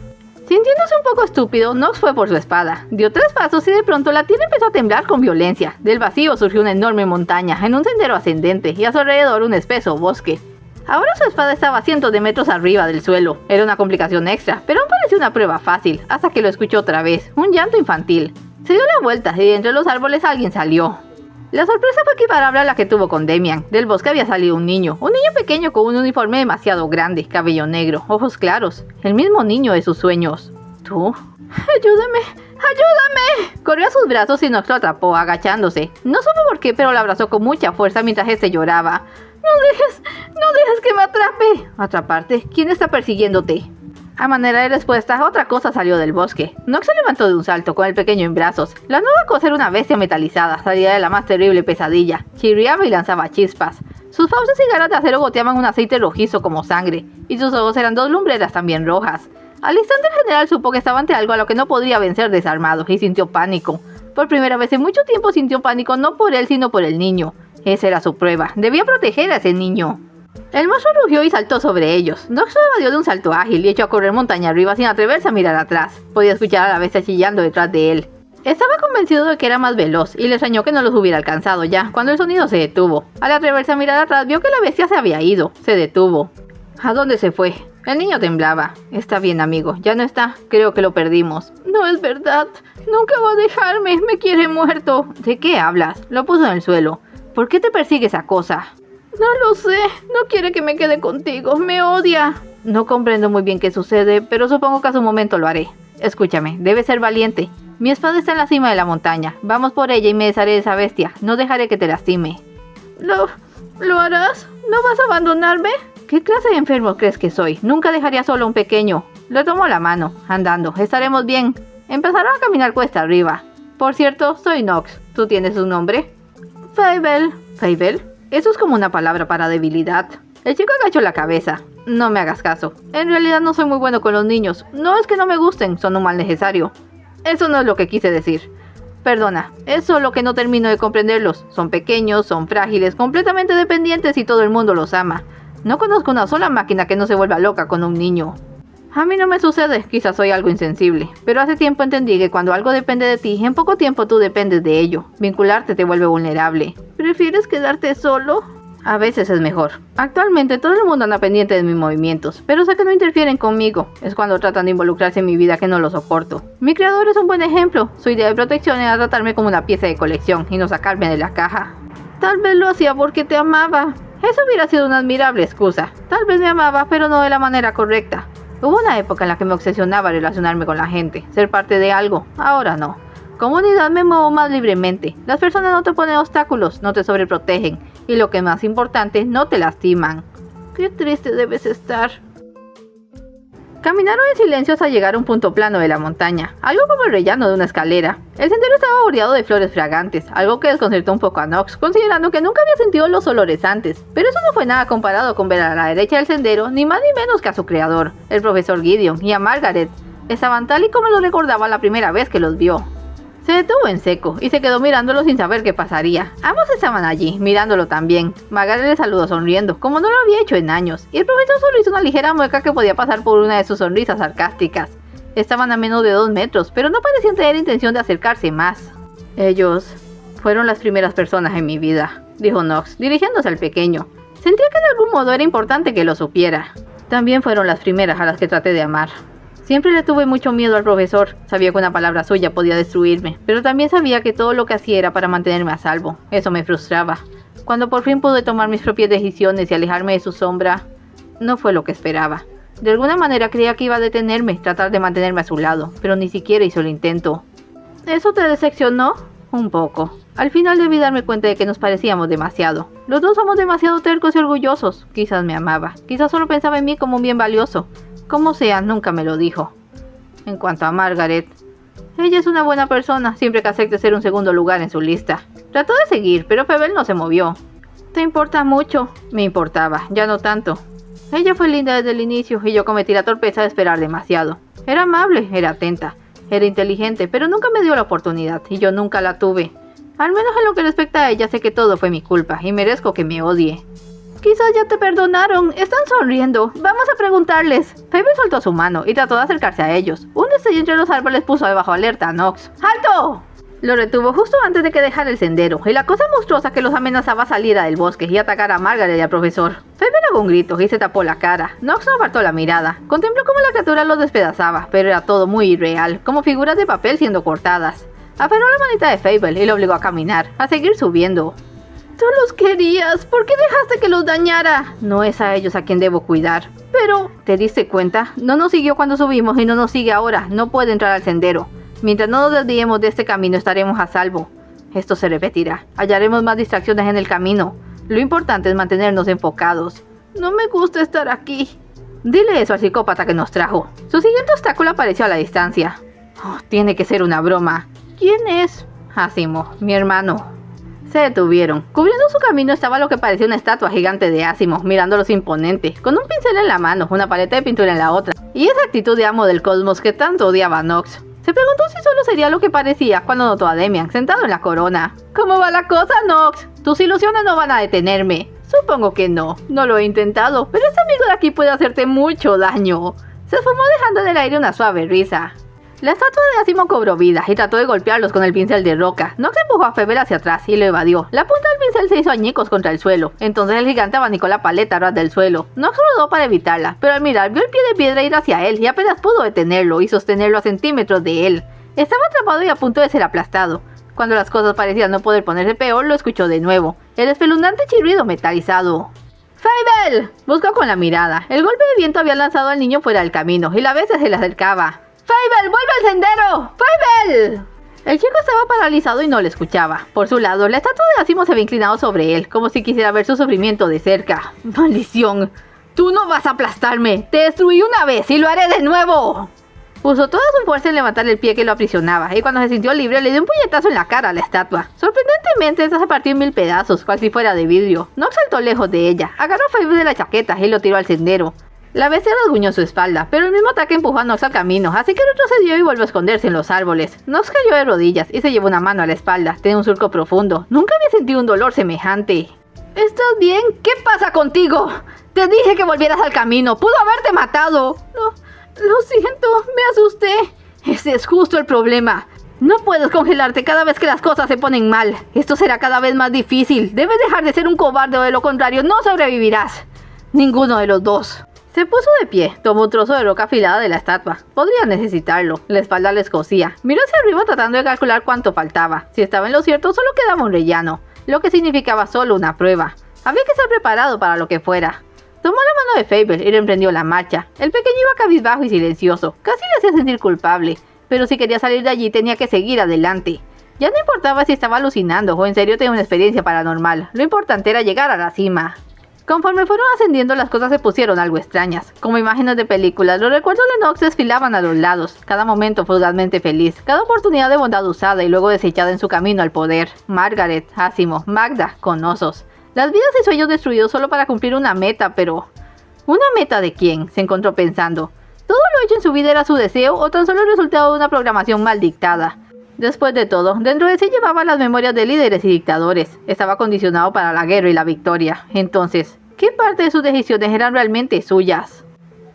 Sintiéndose un poco estúpido, Nox fue por su espada. Dio 3 pasos y de pronto la tierra empezó a temblar con violencia. Del vacío surgió una enorme montaña, en un sendero ascendente, y a su alrededor un espeso bosque. Ahora su espada estaba a cientos de metros arriba del suelo. Era una complicación extra, pero aún parecía una prueba fácil, hasta que lo escuchó otra vez, un llanto infantil. Se dio la vuelta y de entre los árboles alguien salió. La sorpresa fue equiparable a la que tuvo con Demian. Del bosque había salido un niño pequeño con un uniforme demasiado grande, cabello negro, ojos claros, el mismo niño de sus sueños. ¿Tú? ¡Ayúdame! ¡Ayúdame! Corrió a sus brazos y Nox lo atrapó, agachándose. No supo por qué, pero lo abrazó con mucha fuerza mientras este lloraba. ¡No dejes que me atrape! ¿Atraparte? ¿Quién está persiguiéndote? A manera de respuesta, otra cosa salió del bosque. Nox se levantó de un salto con el pequeño en brazos. La nueva cosa era una bestia metalizada, salida de la más terrible pesadilla. Chirriaba y lanzaba chispas. Sus fauces y garras de acero goteaban un aceite rojizo como sangre, y sus ojos eran 2 lumbreras también rojas. Al instante el general supo que estaba ante algo a lo que no podría vencer desarmado, y sintió pánico. Por primera vez en mucho tiempo sintió pánico no por él sino por el niño. Esa era su prueba, debía proteger a ese niño. El monstruo rugió y saltó sobre ellos. Nox lo evadió de un salto ágil y echó a correr montaña arriba sin atreverse a mirar atrás. Podía escuchar a la bestia chillando detrás de él. Estaba convencido de que era más veloz y le extrañó que no los hubiera alcanzado ya, cuando el sonido se detuvo. Al atreverse a mirar atrás vio que la bestia se había ido. Se detuvo. ¿A dónde se fue? El niño temblaba. Está bien, amigo. Ya no está. Creo que lo perdimos. No es verdad. Nunca va a dejarme. Me quiere muerto. ¿De qué hablas? Lo puso en el suelo. ¿Por qué te persigue esa cosa? No lo sé. No quiere que me quede contigo. Me odia. No comprendo muy bien qué sucede, pero supongo que a su momento lo haré. Escúchame. Debes ser valiente. Mi espada está en la cima de la montaña. Vamos por ella y me desharé de esa bestia. No dejaré que te lastime. ¿Lo harás? ¿No vas a abandonarme? ¿Qué clase de enfermo crees que soy? Nunca dejaría solo a un pequeño. Le tomó la mano, andando. Estaremos bien. Empezaron a caminar cuesta arriba. Por cierto, soy Nox. ¿Tú tienes un nombre? Fable. ¿Fable? Eso es como una palabra para debilidad. El chico agachó la cabeza. No me hagas caso. En realidad no soy muy bueno con los niños. No es que no me gusten, son un mal necesario. Eso no es lo que quise decir. Perdona, es solo que no termino de comprenderlos. Son pequeños, son frágiles, completamente dependientes y todo el mundo los ama. No conozco una sola máquina que no se vuelva loca con un niño. A mí no me sucede, quizás soy algo insensible, pero hace tiempo entendí que cuando algo depende de ti, en poco tiempo tú dependes de ello. Vincularte te vuelve vulnerable. ¿Prefieres quedarte solo? A veces es mejor. Actualmente todo el mundo anda pendiente de mis movimientos, pero sé que no interfieren conmigo. Es cuando tratan de involucrarse en mi vida que no lo soporto. Mi creador es un buen ejemplo. Su idea de protección era tratarme como una pieza de colección y no sacarme de la caja. Tal vez lo hacía porque te amaba. Eso hubiera sido una admirable excusa. Tal vez me amaba, pero no de la manera correcta. Hubo una época en la que me obsesionaba relacionarme con la gente, ser parte de algo. Ahora no. Como unidad me muevo más libremente. Las personas no te ponen obstáculos, no te sobreprotegen. Y lo que es más importante, no te lastiman. Qué triste debes estar. Caminaron en silencio hasta llegar a un punto plano de la montaña, algo como el rellano de una escalera. El sendero estaba bordeado de flores fragantes, algo que desconcertó un poco a Nox, considerando que nunca había sentido los olores antes. Pero eso no fue nada comparado con ver a la derecha del sendero, ni más ni menos que a su creador, el profesor Gideon, y a Margaret. Estaban tal y como lo recordaba la primera vez que los vio. Se detuvo en seco y se quedó mirándolo sin saber qué pasaría. Ambos estaban allí, mirándolo también. Margaret le saludó sonriendo, como no lo había hecho en años, y el profesor solo hizo una ligera mueca que podía pasar por una de sus sonrisas sarcásticas. Estaban a menos de 2 metros, pero no parecían tener intención de acercarse más. Ellos fueron las primeras personas en mi vida, dijo Nox, dirigiéndose al pequeño. Sentía que de algún modo era importante que lo supiera. También fueron las primeras a las que traté de amar. Siempre le tuve mucho miedo al profesor. Sabía que una palabra suya podía destruirme, pero también sabía que todo lo que hacía era para mantenerme a salvo. Eso me frustraba. Cuando por fin pude tomar mis propias decisiones y alejarme de su sombra, no fue lo que esperaba. De alguna manera creía que iba a detenerme, tratar de mantenerme a su lado, pero ni siquiera hizo el intento. ¿Eso te decepcionó? Un poco. Al final debí darme cuenta de que nos parecíamos demasiado. Los dos somos demasiado tercos y orgullosos. Quizás me amaba, quizás solo pensaba en mí como un bien valioso. Como sea, nunca me lo dijo. En cuanto a Margaret, ella es una buena persona, siempre que acepte ser un segundo lugar en su lista. Trató de seguir, pero Fable no se movió. ¿Te importa mucho? Me importaba, ya no tanto. Ella fue linda desde el inicio y yo cometí la torpeza de esperar demasiado. Era amable, era atenta, era inteligente, pero nunca me dio la oportunidad y yo nunca la tuve. Al menos en lo que respecta a ella sé que todo fue mi culpa y merezco que me odie. Quizás ya te perdonaron, están sonriendo. Vamos a preguntarles. Fable soltó su mano y trató de acercarse a ellos. Un destello entre los árboles puso bajo alerta a Nox. ¡Alto! Lo retuvo justo antes de que dejara el sendero, y la cosa monstruosa que los amenazaba saliera del bosque y atacara a Margaret y al profesor. Fable pegó un grito y se tapó la cara. Nox no apartó la mirada. Contempló cómo la criatura los despedazaba, pero era todo muy irreal, como figuras de papel siendo cortadas. Aferró la manita de Fable y lo obligó a caminar, a seguir subiendo. Tú los querías, ¿por qué dejaste que los dañara? No es a ellos a quien debo cuidar. Pero, ¿te diste cuenta? No nos siguió cuando subimos y no nos sigue ahora. No puede entrar al sendero. Mientras no nos desviemos de este camino estaremos a salvo. Esto se repetirá. Hallaremos más distracciones en el camino. Lo importante es mantenernos enfocados. No me gusta estar aquí. Dile eso al psicópata que nos trajo. Su siguiente obstáculo apareció a la distancia. Oh, tiene que ser una broma. ¿Quién es? Asimov, mi hermano. Se detuvieron. Cubriendo su camino estaba lo que parecía una estatua gigante de Asimov, mirándolos imponente, con un pincel en la mano, una paleta de pintura en la otra, y esa actitud de amo del cosmos que tanto odiaba a Nox. Se preguntó si solo sería lo que parecía cuando notó a Demian sentado en la corona. ¿Cómo va la cosa, Nox? Tus ilusiones no van a detenerme. Supongo que no. No lo he intentado, pero este amigo de aquí puede hacerte mucho daño. Se esfumó dejando en el aire una suave risa. La estatua de Asimov cobró vida y trató de golpearlos con el pincel de roca. Nox empujó a Fable hacia atrás y lo evadió. La punta del pincel se hizo añicos contra el suelo. Entonces el gigante abanicó la paleta a ras del suelo. Nox rodó para evitarla, pero al mirar vio el pie de piedra ir hacia él y apenas pudo detenerlo y sostenerlo a centímetros de él. Estaba atrapado y a punto de ser aplastado. Cuando las cosas parecían no poder ponerse peor, lo escuchó de nuevo. El espeluznante chirrido metalizado. ¡Fable! Buscó con la mirada. El golpe de viento había lanzado al niño fuera del camino y la bestia se le acercaba. ¡Fable, vuelve al sendero! ¡Fable! El chico estaba paralizado y no le escuchaba. Por su lado, la estatua de Asimov se había inclinado sobre él, como si quisiera ver su sufrimiento de cerca. ¡Maldición! ¡Tú no vas a aplastarme! ¡Te destruí una vez y lo haré de nuevo! Usó toda su fuerza en levantar el pie que lo aprisionaba, y cuando se sintió libre le dio un puñetazo en la cara a la estatua. Sorprendentemente, esta se partió en 1000 pedazos, cual si fuera de vidrio. Nox saltó lejos de ella, agarró a Fable de la chaqueta y lo tiró al sendero. La bestia rasguñó su espalda, pero el mismo ataque empujó a Nox al camino, así que retrocedió y volvió a esconderse en los árboles. Nox cayó de rodillas y se llevó una mano a la espalda. Tenía un surco profundo. Nunca había sentido un dolor semejante. ¿Estás bien? ¿Qué pasa contigo? Te dije que volvieras al camino. ¡Pudo haberte matado! No, lo siento, me asusté. Ese es justo el problema. No puedes congelarte cada vez que las cosas se ponen mal. Esto será cada vez más difícil. Debes dejar de ser un cobarde o de lo contrario no sobrevivirás. Ninguno de los dos. Se puso de pie, tomó un trozo de roca afilada de la estatua. Podría necesitarlo. La espalda le escocía. Miró hacia arriba tratando de calcular cuánto faltaba. Si estaba en lo cierto, solo quedaba un rellano, lo que significaba solo una prueba. Había que estar preparado para lo que fuera. Tomó la mano de Fable y reemprendió la marcha. El pequeño iba cabizbajo y silencioso. Casi le hacía sentir culpable. Pero si quería salir de allí tenía que seguir adelante. Ya no importaba si estaba alucinando o en serio tenía una experiencia paranormal. Lo importante era llegar a la cima. Conforme fueron ascendiendo, las cosas se pusieron algo extrañas. Como imágenes de películas, los recuerdos de Nox desfilaban a los lados. Cada momento fugazmente feliz. Cada oportunidad de bondad usada y luego desechada en su camino al poder. Margaret, Asimov, Magda, con osos. Las vidas y sueños destruidos solo para cumplir una meta, pero... ¿una meta de quién?, se encontró pensando. ¿Todo lo hecho en su vida era su deseo o tan solo el resultado de una programación mal dictada? Después de todo, dentro de sí llevaba las memorias de líderes y dictadores. Estaba condicionado para la guerra y la victoria. Entonces, ¿qué parte de sus decisiones eran realmente suyas?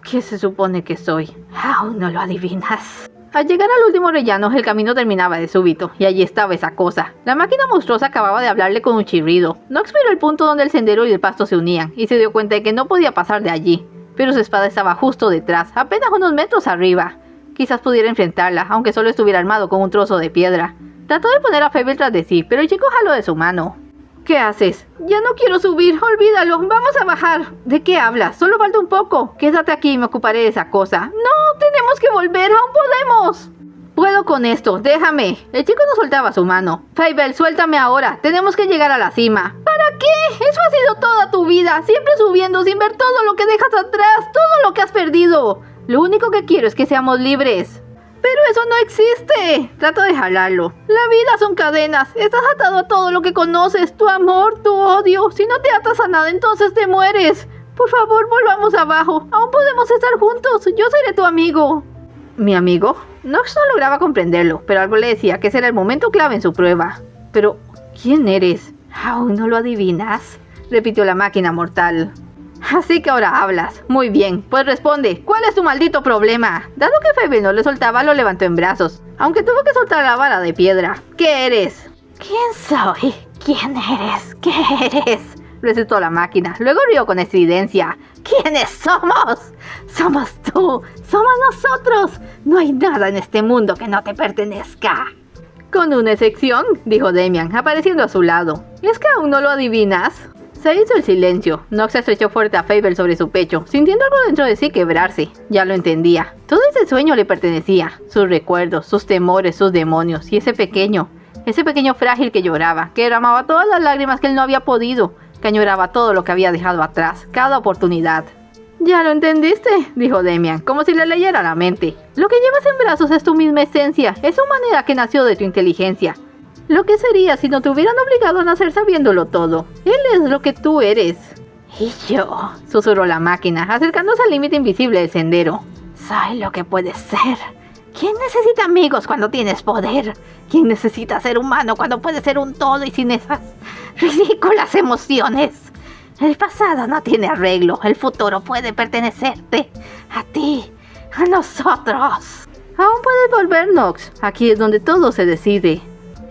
¿Qué se supone que soy? Aún no lo adivinas. Al llegar al último rellano, el camino terminaba de súbito, y allí estaba esa cosa. La máquina monstruosa acababa de hablarle con un chirrido. Nox miró el punto donde el sendero y el pasto se unían, y se dio cuenta de que no podía pasar de allí. Pero su espada estaba justo detrás, apenas unos metros arriba. Quizás pudiera enfrentarla, aunque solo estuviera armado con un trozo de piedra. Trató de poner a Fable tras de sí, pero el chico jaló de su mano. ¿Qué haces? Ya no quiero subir, olvídalo, vamos a bajar. ¿De qué hablas? Solo falta un poco. Quédate aquí y me ocuparé de esa cosa. No, tenemos que volver, aún podemos. Puedo con esto, déjame. El chico no soltaba su mano. Fable, suéltame ahora, tenemos que llegar a la cima. ¿Para qué? Eso ha sido toda tu vida, siempre subiendo sin ver todo lo que dejas atrás, todo lo que has perdido. Lo único que quiero es que seamos libres. ¡Pero eso no existe! Trato de jalarlo. La vida son cadenas. Estás atado a todo lo que conoces. Tu amor, tu odio. Si no te atas a nada, entonces te mueres. Por favor, volvamos abajo. Aún podemos estar juntos. Yo seré tu amigo. ¿Mi amigo? Nox no lograba comprenderlo, pero algo le decía que ese era el momento clave en su prueba. Pero, ¿quién eres? ¿Aún no lo adivinas? repitió la máquina mortal. Así que ahora hablas. Muy bien, pues responde, ¿cuál es tu maldito problema? Dado que Fable no le soltaba, lo levantó en brazos, aunque tuvo que soltar la vara de piedra. ¿Qué eres? ¿Quién soy? ¿Quién eres? ¿Qué eres? Recitó la máquina. Luego rió con estridencia. ¿Quiénes somos? Somos tú. Somos nosotros. No hay nada en este mundo que no te pertenezca. Con una excepción, dijo Damian, apareciendo a su lado. ¿Es que aún no lo adivinas? Se hizo el silencio. Nox estrechó fuerte a Fable sobre su pecho, sintiendo algo dentro de sí quebrarse. Ya lo entendía. Todo ese sueño le pertenecía. Sus recuerdos, sus temores, sus demonios. Y ese pequeño frágil que lloraba, que derramaba todas las lágrimas que él no había podido, que añoraba todo lo que había dejado atrás, cada oportunidad. Ya lo entendiste, dijo Damian, como si le leyera la mente. Lo que llevas en brazos es tu misma esencia, es humanidad que nació de tu inteligencia. Lo que sería si no te hubieran obligado a nacer sabiéndolo todo. Él es lo que tú eres. Y yo, susurró la máquina, acercándose al límite invisible del sendero. Soy lo que puedes ser. ¿Quién necesita amigos cuando tienes poder? ¿Quién necesita ser humano cuando puedes ser un todo y sin esas ridículas emociones? El pasado no tiene arreglo, el futuro puede pertenecerte. A ti, a nosotros. Aún puedes volver, Nox. Aquí es donde todo se decide.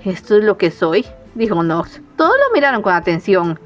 ¿Esto es lo que soy?, dijo Nox. Todos lo miraron con atención.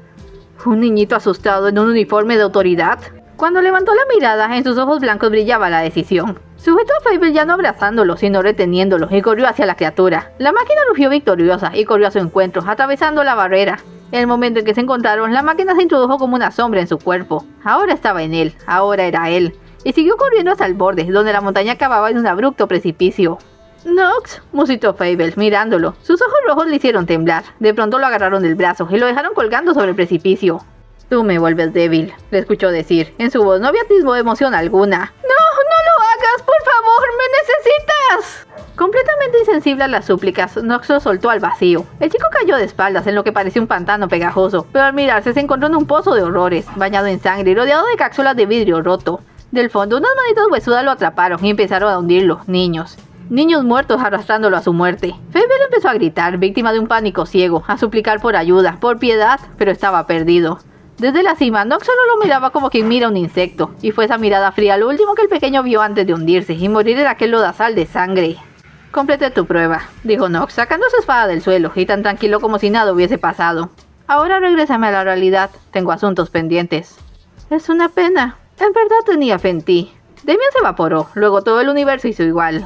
¿Un niñito asustado en un uniforme de autoridad? Cuando levantó la mirada, en sus ojos blancos brillaba la decisión. Sujetó a Fable ya no abrazándolo, sino reteniéndolo, y corrió hacia la criatura. La máquina rugió victoriosa y corrió a su encuentro, atravesando la barrera. En el momento en que se encontraron, la máquina se introdujo como una sombra en su cuerpo. Ahora estaba en él, ahora era él. Y siguió corriendo hasta el borde, donde la montaña acababa en un abrupto precipicio. Nox, musitó Fable, mirándolo. Sus ojos rojos le hicieron temblar. De pronto lo agarraron del brazo y lo dejaron colgando sobre el precipicio. Tú me vuelves débil, le escuchó decir. En su voz no había atisbo de emoción alguna. ¡No, no lo hagas! ¡Por favor! ¡Me necesitas! Completamente insensible a las súplicas, Nox lo soltó al vacío. El chico cayó de espaldas en lo que parecía un pantano pegajoso, pero al mirarse se encontró en un pozo de horrores, bañado en sangre y rodeado de cápsulas de vidrio roto. Del fondo, unas manitas huesudas lo atraparon y empezaron a hundirlo. Niños muertos arrastrándolo a su muerte. Fable empezó a gritar, víctima de un pánico ciego, a suplicar por ayuda, por piedad, pero estaba perdido. Desde la cima, Nox solo lo miraba como quien mira un insecto, y fue esa mirada fría lo último que el pequeño vio antes de hundirse y morir en aquel lodazal de sangre. Complete tu prueba, dijo Nox, sacando su espada del suelo, y tan tranquilo como si nada hubiese pasado. Ahora regrésame a la realidad, tengo asuntos pendientes. Es una pena, en verdad tenía fe en ti. Damian se evaporó, luego todo el universo hizo igual.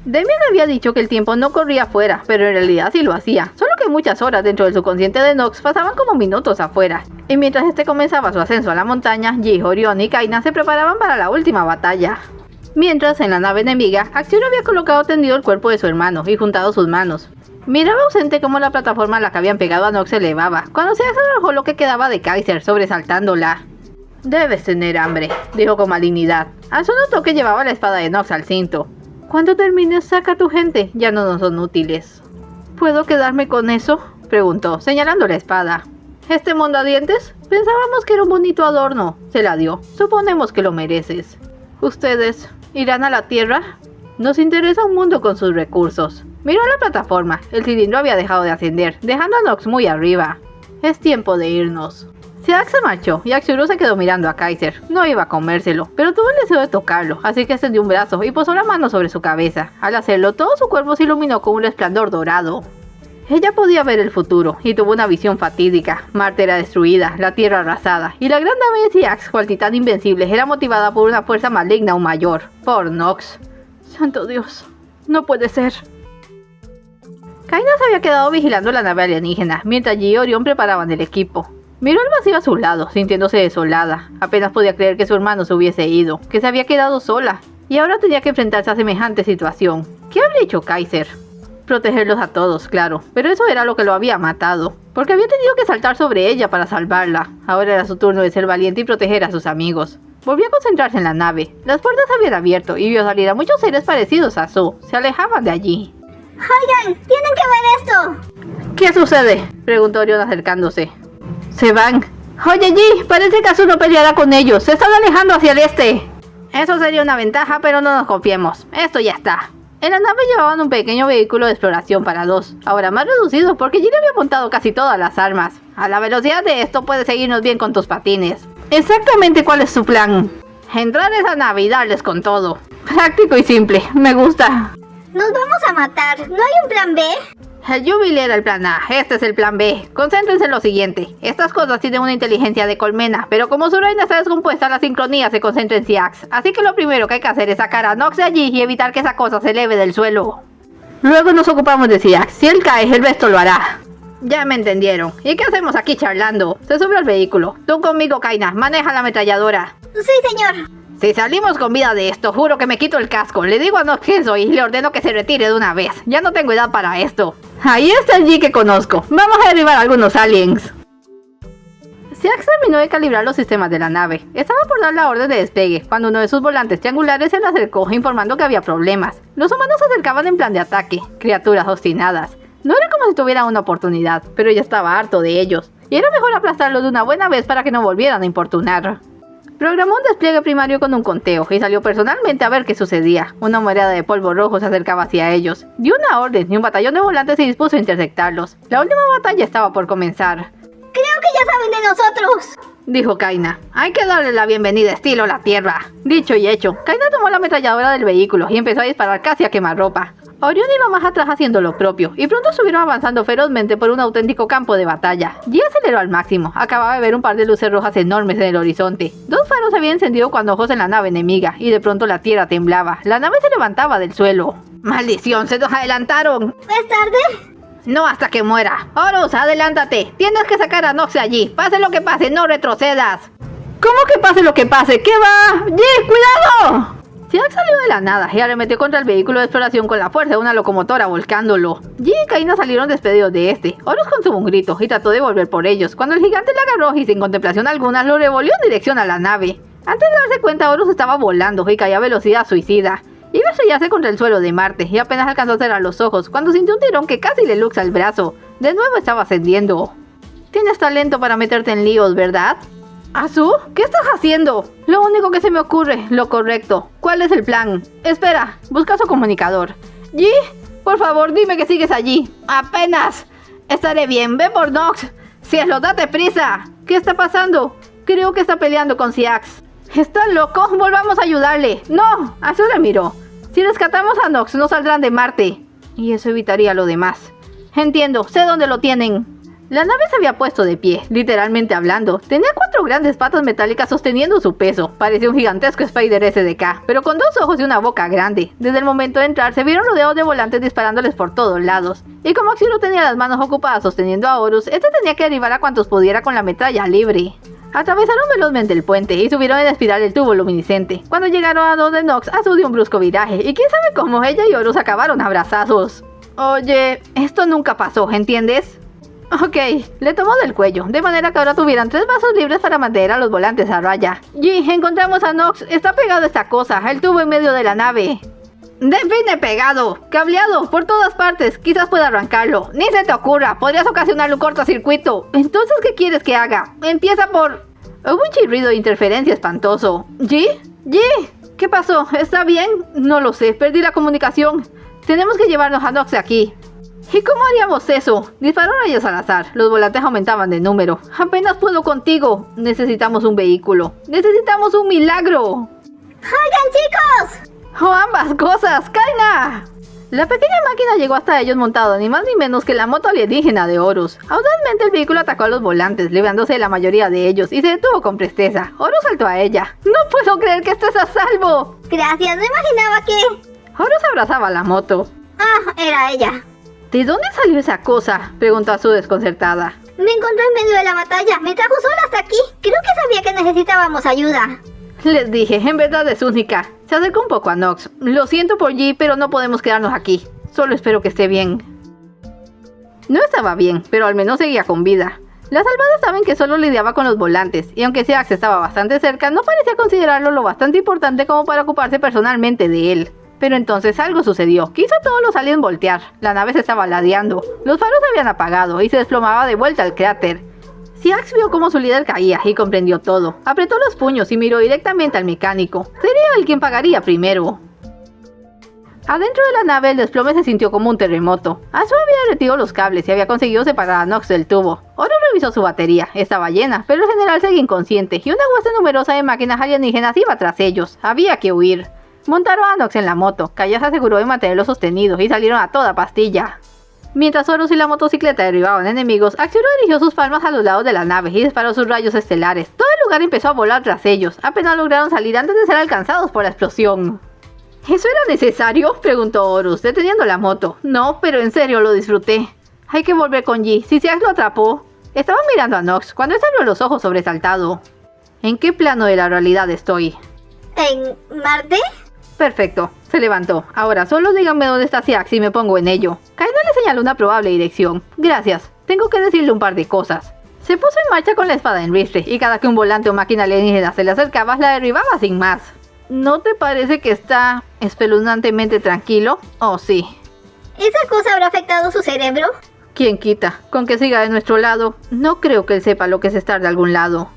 Damian había dicho que el tiempo no corría afuera, pero en realidad sí lo hacía, solo que muchas horas dentro del subconsciente de Nox pasaban como minutos afuera. Y mientras este comenzaba su ascenso a la montaña, Ji, Orion y Kaina se preparaban para la última batalla. Mientras, en la nave enemiga, Axiuro había colocado tendido el cuerpo de su hermano y juntado sus manos. Miraba ausente cómo la plataforma a la que habían pegado a Nox se elevaba, cuando se arrojó lo que quedaba de Kaiser, sobresaltándola. Debes tener hambre, dijo con malignidad. Anzo notó que llevaba la espada de Nox al cinto. Cuando termines, saca a tu gente, ya no nos son útiles. ¿Puedo quedarme con eso?, preguntó, señalando la espada. ¿Este mondadientes? Pensábamos que era un bonito adorno. Se la dio. Suponemos que lo mereces. ¿Ustedes irán a la Tierra? Nos interesa un mundo con sus recursos. Miró la plataforma. El cilindro había dejado de ascender, dejando a Nox muy arriba. Es tiempo de irnos. Seax se marchó y Axiuro se quedó mirando a Kaiser. No iba a comérselo, pero tuvo el deseo de tocarlo, así que extendió un brazo y posó la mano sobre su cabeza. Al hacerlo, todo su cuerpo se iluminó con un resplandor dorado. Ella podía ver el futuro, y tuvo una visión fatídica. Marte era destruida, la Tierra arrasada, y la gran nave de Seax, cual titán invencible, era motivada por una fuerza maligna aún mayor, por Nox. ¡Santo Dios! ¡No puede ser! Kaina se había quedado vigilando la nave alienígena, mientras Ji y Orion preparaban el equipo. Miró el vacío a su lado, sintiéndose desolada. Apenas podía creer que su hermano se hubiese ido, que se había quedado sola, y ahora tenía que enfrentarse a semejante situación. ¿Qué habría hecho Kaiser? Protegerlos a todos, claro, pero eso era lo que lo había matado, porque había tenido que saltar sobre ella para salvarla. Ahora era su turno de ser valiente y proteger a sus amigos. Volvió a concentrarse en la nave. Las puertas se habían abierto y vio salir a muchos seres parecidos a Su. Se alejaban de allí. ¡Oigan! ¡Tienen que ver esto! ¿Qué sucede?, preguntó Orion acercándose. Se van. Oye, Ji, parece que Azu no peleará con ellos. Se están alejando hacia el este. Eso sería una ventaja, pero no nos confiemos. Esto ya está. En la nave llevaban un pequeño vehículo de exploración para dos, ahora más reducido porque G le había montado casi todas las armas. A la velocidad de esto puedes seguirnos bien con tus patines. Exactamente cuál es su plan. Entrar a esa nave y darles con todo. Práctico y simple, me gusta. Nos vamos a matar, ¿no hay un plan B? El Jubilee era el plan A, este es el plan B. Concéntrense en lo siguiente. Estas cosas tienen una inteligencia de colmena, pero como su reina está descompuesta, la sincronía se concentra en Seax. Así que lo primero que hay que hacer es sacar a Nox de allí y evitar que esa cosa se eleve del suelo. Luego nos ocupamos de Seax. Si él cae, el resto lo hará. Ya me entendieron. ¿Y qué hacemos aquí charlando? Se subió al vehículo. Tú conmigo, Kaina. Maneja la ametralladora. Sí, señor. Si salimos con vida de esto, juro que me quito el casco. Le digo a Nox que soy y le ordeno que se retire de una vez. Ya no tengo edad para esto. Ahí está el G que conozco. Vamos a derribar a algunos aliens. Seax terminó de calibrar los sistemas de la nave. Estaba por dar la orden de despegue, cuando uno de sus volantes triangulares se le acercó informando que había problemas. Los humanos se acercaban en plan de ataque, criaturas obstinadas. No era como si tuvieran una oportunidad, pero ya estaba harto de ellos. Y era mejor aplastarlos de una buena vez para que no volvieran a importunar. Programó un despliegue primario con un conteo y salió personalmente a ver qué sucedía. Una humareda de polvo rojo se acercaba hacia ellos. Dio una orden y un batallón de volantes se dispuso a interceptarlos. La última batalla estaba por comenzar. Creo que ya saben de nosotros, dijo Kaina. Hay que darle la bienvenida estilo la tierra. Dicho y hecho, Kaina tomó la ametralladora del vehículo y empezó a disparar casi a quemarropa. Orión iba más atrás haciendo lo propio, y pronto estuvieron avanzando ferozmente por un auténtico campo de batalla. G aceleró al máximo, acababa de ver un par de luces rojas enormes en el horizonte. Dos faros se habían encendido cuando ojos en la nave enemiga, y de pronto la tierra temblaba. La nave se levantaba del suelo. ¡Maldición! ¡Se nos adelantaron! ¿es tarde? No hasta que muera. Horus, adelántate. Tienes que sacar a Nox de allí. Pase lo que pase, no retrocedas. ¿Cómo que pase lo que pase? ¿Qué va? ¡G, cuidado! Seax salió de la nada y arremetió contra el vehículo de exploración con la fuerza de una locomotora volcándolo. G y Kaina salieron despedidos de este. Horus contuvo un grito y trató de volver por ellos, cuando el gigante le agarró y sin contemplación alguna lo revolvió en dirección a la nave. Antes de darse cuenta, Horus estaba volando y caía a velocidad suicida. Iba a estrellarse contra el suelo de Marte y apenas alcanzó a cerrar los ojos cuando sintió un tirón que casi le luxa el brazo. De nuevo estaba ascendiendo. Tienes talento para meterte en líos, ¿verdad? ¿Azu? ¿Qué estás haciendo? Lo único que se me ocurre, lo correcto. ¿Cuál es el plan? Espera, busca su comunicador. G, por favor, dime que sigues allí. Apenas. Estaré bien, ve por Nox. Cielo, date prisa. ¿Qué está pasando? Creo que está peleando con Seax. ¿Estás loco? Volvamos a ayudarle. No, Azu le miró. Si rescatamos a Nox, no saldrán de Marte. Y eso evitaría lo demás. Entiendo, sé dónde lo tienen. La nave se había puesto de pie, literalmente hablando. Tenía 4 grandes patas metálicas sosteniendo su peso. Parecía un gigantesco Spider SDK, pero con 2 ojos y una boca grande. Desde el momento de entrar, se vieron rodeados de volantes disparándoles por todos lados. Y como Axiro tenía las manos ocupadas sosteniendo a Horus, este tenía que derribar a cuantos pudiera con la metralla libre. Atravesaron velozmente el puente y subieron en espiral el tubo luminiscente. Cuando llegaron a donde Nox, Azu dio un brusco viraje, y quién sabe cómo ella y Horus acabaron abrazazos. Oye, esto nunca pasó, ¿entiendes? Ok, le tomó del cuello, de manera que ahora tuvieran 3 vasos libres para mantener a los volantes a raya. G, encontramos a Nox, está pegado a esta cosa, el tubo en medio de la nave. Define pegado, cableado, por todas partes, quizás pueda arrancarlo. Ni se te ocurra, podrías ocasionarle un cortocircuito. Entonces, ¿qué quieres que haga? Empieza por... Hubo un chirrido de interferencia espantoso. ¿G? ¿G? ¿Qué pasó? ¿Está bien? No lo sé, perdí la comunicación. Tenemos que llevarnos a Nox de aquí. ¿Y cómo haríamos eso? Disparó rayos al azar. Los volantes aumentaban de número. Apenas puedo contigo. Necesitamos un vehículo. Necesitamos un milagro. ¡Oigan, chicos! ¡Oh, ambas cosas! ¡Kaina! La pequeña máquina llegó hasta ellos montado ni más ni menos que la moto alienígena de Horus. Audazmente el vehículo atacó a los volantes, librándose de la mayoría de ellos, y se detuvo con presteza. Horus saltó a ella. ¡No puedo creer que estés a salvo! Gracias, no imaginaba que... Horus abrazaba la moto. Ah, era ella. ¿De dónde salió esa cosa?, preguntó a su desconcertada. Me encontró en medio de la batalla, me trajo sola hasta aquí. Creo que sabía que necesitábamos ayuda. Les dije, en verdad es única. Se acercó un poco a Nox. Lo siento por G, pero no podemos quedarnos aquí. Solo espero que esté bien. No estaba bien, pero al menos seguía con vida. Las salvadas saben que solo lidiaba con los volantes, y aunque Seax estaba bastante cerca, no parecía considerarlo lo bastante importante como para ocuparse personalmente de él. Pero entonces algo sucedió, que hizo a todos los aliens voltear. La nave se estaba ladeando, los faros se habían apagado y se desplomaba de vuelta al cráter. Seax vio cómo su líder caía y comprendió todo. Apretó los puños y miró directamente al mecánico. Sería él quien pagaría primero. Adentro de la nave el desplome se sintió como un terremoto. Azul había derretido los cables y había conseguido separar a Nox del tubo. Oro revisó su batería, estaba llena, pero el general seguía inconsciente y una hueste numerosa de máquinas alienígenas iba tras ellos. Había que huir. Montaron a Nox en la moto, Kaya se aseguró de mantenerlo sostenido y salieron a toda pastilla. Mientras Horus y la motocicleta derribaban enemigos, Axiuro dirigió sus palmas a los lados de la nave y disparó sus rayos estelares. Todo el lugar empezó a volar tras ellos, apenas lograron salir antes de ser alcanzados por la explosión. ¿Eso era necesario?, preguntó Horus, deteniendo la moto. No, pero en serio lo disfruté. Hay que volver con G, si Seax lo atrapó. Estaba mirando a Nox cuando él abrió los ojos sobresaltado. ¿En qué plano de la realidad estoy? ¿En Marte? Perfecto, se levantó. Ahora solo díganme dónde está Seax y me pongo en ello. Kaina le señaló una probable dirección. Gracias, tengo que decirle un par de cosas. Se puso en marcha con la espada en ristre y cada que un volante o máquina alienígena se le acercaba, la derribaba sin más. ¿No te parece que está espeluznantemente tranquilo? Oh, sí. ¿Esa cosa habrá afectado su cerebro? ¿Quién quita? Con que siga de nuestro lado, no creo que él sepa lo que es estar de algún lado.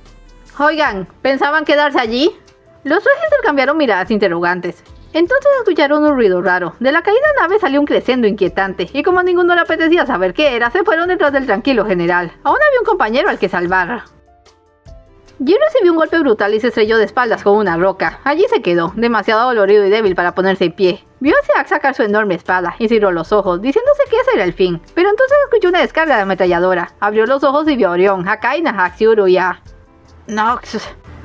Oigan, ¿pensaban quedarse allí? Los tres intercambiaron miradas interrogantes. Entonces escucharon un ruido raro. De la caída nave salió un crescendo inquietante, y como a ninguno le apetecía saber qué era, se fueron detrás del tranquilo general. Aún había un compañero al que salvar. Jin recibió un golpe brutal y se estrelló de espaldas con una roca. Allí se quedó, demasiado dolorido y débil para ponerse en pie. Vio a Seax sacar su enorme espada y cerró los ojos, diciéndose que ese era el fin. Pero entonces escuchó una descarga de ametralladora. Abrió los ojos y vio a Orión, a Kaina, a Axiuro y a... Nox.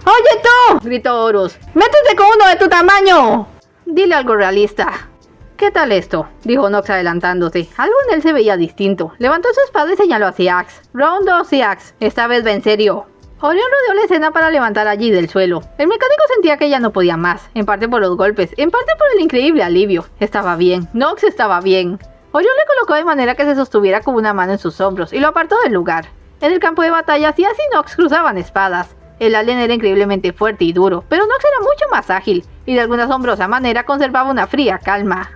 ¡Oye tú!, gritó Horus. ¡Métete con uno de tu tamaño! Dile algo realista. ¿Qué tal esto?, dijo Nox adelantándose. Algo en él se veía distinto. Levantó su espada y señaló a Seax. Round 2, Seax. Esta vez va en serio. Orión rodeó la escena para levantar allí del suelo. El mecánico sentía que ya no podía más, en parte por los golpes, en parte por el increíble alivio. Estaba bien, Nox estaba bien. Orión le colocó de manera que se sostuviera con una mano en sus hombros y lo apartó del lugar. En el campo de batalla, Seax y Nox cruzaban espadas. El alien era increíblemente fuerte y duro, pero Nox era mucho más ágil, y de alguna asombrosa manera conservaba una fría calma.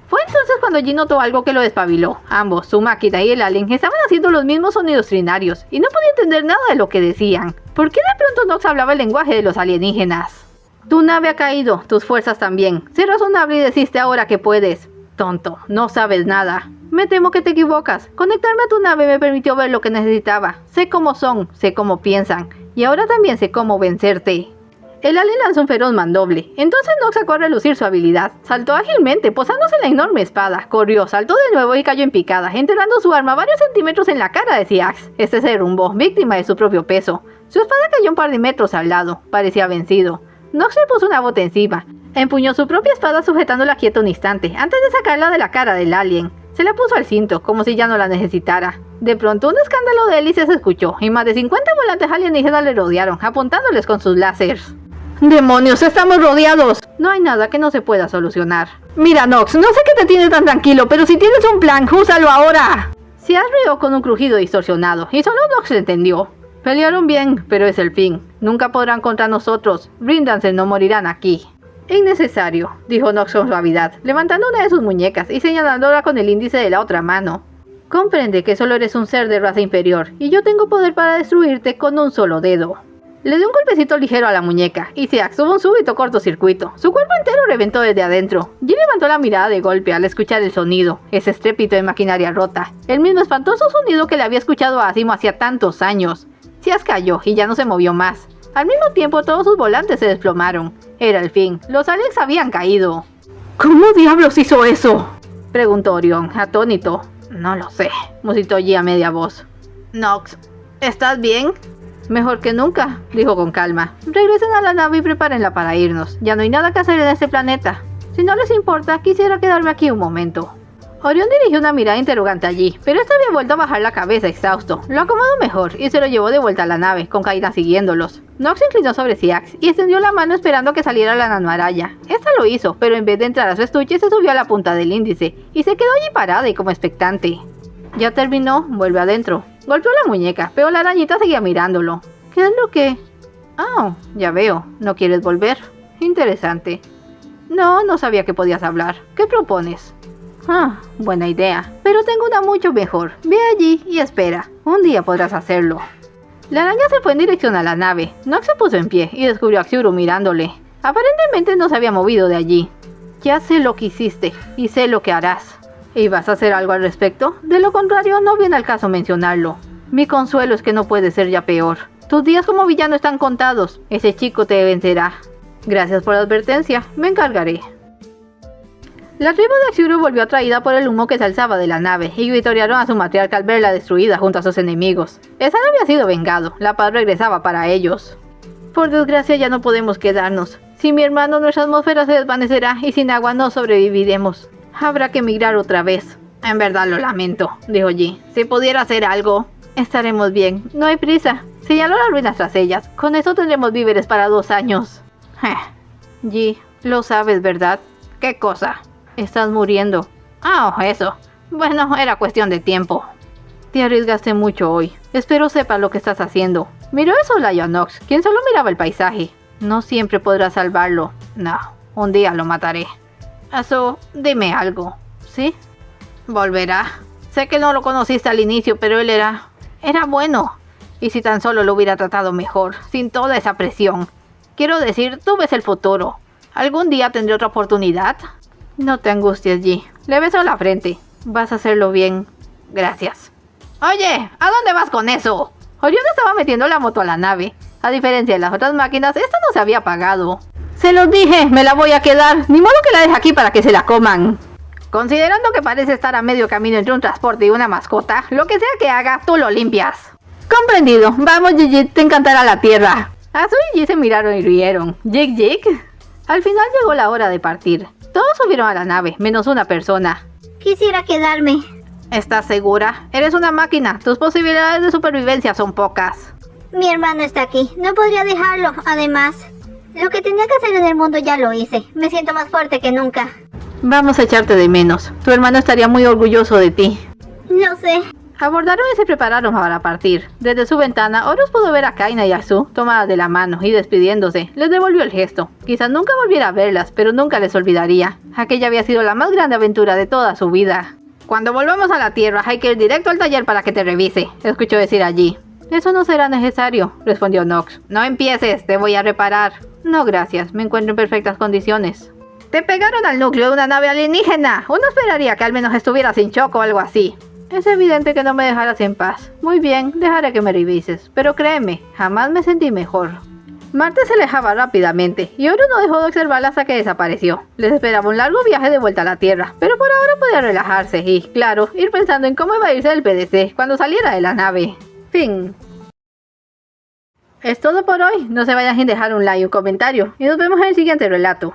Fue entonces cuando Jin notó algo que lo despabiló. Ambos, su máquina y el alien, estaban haciendo los mismos sonidos trinarios, y no podía entender nada de lo que decían. ¿Por qué de pronto Nox hablaba el lenguaje de los alienígenas? Tu nave ha caído, tus fuerzas también. Sé razonable y desiste ahora que puedes. Tonto, no sabes nada. Me temo que te equivocas. Conectarme a tu nave me permitió ver lo que necesitaba. Sé cómo son, sé cómo piensan, y ahora también sé cómo vencerte. El alien lanzó un feroz mandoble. Entonces Nox sacó a relucir su habilidad. Saltó ágilmente, posándose en la enorme espada. Corrió, saltó de nuevo y cayó en picada, enterrando su arma varios centímetros en la cara de Seax. Este se derrumbó, víctima de su propio peso. Su espada cayó un par de metros al lado. Parecía vencido. Nox le puso una bota encima. Empuñó su propia espada sujetándola quieta un instante, antes de sacarla de la cara del alien. Se la puso al cinto, como si ya no la necesitara. De pronto un escándalo de hélices se escuchó, y más de 50 volantes alienígenas le rodearon, apuntándoles con sus láseres. ¡Demonios! ¡Estamos rodeados! No hay nada que no se pueda solucionar. Mira, Nox, no sé qué te tiene tan tranquilo, pero si tienes un plan, úsalo ahora. Seax rió con un crujido distorsionado, y solo Nox lo entendió. Pelearon bien, pero es el fin. Nunca podrán contra nosotros. Ríndanse, no morirán aquí. Innecesario, dijo Nox con suavidad, levantando una de sus muñecas y señalándola con el índice de la otra mano. Comprende que solo eres un ser de raza inferior, y yo tengo poder para destruirte con un solo dedo. Le dio un golpecito ligero a la muñeca, y Seax tuvo un súbito cortocircuito. Su cuerpo entero reventó desde adentro. Jin levantó la mirada de golpe al escuchar el sonido, ese estrépito de maquinaria rota, el mismo espantoso sonido que le había escuchado a Asimo hacía tantos años. Seax cayó y ya no se movió más. Al mismo tiempo todos sus volantes se desplomaron. Era el fin, los aliens habían caído. ¿Cómo diablos hizo eso?, preguntó Orión, atónito. No lo sé, musitó G a media voz. Nox, ¿estás bien? Mejor que nunca, dijo con calma. Regresen a la nave y prepárenla para irnos. Ya no hay nada que hacer en este planeta. Si no les importa, quisiera quedarme aquí un momento. Orión dirigió una mirada interrogante allí, pero este había vuelto a bajar la cabeza exhausto. Lo acomodó mejor y se lo llevó de vuelta a la nave, con Kaina siguiéndolos. Nox se inclinó sobre Seax y extendió la mano esperando que saliera la nanoaraya. Esta lo hizo, pero en vez de entrar a su estuche se subió a la punta del índice y se quedó allí parada y como expectante. Ya terminó, vuelve adentro. Golpeó la muñeca, pero la arañita seguía mirándolo. ¿Qué es lo que...? Ah, ya veo, ¿no quieres volver? Interesante. No, no sabía que podías hablar. ¿Qué propones? Ah, buena idea, pero tengo una mucho mejor. Ve allí y espera, un día podrás hacerlo. La araña se fue en dirección a la nave. Nox se puso en pie y descubrió a Axiuro mirándole. Aparentemente no se había movido de allí. Ya sé lo que hiciste y sé lo que harás. ¿Y vas a hacer algo al respecto? De lo contrario, no viene al caso mencionarlo. Mi consuelo es que no puede ser ya peor. Tus días como villano están contados. Ese chico te vencerá. Gracias por la advertencia. Me encargaré. La tribu de Axiuru volvió atraída por el humo que se alzaba de la nave y victoriaron a su matriarca al verla destruida junto a sus enemigos. Esa no había sido vengado. La paz regresaba para ellos. Por desgracia ya no podemos quedarnos. Sin mi hermano nuestra atmósfera se desvanecerá y sin agua no sobreviviremos. Habrá que emigrar otra vez. En verdad lo lamento, dijo Ji. Si pudiera hacer algo, estaremos bien. No hay prisa. Señaló las ruinas tras ellas. Con eso tendremos víveres para 2 años. Ji, lo sabes, ¿verdad? ¿Qué cosa? Estás muriendo. Ah, eso. Bueno, era cuestión de tiempo. Te arriesgaste mucho hoy. Espero sepas lo que estás haciendo. Miró eso Lion Nox, quien solo miraba el paisaje. No siempre podrás salvarlo. No, un día lo mataré. Eso, dime algo, ¿sí? Volverá. Sé que no lo conociste al inicio, pero él era bueno. Y si tan solo lo hubiera tratado mejor, sin toda esa presión. Quiero decir, tú ves el futuro. ¿Algún día tendré otra oportunidad? No te angusties, Ji. Le besó la frente. Vas a hacerlo bien. Gracias. Oye, ¿a dónde vas con eso? Orión estaba metiendo la moto a la nave. A diferencia de las otras máquinas, esta no se había apagado. Se los dije, me la voy a quedar. Ni modo que la deje aquí para que se la coman. Considerando que parece estar a medio camino entre un transporte y una mascota, lo que sea que haga, tú lo limpias. Comprendido. Vamos, Gigi, te encantará la tierra. Azu y Ji se miraron y rieron. ¿Jig Jig? Al final llegó la hora de partir. Todos subieron a la nave, menos una persona. Quisiera quedarme. ¿Estás segura? Eres una máquina. Tus posibilidades de supervivencia son pocas. Mi hermano está aquí. No podría dejarlo. Además, lo que tenía que hacer en el mundo ya lo hice. Me siento más fuerte que nunca. Vamos a echarte de menos. Tu hermano estaría muy orgulloso de ti. Lo sé. Abordaron y se prepararon para partir. Desde su ventana, Horus pudo ver a Kaina y a Azu tomadas de la mano y despidiéndose. Les devolvió el gesto. Quizás nunca volviera a verlas, pero nunca les olvidaría. Aquella había sido la más grande aventura de toda su vida. Cuando volvamos a la Tierra, hay que ir directo al taller para que te revise, escuchó decir allí. Eso no será necesario, respondió Nox. No empieces, te voy a reparar. No, gracias, me encuentro en perfectas condiciones. Te pegaron al núcleo de una nave alienígena. Uno esperaría que al menos estuviera sin shock o algo así. Es evidente que no me dejarás en paz. Muy bien, dejaré que me revises. Pero créeme, jamás me sentí mejor. Marte se alejaba rápidamente, y Horus no dejó de observarla hasta que desapareció. Les esperaba un largo viaje de vuelta a la Tierra, pero por ahora podía relajarse y, claro, ir pensando en cómo iba a irse del PDC cuando saliera de la nave. Fin. Es todo por hoy. No se vayan sin dejar un like y un comentario, y nos vemos en el siguiente relato.